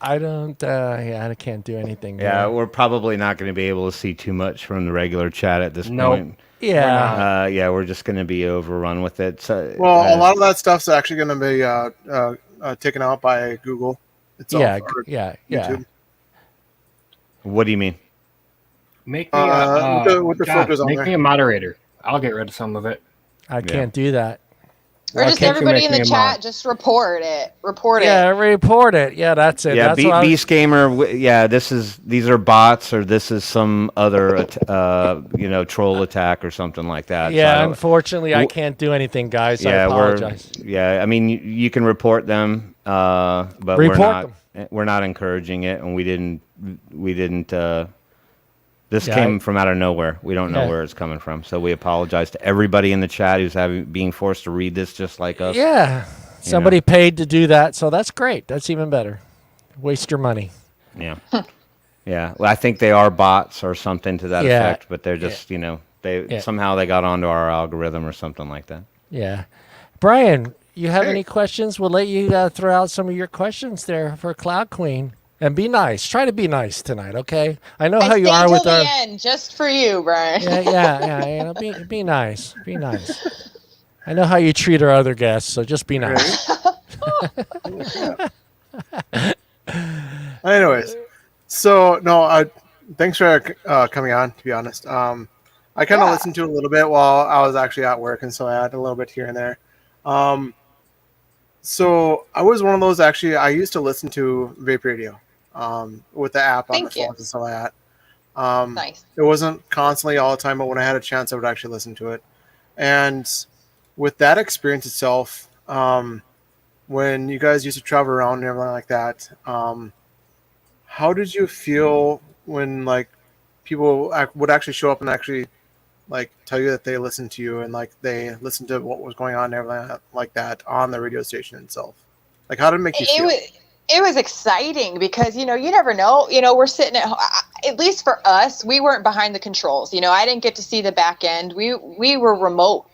I don't. I can't do anything. Yeah, there. we're probably not going to be able to see too much from the regular chat at this Nope. point. Yeah. Yeah, we're just going to be overrun with it. So, Well, a lot of that stuff's actually gonna be taken out by Google. Itself, Yeah. or Yeah. YouTube. What do you mean? Make me with the filters on make there. me a moderator. I'll get rid of some of it. I can't do that. Or Why just can't you everybody make in me the a chat, mod? just report it. Report Yeah, it. report it. Yeah, that's it. Yeah, that's what I was- Beast Gamer. Yeah, these are bots, or this is some other troll attack or something like that. Yeah, So unfortunately, I can't do anything, guys. I apologize. I mean, you can report them, but Report we're not encouraging it, and we didn't. This Yeah, came from out of nowhere. We don't know Yeah. where it's coming from, so we apologize to everybody in the chat who's being forced to read this just like us. Yeah. Somebody paid to do that, so that's great. That's even better. Waste your money. Yeah. Yeah. Well, I think they are bots or something to that Yeah. effect, but they're just, somehow they got onto our algorithm or something like that. Yeah. Brian, you have Hey. any questions? We'll let you throw out some of your questions there for Kloud Kween. And be nice. Try to be nice tonight, okay? I know how I you stayed are till with the our. end, just for you, Brian. Yeah. Be nice. Be nice. I know how you treat our other guests, so just be nice. Anyways, so no, thanks for coming on. To be honest, I kind of listened to it a little bit while I was actually at work, and so I had a little bit here and there. So I was one of those. Actually, I used to listen to Vape Radio with the app on the Thank you. phones and stuff like that. Nice. It wasn't constantly all the time, but when I had a chance, I would actually listen to it. And with that experience itself, when you guys used to travel around and everything like that, how did you feel when like people would actually show up and actually like tell you that they listened to you and like they listened to what was going on and everything like that on the radio station itself? Like, how did it make you feel? It was exciting because, you never know. We're sitting at least for us, we weren't behind the controls. I didn't get to see the back end. We were remote,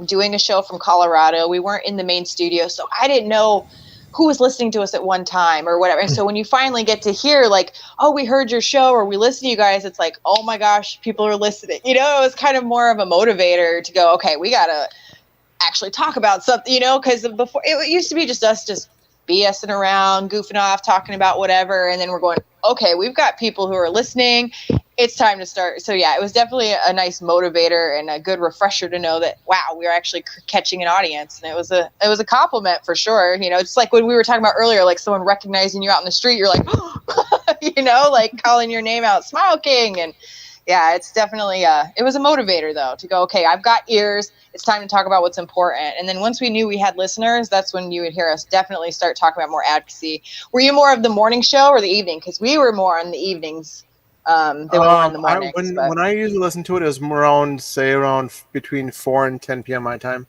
doing a show from Colorado. We weren't in the main studio. So I didn't know who was listening to us at one time or whatever. And so when you finally get to hear like, oh, we heard your show or we listened to you guys, it's like, oh my gosh, people are listening. It was kind of more of a motivator to go, okay, we got to actually talk about something, because before it used to be just us just BSing around, goofing off, talking about whatever. And then we're going, okay, we've got people who are listening. It's time to start. So yeah, it was definitely a nice motivator and a good refresher to know that, wow, we're actually catching an audience. And it was a compliment for sure. It's like when we were talking about earlier, like someone recognizing you out in the street, you're like, like calling your name out, Smile King. And yeah, it's definitely it was a motivator though to go, okay, I've got ears. It's time to talk about what's important. And then once we knew we had listeners, that's when you would hear us definitely start talking about more advocacy. Were you more of the morning show or the evening? Because we were more on the evenings. They were more in the mornings. When I usually listen to it, it was around between 4 and 10 p.m. my time.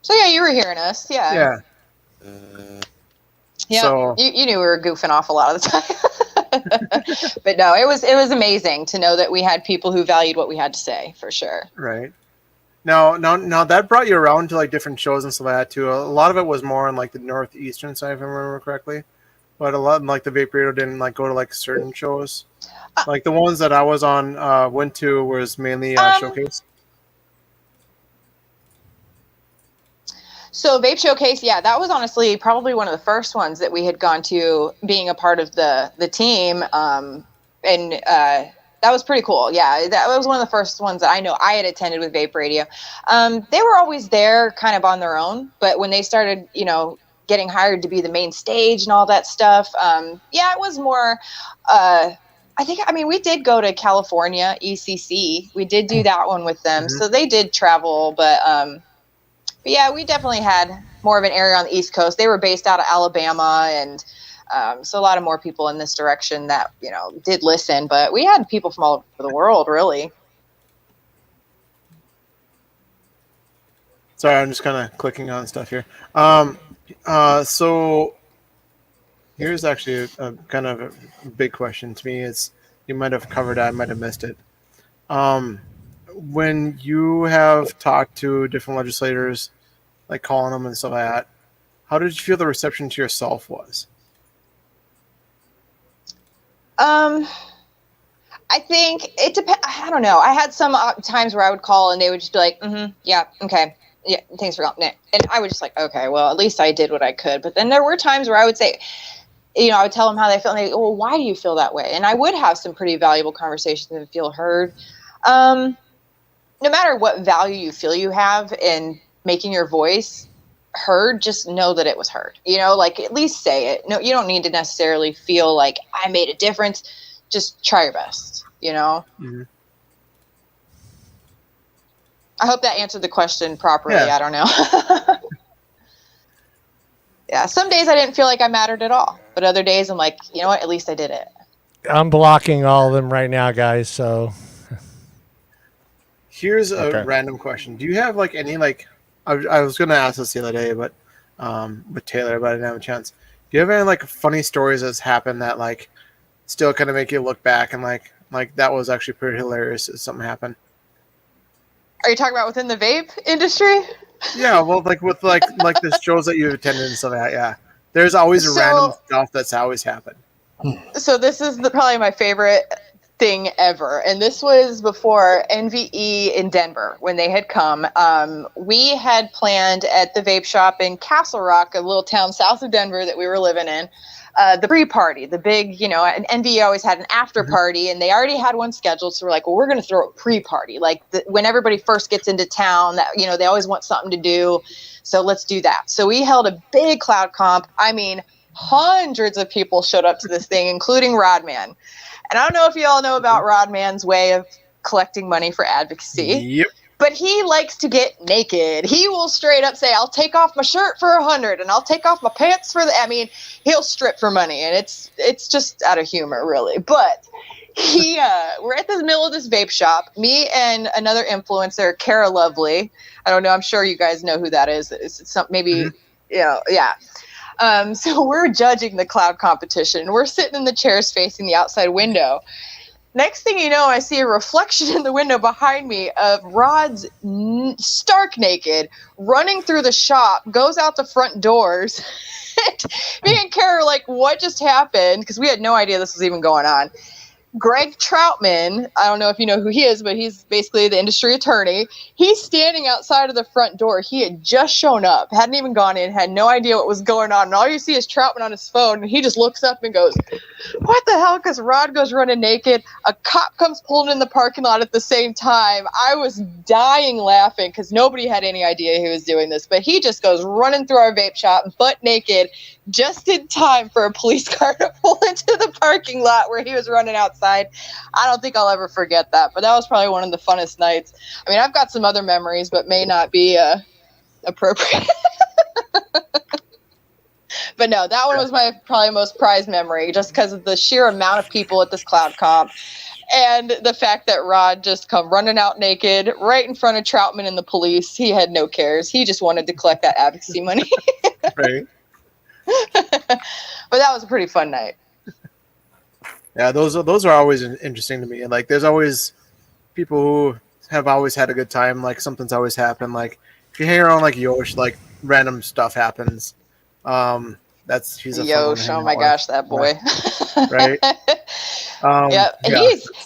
So yeah, you were hearing us. Yeah. Yeah. Yeah. So- you knew we were goofing off a lot of the time. But no, it was amazing to know that we had people who valued what we had to say, for sure. Right. Now that brought you around to like different shows and stuff like that too. A lot of it was more on like the northeastern side, if I remember correctly. But a lot like the Vape Radio didn't like go to like certain shows. Like the ones that I was on went to was mainly Showcase. So Vape Showcase, yeah, that was honestly probably one of the first ones that we had gone to, being a part of the team, and that was pretty cool. Yeah, that was one of the first ones that I know I had attended with Vape Radio. They were always there, kind of on their own, but when they started, getting hired to be the main stage and all that stuff, yeah, it was more I mean, we did go to California, ECC. We did do that one with them. So they did travel, but yeah, we definitely had more of an area on the East Coast. They were based out of Alabama, and so a lot of more people in this direction that, you know, did listen, but we had people from all over the world, really. Sorry, I'm just kind of clicking on stuff here. So here's actually a kind of a big question to me. It's, you might have covered it, I might have missed it. When you have talked to different legislators, like calling them and stuff like that, how did you feel the reception to yourself was? I think it depends. I don't know. I had some times where I would call and they would just be like, yeah, okay. Yeah, thanks for calling. And I would just like, okay, well, at least I did what I could. But then there were times where I would say, you know, I would tell them how they felt, and they go, well, why do you feel that way? And I would have some pretty valuable conversations and feel heard. No matter what value you feel you have in making your voice heard, just know that it was heard. You know, like, at least say it. No, you don't need to necessarily feel like I made a difference. Just try your best, you know? Mm-hmm. I hope that answered the question properly. Yeah. I don't know. Yeah, some days I didn't feel like I mattered at all, but other days I'm like, you know what, at least I did it. I'm blocking all of them right now, guys, so. Here's a random question. Do you have like any, like, I was going to ask this the other day, but with Taylor, but I didn't have a chance. Do you have any like funny stories that's happened that like still kind of make you look back and like that was actually pretty hilarious if something happened? Are you talking about within the vape industry? Yeah, well, like with like the shows that you've attended and stuff like that. Yeah, there's always random stuff that's always happened. So this is probably my favorite thing ever, and this was before NVE in Denver when they had come. We had planned at the vape shop in Castle Rock, a little town south of Denver that we were living in, the pre-party, the big, you know, and NVE always had an after party, and they already had one scheduled. So we're like, well, we're going to throw a pre-party, like when everybody first gets into town, that, you know, they always want something to do. So let's do that. So we held a big cloud comp. I mean, hundreds of people showed up to this thing, including Rodman. And I don't know if you all know about Rodman's way of collecting money for advocacy. Yep. But he likes to get naked. He will straight up say, I'll take off my shirt for $100 and I'll take off my pants for I mean, he'll strip for money, and it's just out of humor, really. But we're at the middle of this vape shop, me and another influencer, Cara Lovely. I don't know, I'm sure you guys know who that is. It's some, maybe, you know, yeah. So we're judging the cloud competition. We're sitting in the chairs facing the outside window. Next thing you know, I see a reflection in the window behind me of Rod's stark naked, running through the shop, goes out the front doors. Me and Kara are like, what just happened? Because we had no idea this was even going on. Greg Troutman, I don't know if you know who he is, but he's basically the industry attorney. He's standing outside of the front door. He had just shown up, hadn't even gone in, had no idea what was going on. And all you see is Troutman on his phone, and he just looks up and goes, what the hell? Because Rod goes running naked. A cop comes pulling in the parking lot at the same time. I was dying laughing because nobody had any idea he was doing this. But he just goes running through our vape shop, butt naked, just in time for a police car to pull into the parking lot where he was running outside. I don't think I'll ever forget that, but that was probably one of the funnest nights. I mean, I've got some other memories, but may not be appropriate. But no, that one was my probably most prized memory, just because of the sheer amount of people at this cloud comp, and the fact that Rod just come running out naked right in front of Troutman and the police. He had no cares. He just wanted to collect that advocacy money. Right. But that was a pretty fun night. Yeah, those are always interesting to me. And like, there's always people who have always had a good time. Like, something's always happened. Like, if you hang around like Yosh, like random stuff happens. He's a Yosh. Oh my gosh, that boy. Right. Yeah.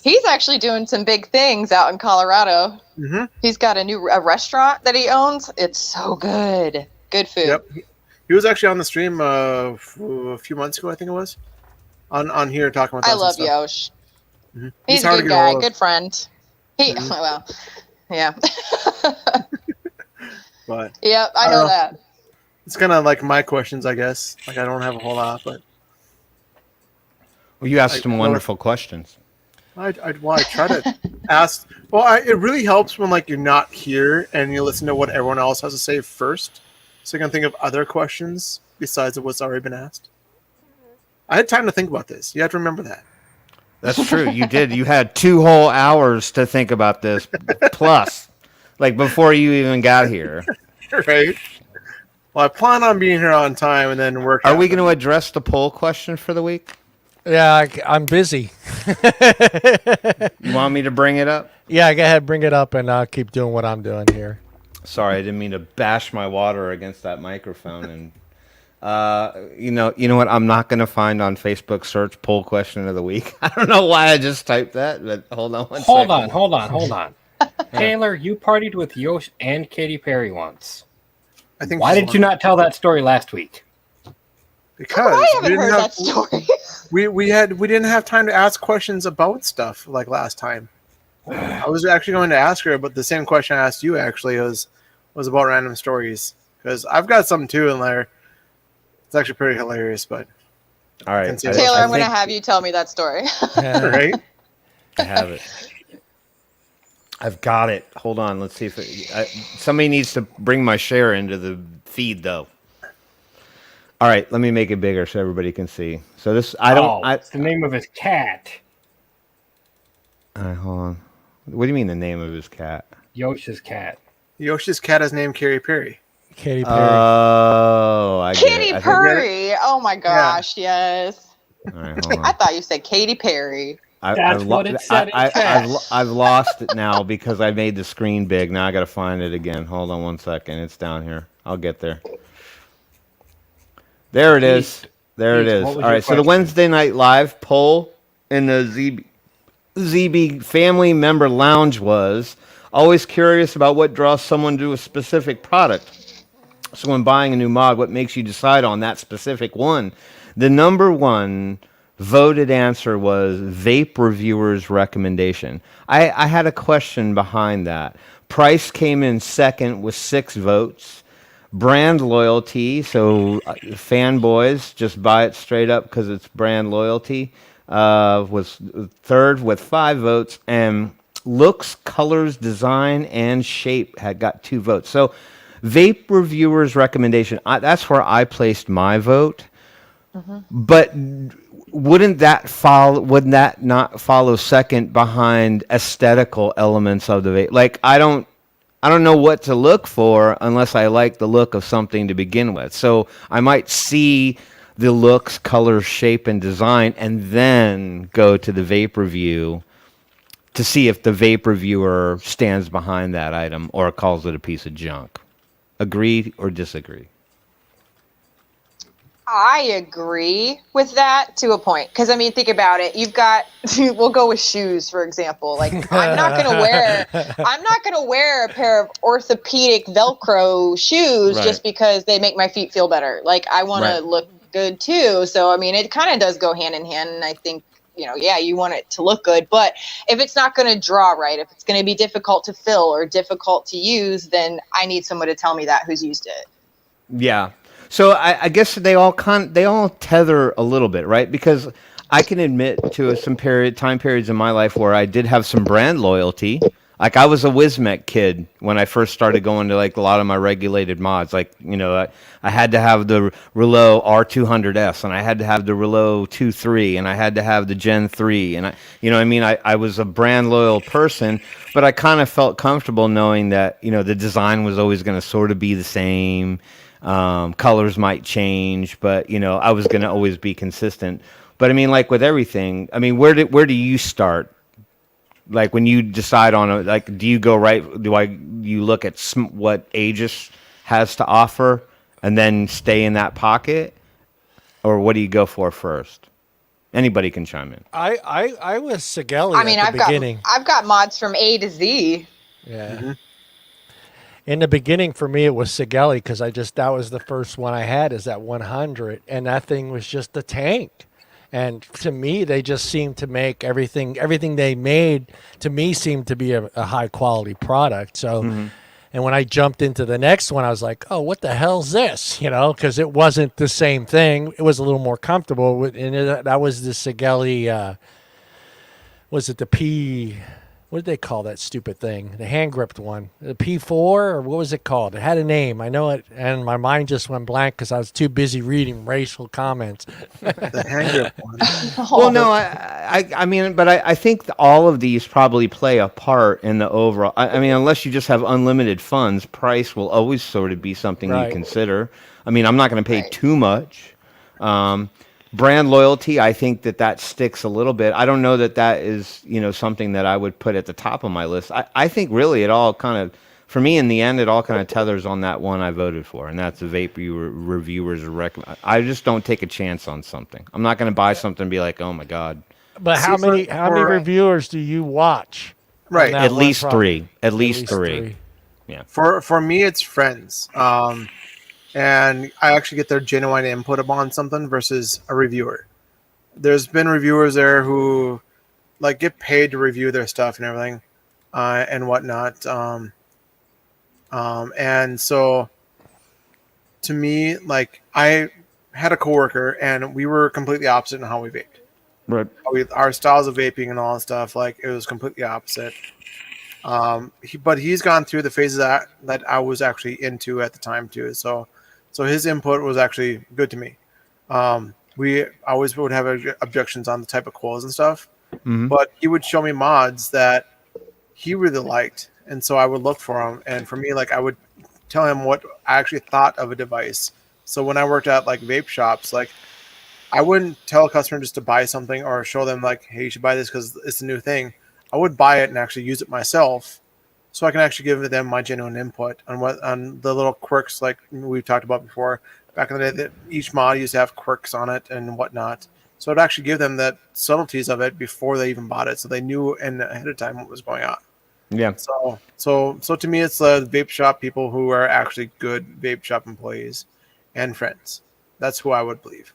He's actually doing some big things out in Colorado. Mm-hmm. He's got a restaurant that he owns. It's so good. Good food. Yep. He was actually on the stream a few months ago, I think it was. On here talking about. I love Yosh. Mm-hmm. He's a good guy, good friend. Well, yeah. But yeah, I know that. It's kind of like my questions, I guess. Like, I don't have a whole lot, but Well, you asked some wonderful questions. I try to ask. Well, it really helps when like you're not here and you listen to what everyone else has to say first, so you can think of other questions besides what's already been asked. I had time to think about this. You have to remember that. That's true. You did. You had 2 whole hours to think about this, plus, like before you even got here. Right. Well, I plan on being here on time and then work. Are we going to address the poll question for the week? Yeah, I'm busy. You want me to bring it up? Yeah, go ahead, bring it up, and I'll keep doing what I'm doing here. Sorry, I didn't mean to bash my water against that microphone. And you know what? I'm not going to find on Facebook search poll question of the week. I don't know why I just typed that, but hold on one second. Hold on. Taylor, you partied with Yosh and Katy Perry once. I think. Why did you not tell that story last week? Because I haven't heard that story. we didn't have time to ask questions about stuff like last time. I was actually going to ask her, but the same question I asked you actually was about random stories, because I've got some too in there. It's actually pretty hilarious, but All right, Taylor, I'm going to have you tell me that story. right? I have it. I've got it. Hold on. Let's see if somebody needs to bring my share into the feed, though. All right, let me make it bigger so everybody can see. So this, It's the name of his cat. All right, hold on. What do you mean the name of his cat? Yosh's cat. Yoshi's cat is named Katy Perry. Katy Perry. Oh, I get Katy it. Perry. Oh my gosh, yes. All right, hold on. I thought you said Katy Perry. That's what it said in I've lost it now because I made the screen big. Now I got to find it again. Hold on one second. It's down here. I'll get there. There it is. There it is. All right. So the Wednesday Night Live poll in the ZB Family Member Lounge was always curious about what draws someone to a specific product. So when buying a new mod, what makes you decide on that specific one? The number one voted answer was Vape Reviewer's recommendation. I had a question behind that. Price came in second with 6 votes. Brand loyalty, so fanboys just buy it straight up because it's brand loyalty, was third with 5 votes. And looks, colors, design, and shape had got 2 votes. So Vape Reviewer's recommendation, that's where I placed my vote. But wouldn't that not follow second behind aesthetical elements of the vape? Like I don't know what to look for unless I like the look of something to begin with. So I might see the looks, color, shape, and design, and then go to the vape review to see if the vape reviewer stands behind that item or calls it a piece of junk. Agree or disagree? I agree with that to a point. Because, I mean, think about it. You've got, we'll go with shoes, for example. Like, I'm not going to wear a pair of orthopedic Velcro shoes just because they make my feet feel better. Like, I want to look good too. So, I mean, it kind of does go hand in hand. And I think, you want it to look good. But if it's not going to draw right, if it's going to be difficult to fill or difficult to use, then I need someone to tell me that who's used it. Yeah. So I guess they all tether a little bit, right? Because I can admit to some time periods in my life where I did have some brand loyalty. Like I was a Wismec kid when I first started going to like a lot of my regulated mods. Like I had to have the Rouleau R200S, and I had to have the Rouleau 2.3, and I had to have the Gen 3, and I was a brand loyal person, but I kind of felt comfortable knowing that the design was always going to sort of be the same. Colors might change, but I was going to always be consistent. But I mean, like with everything, I mean, where do you start? Like when you decide on do you go right? You look at what Aegis has to offer and then stay in that pocket, or what do you go for first? Anybody can chime in. I was Sigelli at the beginning. I've got mods from A to Z. Yeah. Mm-hmm. In the beginning, for me, it was Sigelli because that was the first one I had, is that 100, and that thing was just a tank. And to me, they just seemed to make everything they made to me seemed to be a high quality product. So And when I jumped into the next one, I was like, "Oh, what the hell's this?" You know, because it wasn't the same thing. It was a little more comfortable, that was the Sigelli. Was it the P? What did they call that stupid thing? The hand gripped one, the P4, or what was it called? It had a name. I know it, and my mind just went blank because I was too busy reading racial comments. The hand grip one. Well, no, I mean, but I think all of these probably play a part in the overall. I mean, unless you just have unlimited funds, price will always sort of be something Right. you consider. I mean, I'm not going to pay Right. too much. Brand loyalty, I think that sticks a little bit. I don't know that is, something that I would put at the top of my list. I think really it all kind of, for me in the end, it all kind of tethers on that one I voted for, and that's the Vape Reviewers recommend. I just don't take a chance on something. I'm not going to buy something and be like, oh my God. But how many reviewers do you watch? on Right. that At one least product? three. At least three. For me, it's friends. And I actually get their genuine input upon something versus a reviewer. There's been reviewers there who like get paid to review their stuff and everything, and whatnot. And so to me, like I had a coworker and we were completely opposite in how we vaped. Right. Our styles of vaping and all that stuff, like it was completely opposite. But he's gone through the phases that I was actually into at the time too. So his input was actually good to me. We always would have objections on the type of coils and stuff, but he would show me mods that he really liked, and so I would look for them. And for me, like I would tell him what I actually thought of a device. So when I worked at like vape shops, like I wouldn't tell a customer just to buy something or show them like, hey, you should buy this because it's a new thing. I would buy it and actually use it myself, so I can actually give them my genuine input on the little quirks like we've talked about before. Back in the day, that each mod used to have quirks on it and whatnot. So I'd actually give them the subtleties of it before they even bought it, so they knew ahead of time what was going on. Yeah. So to me, it's the vape shop people who are actually good vape shop employees and friends. That's who I would believe.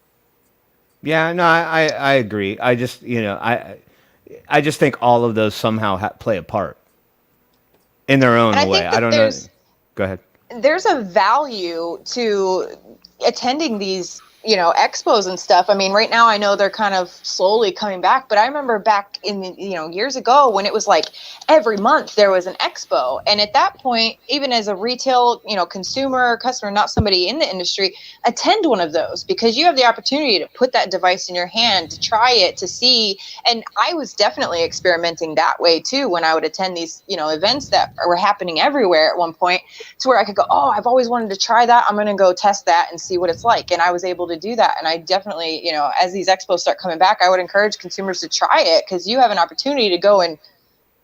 Yeah, no, I agree. I just, I just think all of those somehow play a part in their own And I way. think I don't know. there's- Go ahead. There's a value to attending these, expos and stuff. I mean, right now I know they're kind of slowly coming back, but I remember back in the, years ago when it was like every month there was an expo. And at that point, even as a retail, consumer, customer, not somebody in the industry, attend one of those because you have the opportunity to put that device in your hand, to try it, to see. And I was definitely experimenting that way too when I would attend these, events that were happening everywhere at one point, to where I could go, oh, I've always wanted to try that. I'm going to go test that and see what it's like. And I was able to do that. And I definitely, as these expos start coming back, I would encourage consumers to try it because you have an opportunity to go in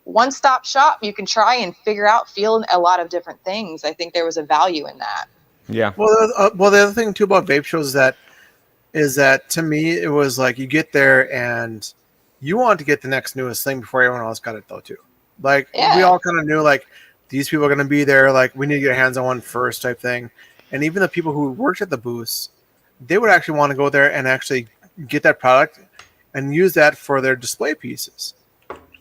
one-stop shop. You can try and feel a lot of different things. I think there was a value in that. Yeah. Well, the other thing too about vape shows is that to me it was like you get there and you want to get the next newest thing before everyone else got it though too. Like we all kind of knew like these people are going to be there. Like we need to get our hands on one first type thing. And even the people who worked at the booths, they would actually want to go there and actually get that product and use that for their display pieces.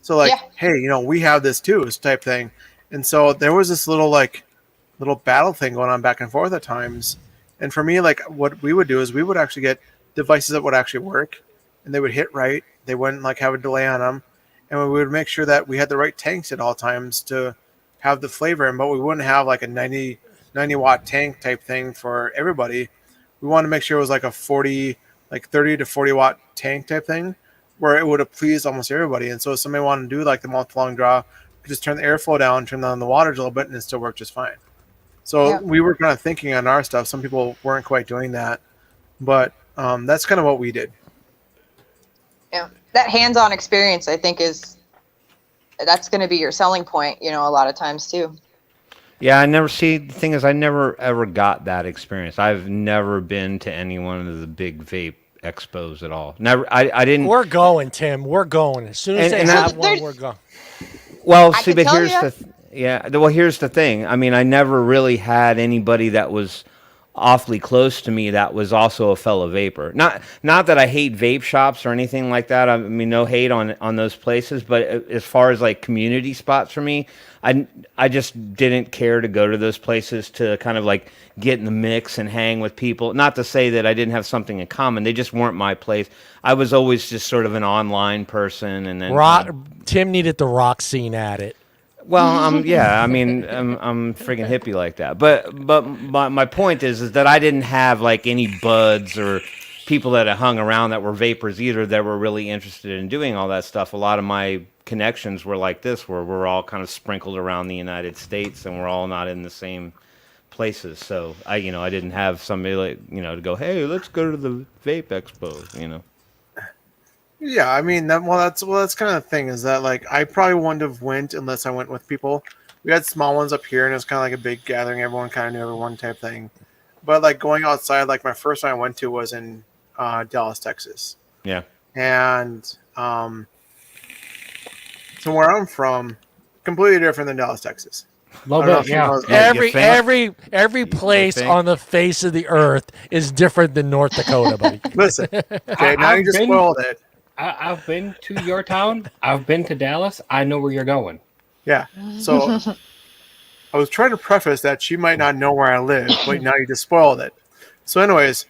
So like, hey, we have this too, this type thing. And so there was this little battle thing going on back and forth at times. And for me, like what we would do is we would actually get devices that would actually work and they would hit right. They wouldn't like have a delay on them. And we would make sure that we had the right tanks at all times to have the flavor in, but we wouldn't have like a 90 watt tank type thing for everybody. We wanted to make sure it was like a 30 to 40 watt tank type thing where it would have pleased almost everybody. And so if somebody wanted to do like the multi-long draw, we could just turn the airflow down, turn down the wattage a little bit, and it still worked just fine. So we were kind of thinking on our stuff. Some people weren't quite doing that, but that's kind of what we did. Yeah, that hands-on experience, I think, that's going to be your selling point, a lot of times too. Yeah, the thing is, I never ever got that experience. I've never been to any one of the big vape expos at all. Never, I didn't. We're going, Tim. We're going. As soon as they have one, we're going. Well, see, but here's here's the thing. I mean, I never really had anybody that was awfully close to me that was also a fellow vapor. Not that I hate vape shops or anything like that. I mean, no hate on those places, but as far as like community spots for me, I just didn't care to go to those places to kind of like get in the mix and hang with people. Not to say that I didn't have something in common. They just weren't my place. I was always just sort of an online person, and then Tim needed the rock scene at it. well, yeah, I mean, I'm freaking hippie like that. But my point is that I didn't have like any buds or people that had hung around that were vapors either that were really interested in doing all that stuff. A lot of my connections were like this, where we're all kind of sprinkled around the United States and we're all not in the same places. So I didn't have somebody like, to go, hey, let's go to the Vape Expo, Yeah, I mean that's kind of the thing is that like I probably wouldn't have went unless I went with people. We had small ones up here and it was kind of like a big gathering. Everyone kind of knew everyone type thing. But like going outside, like my first one I went to was in Dallas, Texas. Yeah. And so where I'm from, completely different than Dallas, Texas. Love it. Yeah. Every place on the face of the earth is different than North Dakota, buddy. Listen, okay, now you just spoiled it. I've been to your town. I've been to Dallas. I know where you're going. Yeah. So I was trying to preface that she might not know where I live, but now you just spoiled it. So anyways,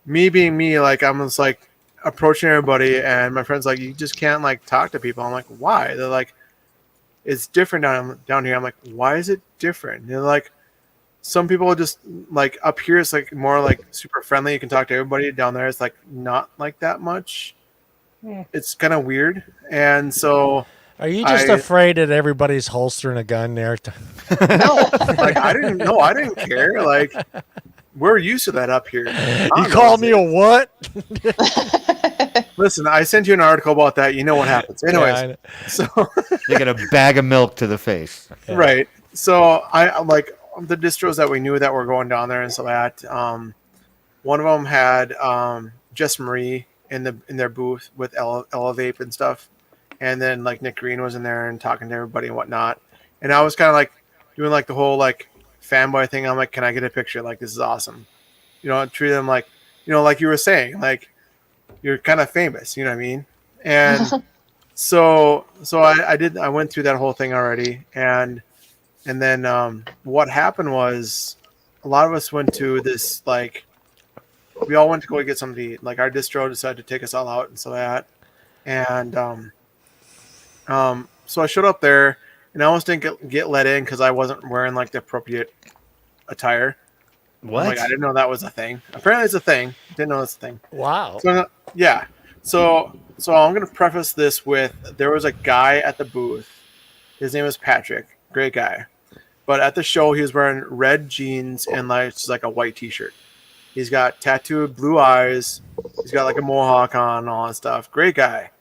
me being me, like I'm just like approaching everybody and my friend's like, you just can't like talk to people. I'm like, why? They're like, it's different down here. I'm like, why is it different? They're like, some people just like up here it's like more like super friendly. You can talk to everybody. Down there it's like not like that much. It's kind of weird. And so are you just afraid that everybody's holstering a gun there? No, like I didn't care. Like we're used to that up here. You called me a what? Listen, I sent you an article about that. You know what happens. Anyways, so they get a bag of milk to the face. Yeah. Right. So I like the distros that we knew that were going down there and so that one of them had Jess Marie in their booth with Ella Vape and stuff. And then like Nick Green was in there and talking to everybody and whatnot. And I was kind of like doing like the whole like fanboy thing. I'm like, can I get a picture? Like, this is awesome. Treat them like, like you were saying, like you're kind of famous, you know what I mean? And so I went through that whole thing already. And then what happened was a lot of us went to this, like, we all went to go get something to eat. Like our distro decided to take us all out and so that. And so I showed up there and I almost didn't get let in because I wasn't wearing like the appropriate attire. What? Like I didn't know that was a thing. Apparently it's a thing. Didn't know it's a thing. Wow. So yeah. So I'm gonna preface this with there was a guy at the booth. His name was Patrick. Great guy. But at the show he was wearing red jeans and like a white t-shirt. He's got tattooed blue eyes. He's got like a mohawk on and all that stuff. Great guy.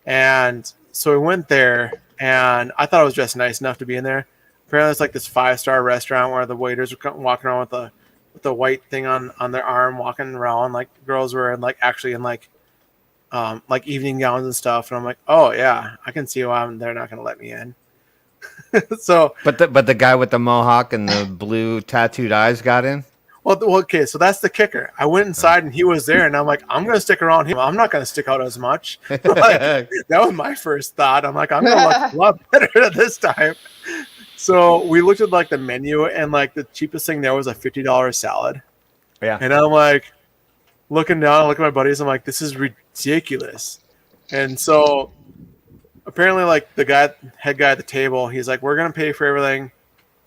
And so we went there and I thought it was just nice enough to be in there. Apparently it's like this 5-star restaurant where the waiters were walking around with the white thing on their arm, walking around like girls were like actually in like evening gowns and stuff. And I'm like, oh yeah, I can see why they're not going to let me in. So, but the guy with the mohawk and the blue tattooed eyes got in. Well, okay, so that's the kicker. I went inside and he was there, and I'm like, I'm going to stick around him. I'm not going to stick out as much. Like, that was my first thought. I'm like, I'm going to look a lot better this time. So we looked at like the menu, and like the cheapest thing there was a $50 salad. Yeah. And I'm like, looking down, looking at my buddies, I'm like, this is ridiculous. And so apparently, like the head guy at the table, he's like, we're going to pay for everything.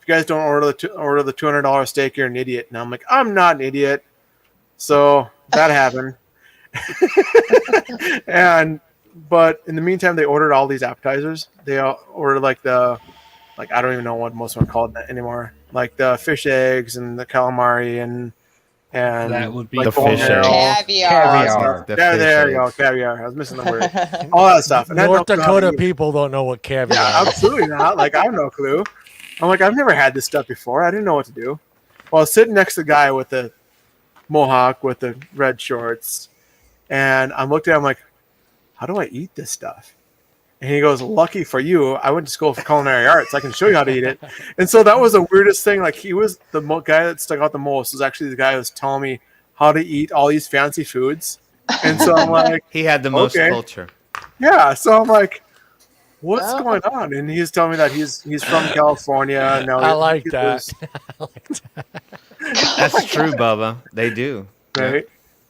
If you guys don't order the $200 steak, you're an idiot. And I'm like, I'm not an idiot. So that happened. But in the meantime, they ordered all these appetizers. They ordered I don't even know what most of them are called anymore. Like the fish eggs and the calamari and that would be like the fish eggs. Caviar. There you go, caviar. I was missing the word. All that stuff. And North Dakota people don't know what caviar Yeah, is. absolutely not. Like I have no clue. I'm like, I've never had this stuff before. I didn't know what to do. Well, I was sitting next to the guy with the mohawk with the red shorts, and I'm looking at him like, how do I eat this stuff? And he goes, lucky for you, I went to school for culinary arts. I can show you how to eat it. And so that was the weirdest thing. Like, he was the guy that stuck out the most was actually the guy who was telling me how to eat all these fancy foods. And so I'm like, He had the most okay. culture. Yeah. So I'm like, what's going on? And he's telling me that he's from California. Now I like that. That's true, Bubba. They do. Right.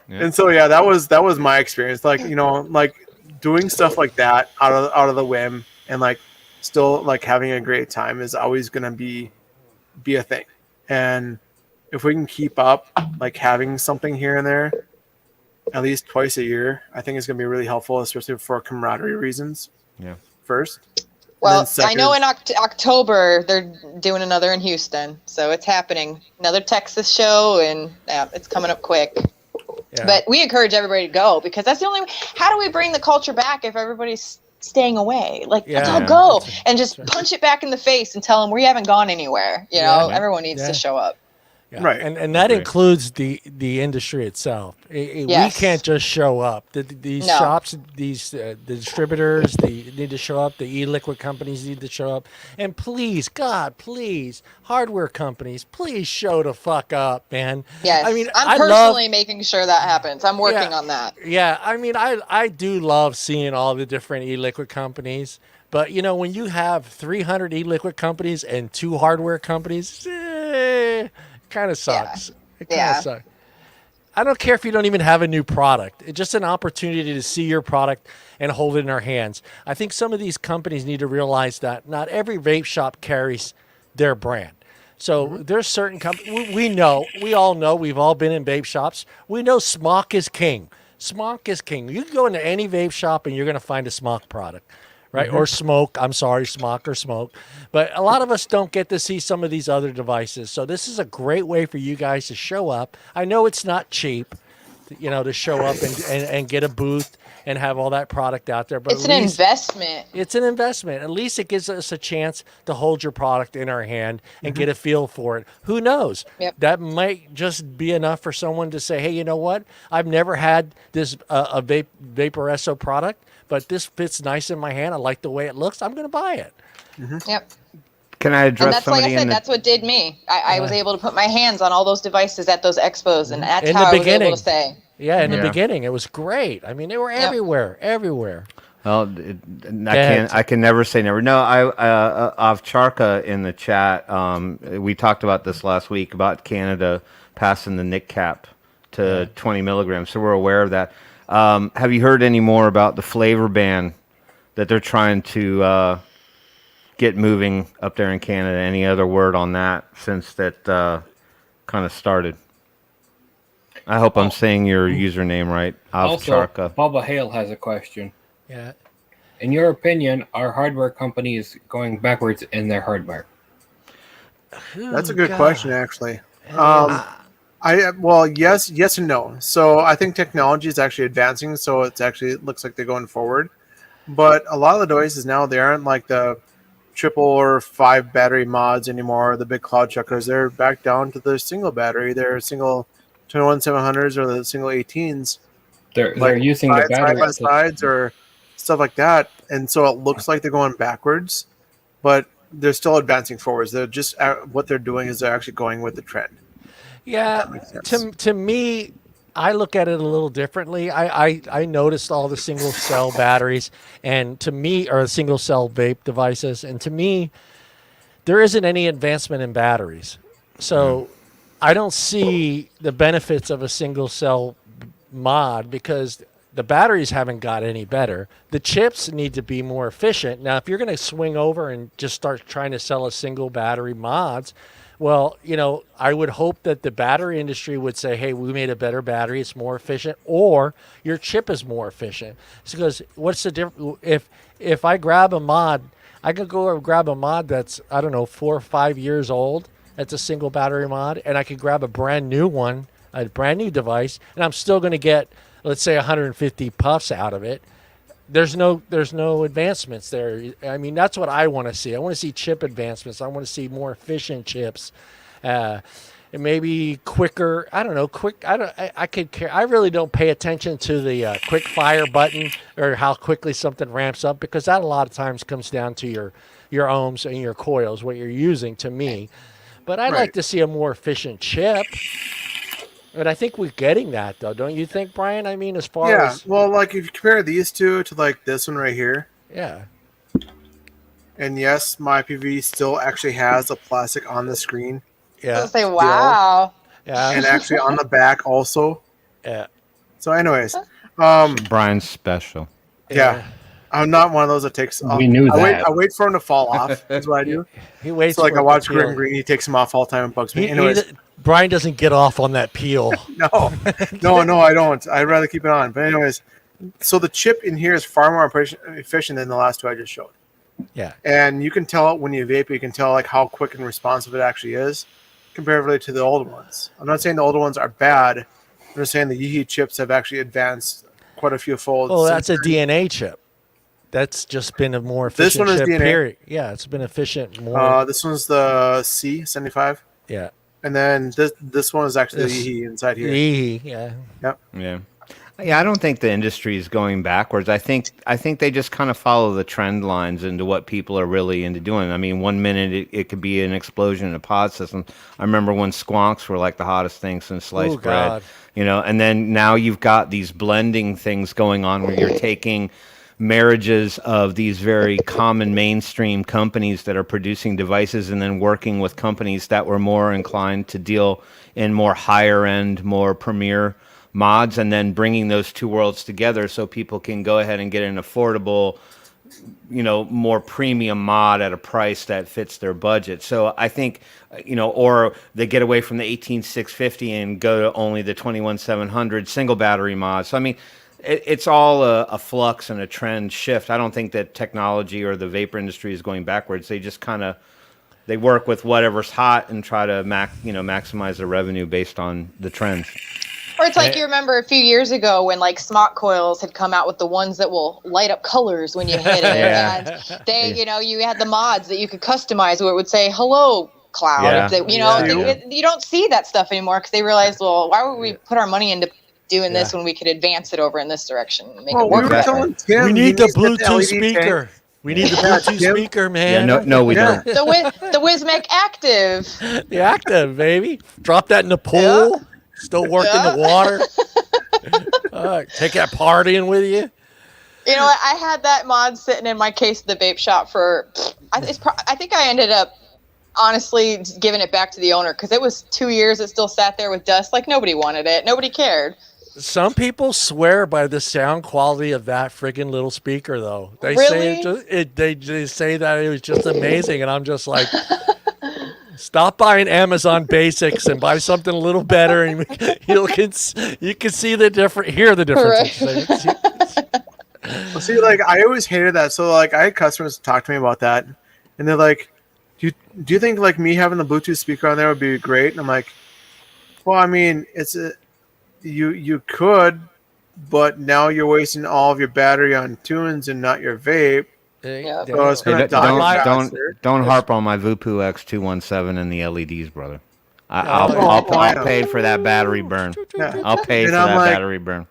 Yeah. And so, yeah, that was my experience. Like, like doing stuff like that out of the whim and like still like having a great time is always going to be a thing. And if we can keep up like having something here and there at least twice a year, I think it's going to be really helpful, especially for camaraderie reasons. Yeah. First. Well, I know in October they're doing another in Houston, so it's happening. Another Texas show, and it's coming up quick. Yeah. But we encourage everybody to go because that's the only way. How do we bring the culture back if everybody's staying away? Like, let's all go and just punch it back in the face and tell them we haven't gone anywhere. Everyone needs to show up. Yeah. Right, and that includes the industry itself. We can't just show up. These shops, the distributors, they need to show up. The e-liquid companies need to show up. And please, God, please, hardware companies, please show the fuck up, man. Yes, I mean, I'm personally making sure that happens. I'm working on that. Yeah, I mean, I do love seeing all the different e-liquid companies. But, when you have 300 e-liquid companies and 2 hardware companies, kind of sucks. Yeah. It kind of sucks. I don't care if you don't even have a new product. It's just an opportunity to see your product and hold it in our hands. I think some of these companies need to realize that not every vape shop carries their brand. So there's certain companies we all know, we've all been in vape shops. We know Smock is king. Smock is king. You can go into any vape shop and you're going to find a Smock product. Right? Or Smoke. I'm sorry, Smock or Smoke. But a lot of us don't get to see some of these other devices. So this is a great way for you guys to show up. I know it's not cheap, to show up and get a booth and have all that product out there. But it's an investment. It's an investment. At least it gives us a chance to hold your product in our hand and get a feel for it. Who knows? Yep. That might just be enough for someone to say, hey, you know what? I've never had this a Vaporesso product, but this fits nice in my hand. I like the way it looks. I'm going to buy it. Yep. Can I address and that's somebody like I said, that's what did me. I was able to put my hands on all those devices at those expos, and that's how I was able to say. Yeah, in the beginning, it was great. I mean, they were everywhere. Well, I can never say never. No, Avcharka in the chat. We talked about this last week about Canada passing the NIC cap to 20 milligrams, so we're aware of that. Have you heard any more about the flavor ban that they're trying to get moving up there in Canada? Any other word on that since that kind of started? I hope I'm saying your username right. Also, Bubba Hale has a question. Yeah. In your opinion, are hardware companies going backwards in their hardware? That's a good question, actually. Yes and no. So I think technology is actually advancing, so it looks like they're going forward. But a lot of the devices now, they aren't like the 3 or 5 battery mods anymore, the big cloud chuckers. They're back down to the single battery. They're single 21700s or the single 18s. They're using the battery side by sides or stuff like that. And so it looks like they're going backwards, but they're still advancing forwards. They're just what they're doing is they're actually going with the trend. Yeah, to me, I look at it a little differently. I noticed all the single cell batteries, and to me, or single cell vape devices, and to me, there isn't any advancement in batteries. So I don't see the benefits of a single cell mod because the batteries haven't got any better. The chips need to be more efficient. Now, if you're going to swing over and just start trying to sell a single battery mods, well, I would hope that the battery industry would say, hey, we made a better battery. It's more efficient, or your chip is more efficient. It's because what's the difference? If I grab a mod, I could go and grab a mod that's, 4 or 5 years old. That's a single battery mod. And I could grab a brand new one, a brand new device, and I'm still going to get, let's say, 150 puffs out of it. There's no advancements there. I mean, that's what I want to see. I want to see chip advancements. I want to see more efficient chips. And maybe quicker. I don't know. Quick. I could care. I really don't pay attention to the quick fire button or how quickly something ramps up, because that a lot of times comes down to your ohms and your coils, what you're using. To me, but I like to see a more efficient chip. But I think we're getting that, though, don't you think, Brian? I mean, as far as well, like if you compare these two to like this one right here, yeah. And yes, my PV still actually has a plastic on the screen. Yeah. I'll say, wow. Yeah. And actually on the back also. Yeah. So, anyways, Brian's special. Yeah. I'm not one of those that takes off. We knew that. I wait for him to fall off. That's what I do. He waits. So, like, for I it watch to peel. Grim Green. He takes them off all the time and bugs me. Anyways, Brian doesn't get off on that peel. no, I don't. I'd rather keep it on. But anyways, so the chip in here is far more efficient than the last two I just showed. Yeah. And you can tell when you vape, you can tell like how quick and responsive it actually is comparatively to the older ones. I'm not saying the older ones are bad. I'm just saying the Yeehee chips have actually advanced quite a few folds. Well, that's a DNA chip. That's just been a more efficient This one is chip, DNA. period. Yeah, it's been efficient more. This one's the C75. Yeah. And then this one is actually the Yeehee inside here. Yeehee, yeah. Yep. Yeah. Yeah, I don't think the industry is going backwards. I think they just kind of follow the trend lines into what people are really into doing. I mean, 1 minute it could be an explosion in a pod system. I remember when squonks were like the hottest thing since sliced bread. God. You know, and then now you've got these blending things going on where you're taking marriages of these very common mainstream companies that are producing devices and then working with companies that were more inclined to deal in more higher end, more premier mods, and then bringing those two worlds together so people can go ahead and get an affordable, you know, more premium mod at a price that fits their budget. So I think, you know, or they get away from the 18650 and go to only the 21700 single battery mod. So I mean, it's all a flux and a trend shift. I don't think that technology or the vapor industry is going backwards. They just kind of they work with whatever's hot and try to maximize their revenue based on the trends. Or it's like you remember a few years ago when like Smart Coils had come out with the ones that will light up colors when you hit it. Yeah. And they, you know, you had the mods that you could customize where it would say, hello, Cloud. Yeah. That, you know, you don't see that stuff anymore because they realized, well, why would we put our money into doing this when we could advance it over in this direction and make it work better? We need the Bluetooth speaker. We need the Bluetooth speaker, man. Yeah, no, we don't. The Wismec Active. The Active, baby. Drop that in the pool. Yeah. Still work in the water. Take that partying with you. You know what? I had that mod sitting in my case at the vape shop for, I think I ended up honestly giving it back to the owner because it was 2 years. It still sat there with dust. Like nobody wanted it. Nobody cared. Some people swear by the sound quality of that friggin' little speaker, though. They Really? say they say that it was just amazing, and I'm just like, stop buying Amazon Basics and buy something a little better, and you can see the hear the difference. Well, see, like I always hated that. So, like, I had customers talk to me about that, and they're like, "Do you think like me having the Bluetooth speaker on there would be great?" And I'm like, "Well, I mean, you could, but now you're wasting all of your battery on tunes and not your vape. Yeah. So it's gonna die faster." Don't harp on my Vupu X217 and the LEDs, brother. I'll pay for that battery burn. Yeah. I'll pay for that battery burn.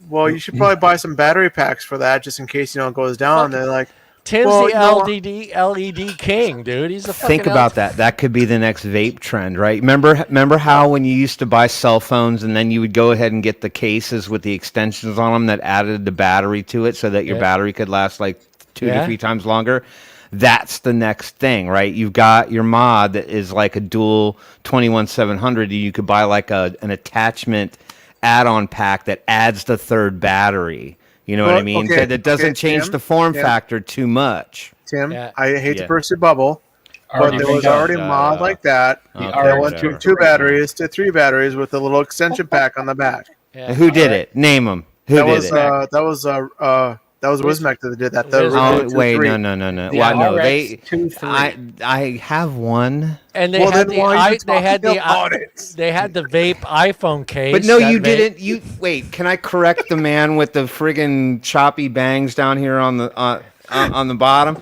Well, you should probably buy some battery packs for that just in case it goes down. They're like, Tim's well, the LED king, dude. He's a fucking Think about that. That could be the next vape trend, right? Remember how when you used to buy cell phones and then you would go ahead and get the cases with the extensions on them that added the battery to it so that your battery could last like 2 to 3 times longer? That's the next thing, right? You've got your mod that is like a dual 21700. You could buy like an attachment add-on pack that adds the third battery. You know what I mean? Okay, that doesn't change Tim, the form factor too much. Tim, I hate to burst your bubble, but there was already a mod like that. That went from 2 batteries to 3 batteries with a little extension pack on the back. Yeah. Who did it? Name them. That was Wismec that did that. Wait, no. Why no? I have one. And they had the vape iPhone case. But no, you didn't. You wait. Can I correct the man with the friggin' choppy bangs down here on the bottom?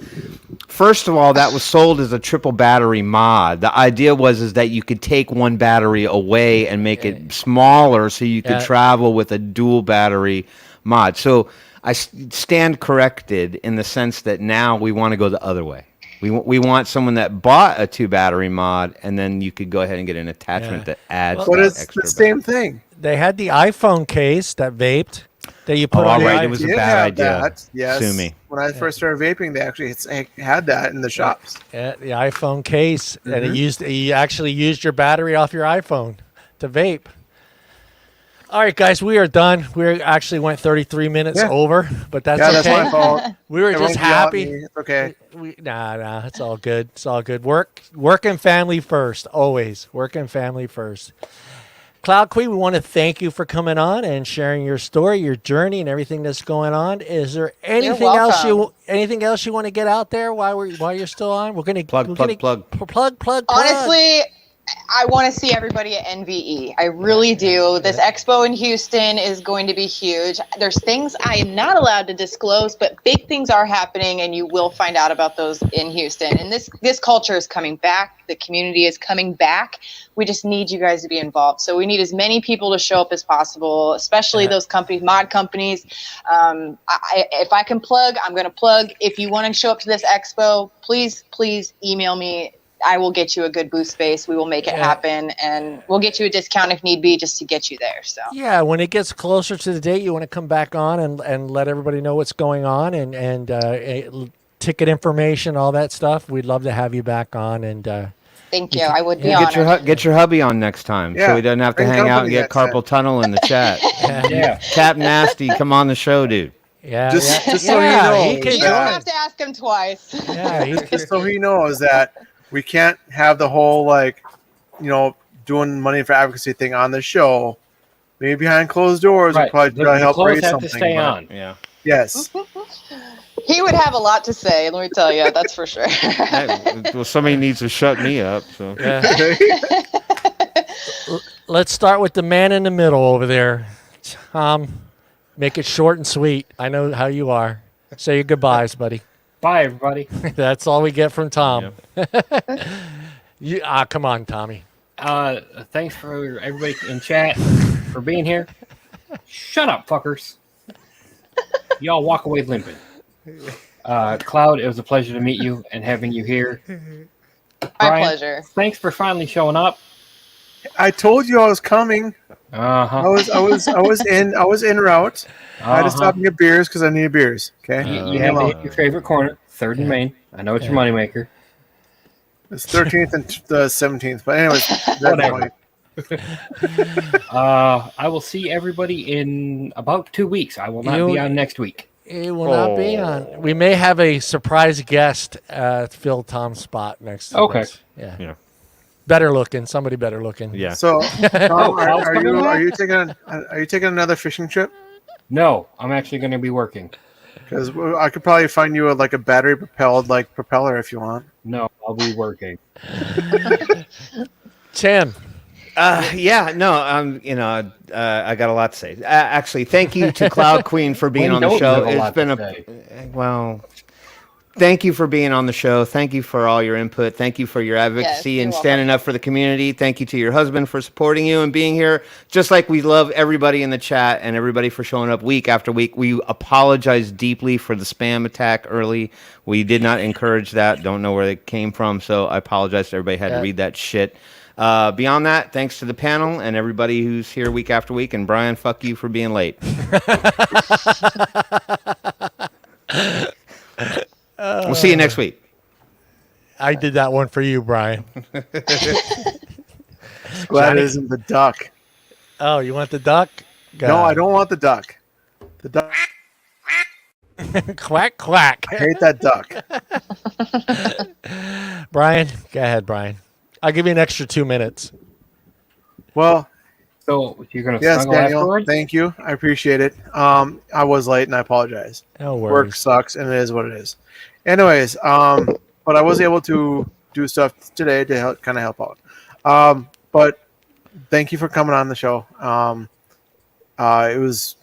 First of all, that was sold as a triple battery mod. The idea was that you could take one battery away and make it smaller so you could travel with a dual battery mod. So I stand corrected in the sense that now we want to go the other way. We want someone that bought a 2 battery mod, and then you could go ahead and get an attachment that adds But that it's extra the same battery. thing. They had the iPhone case that vaped that you put on all your right, iPhone. it was a Did bad have idea. that, yes. Sue me. When I first started vaping, they actually had that in the shops. Yeah, the iPhone case, and you actually used your battery off your iPhone to vape. All right, guys, we are done. We actually went 33 minutes over, but that's Yeah, okay. that's my fault. We were Everyone just yell at happy. me. It's okay. Nah, it's all good. It's all good. Work and family first, always. Work and family first. Kloud Kween, we want to thank you for coming on and sharing your story, your journey, and everything that's going on. Is there anything else you want to get out there while you're still on? We're gonna Plug. Honestly, I want to see everybody at NVE. I really do. This expo in Houston is going to be huge. There's things I am not allowed to disclose, but big things are happening, and you will find out about those in Houston. And this culture is coming back. The community is coming back. We just need you guys to be involved. So we need as many people to show up as possible, especially those companies, mod companies. If I can plug, I'm going to plug. If you want to show up to this expo, please email me. I will get you a good booth space. We will make it happen, and we'll get you a discount if need be, just to get you there. So yeah, when it gets closer to the date, you want to come back on and let everybody know what's going on and ticket information, all that stuff. We'd love to have you back on. And thank you. I would be honored. Get your hubby on next time, so he doesn't have to hang out and get carpal tunnel in the chat. Cap Nasty, come on the show, dude. Just so you know, he can You don't have to ask him twice. Yeah, just so he knows that we can't have the whole doing money for advocacy thing on the show. Maybe behind closed doors, we'll probably try to help raise something. To stay on. Yeah. Yes. He would have a lot to say, let me tell you. That's for sure. Well, somebody needs to shut me up. So let's start with the man in the middle over there. Tom, make it short and sweet. I know how you are. Say your goodbyes, buddy. Bye, everybody. That's all we get from Tom. Come on, Tommy. Thanks for everybody in chat for being here. Shut up, fuckers. Y'all walk away limping. Kloud, it was a pleasure to meet you and having you here. My Brian, pleasure. Thanks for finally showing up. I told you I was coming. Uh-huh. I was en route. I had to stop and get beers because I needed beers. Okay. You have to hit your favorite corner, 3rd and Main. I know it's your moneymaker. It's 13th and the 17th, but anyways, whatever. I will see everybody in about 2 weeks. I will not be on next week. It will not be on. We may have a surprise guest fill Tom's spot next. Okay. Yeah. Better looking. Somebody better looking. Yeah. So, Tom, are you taking another fishing trip? No, I'm actually going to be working. Because I could probably find you a battery propelled propeller if you want. No, I'll be working. Tim. I got a lot to say. Actually, thank you to Kloud Kween for being on the show. It's been thank you for being on the show. Thank you for all your input. Thank you for your advocacy and standing up for the community. Thank you to your husband for supporting you and being here. Just like we love everybody in the chat and everybody for showing up week after week. We apologize deeply for the spam attack early. We did not encourage that. Don't know where it came from. So I apologize to everybody who had to read that shit. Beyond that, thanks to the panel and everybody who's here week after week. And Brian, fuck you for being late. We'll see you next week. I did that one for you, Brian. Glad it isn't the duck. Oh, you want the duck? No, I don't want the duck. The duck. Quack, quack. I hate that duck. Brian, go ahead, Brian. I'll give you an extra 2 minutes. Well, so you're going to Daniel, afterwards? Thank you. I appreciate it. I was late and I apologize. No worries. Work sucks and it is what it is. Anyways, but I was able to do stuff today to kind of help out. But thank you for coming on the show. It was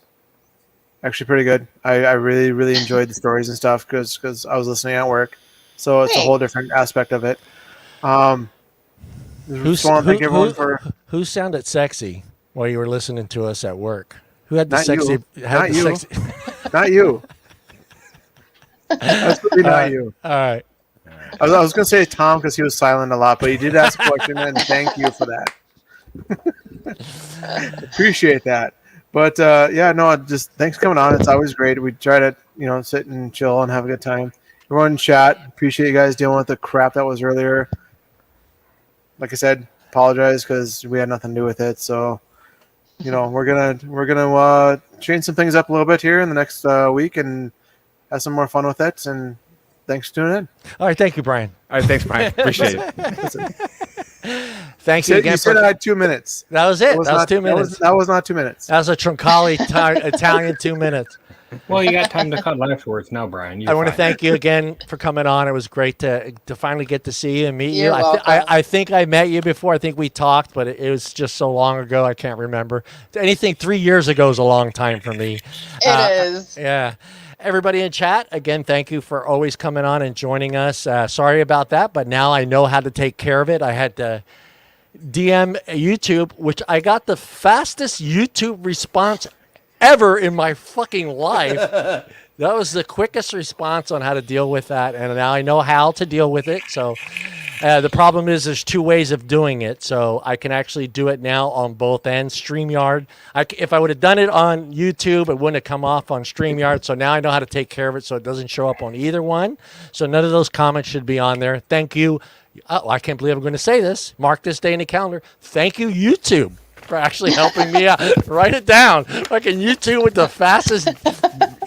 actually pretty good. I really, really enjoyed the stories and stuff because I was listening at work. So it's a whole Thanks. different aspect of it. Just want to thank everyone for who sounded sexy while you were listening to us at work? Who had the Not sexy? you. Not you. Not you. Absolutely not you. All right. I was going to say Tom because he was silent a lot, but he did ask a question, and thank you for that. Appreciate that. But yeah, no, just thanks for coming on. It's always great. We try to sit and chill and have a good time. Everyone in chat, appreciate you guys dealing with the crap that was earlier. Like I said, apologize because we had nothing to do with it. So we're gonna change some things up a little bit here in the next week and have some more fun with it. And thanks for tuning in. All right, thank you, Brian. All right, thanks, Brian. Appreciate it. Thank you again. You said I had 2 minutes. That was it. That was 2 minutes. That was not 2 minutes. That was a Troncali Italian 2 minutes. Well, you got time to cut afterwards now, Brian. I want to thank you again for coming on. It was great to finally get to see you and meet you. You're welcome. I think I met you before. I think we talked, but it was just so long ago. I can't remember. Anything 3 years ago is a long time for me. It is. Yeah. Everybody in chat, again, thank you for always coming on and joining us. Sorry about that, but now I know how to take care of it. I had to DM YouTube, which I got the fastest YouTube response ever in my fucking life. That was the quickest response on how to deal with that, and now I know how to deal with it. So the problem is there's 2 ways of doing it, so I can actually do it now on both ends. StreamYard, if I would have done it on YouTube, it wouldn't have come off on StreamYard, so now I know how to take care of it so it doesn't show up on either one. So none of those comments should be on there. Thank you. Oh, I can't believe I'm going to say this. Mark this day in the calendar. Thank you, YouTube, for actually helping me out. Write it down. Fucking YouTube with the fastest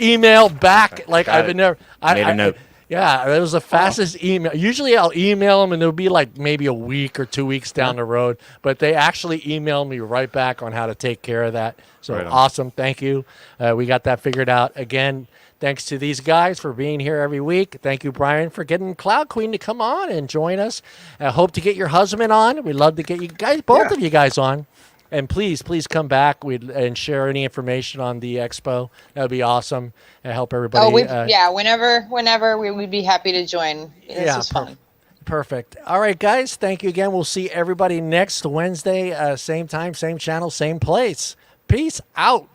email back. Like Got I've it. been there. Made a note. Yeah, it was the fastest email. Usually I'll email them and it'll be like maybe a week or 2 weeks down the road. But they actually emailed me right back on how to take care of that. So Right on. awesome. Thank you. We got that figured out. Again, thanks to these guys for being here every week. Thank you, Brian, for getting Kloud Kween to come on and join us. I hope to get your husband on. We'd love to get you guys, both of you guys on. And please come back and share any information on the expo. That would be awesome. And help everybody. Whenever we'd be happy to join. This is fun. Perfect. All right, guys. Thank you again. We'll see everybody next Wednesday, same time, same channel, same place. Peace out.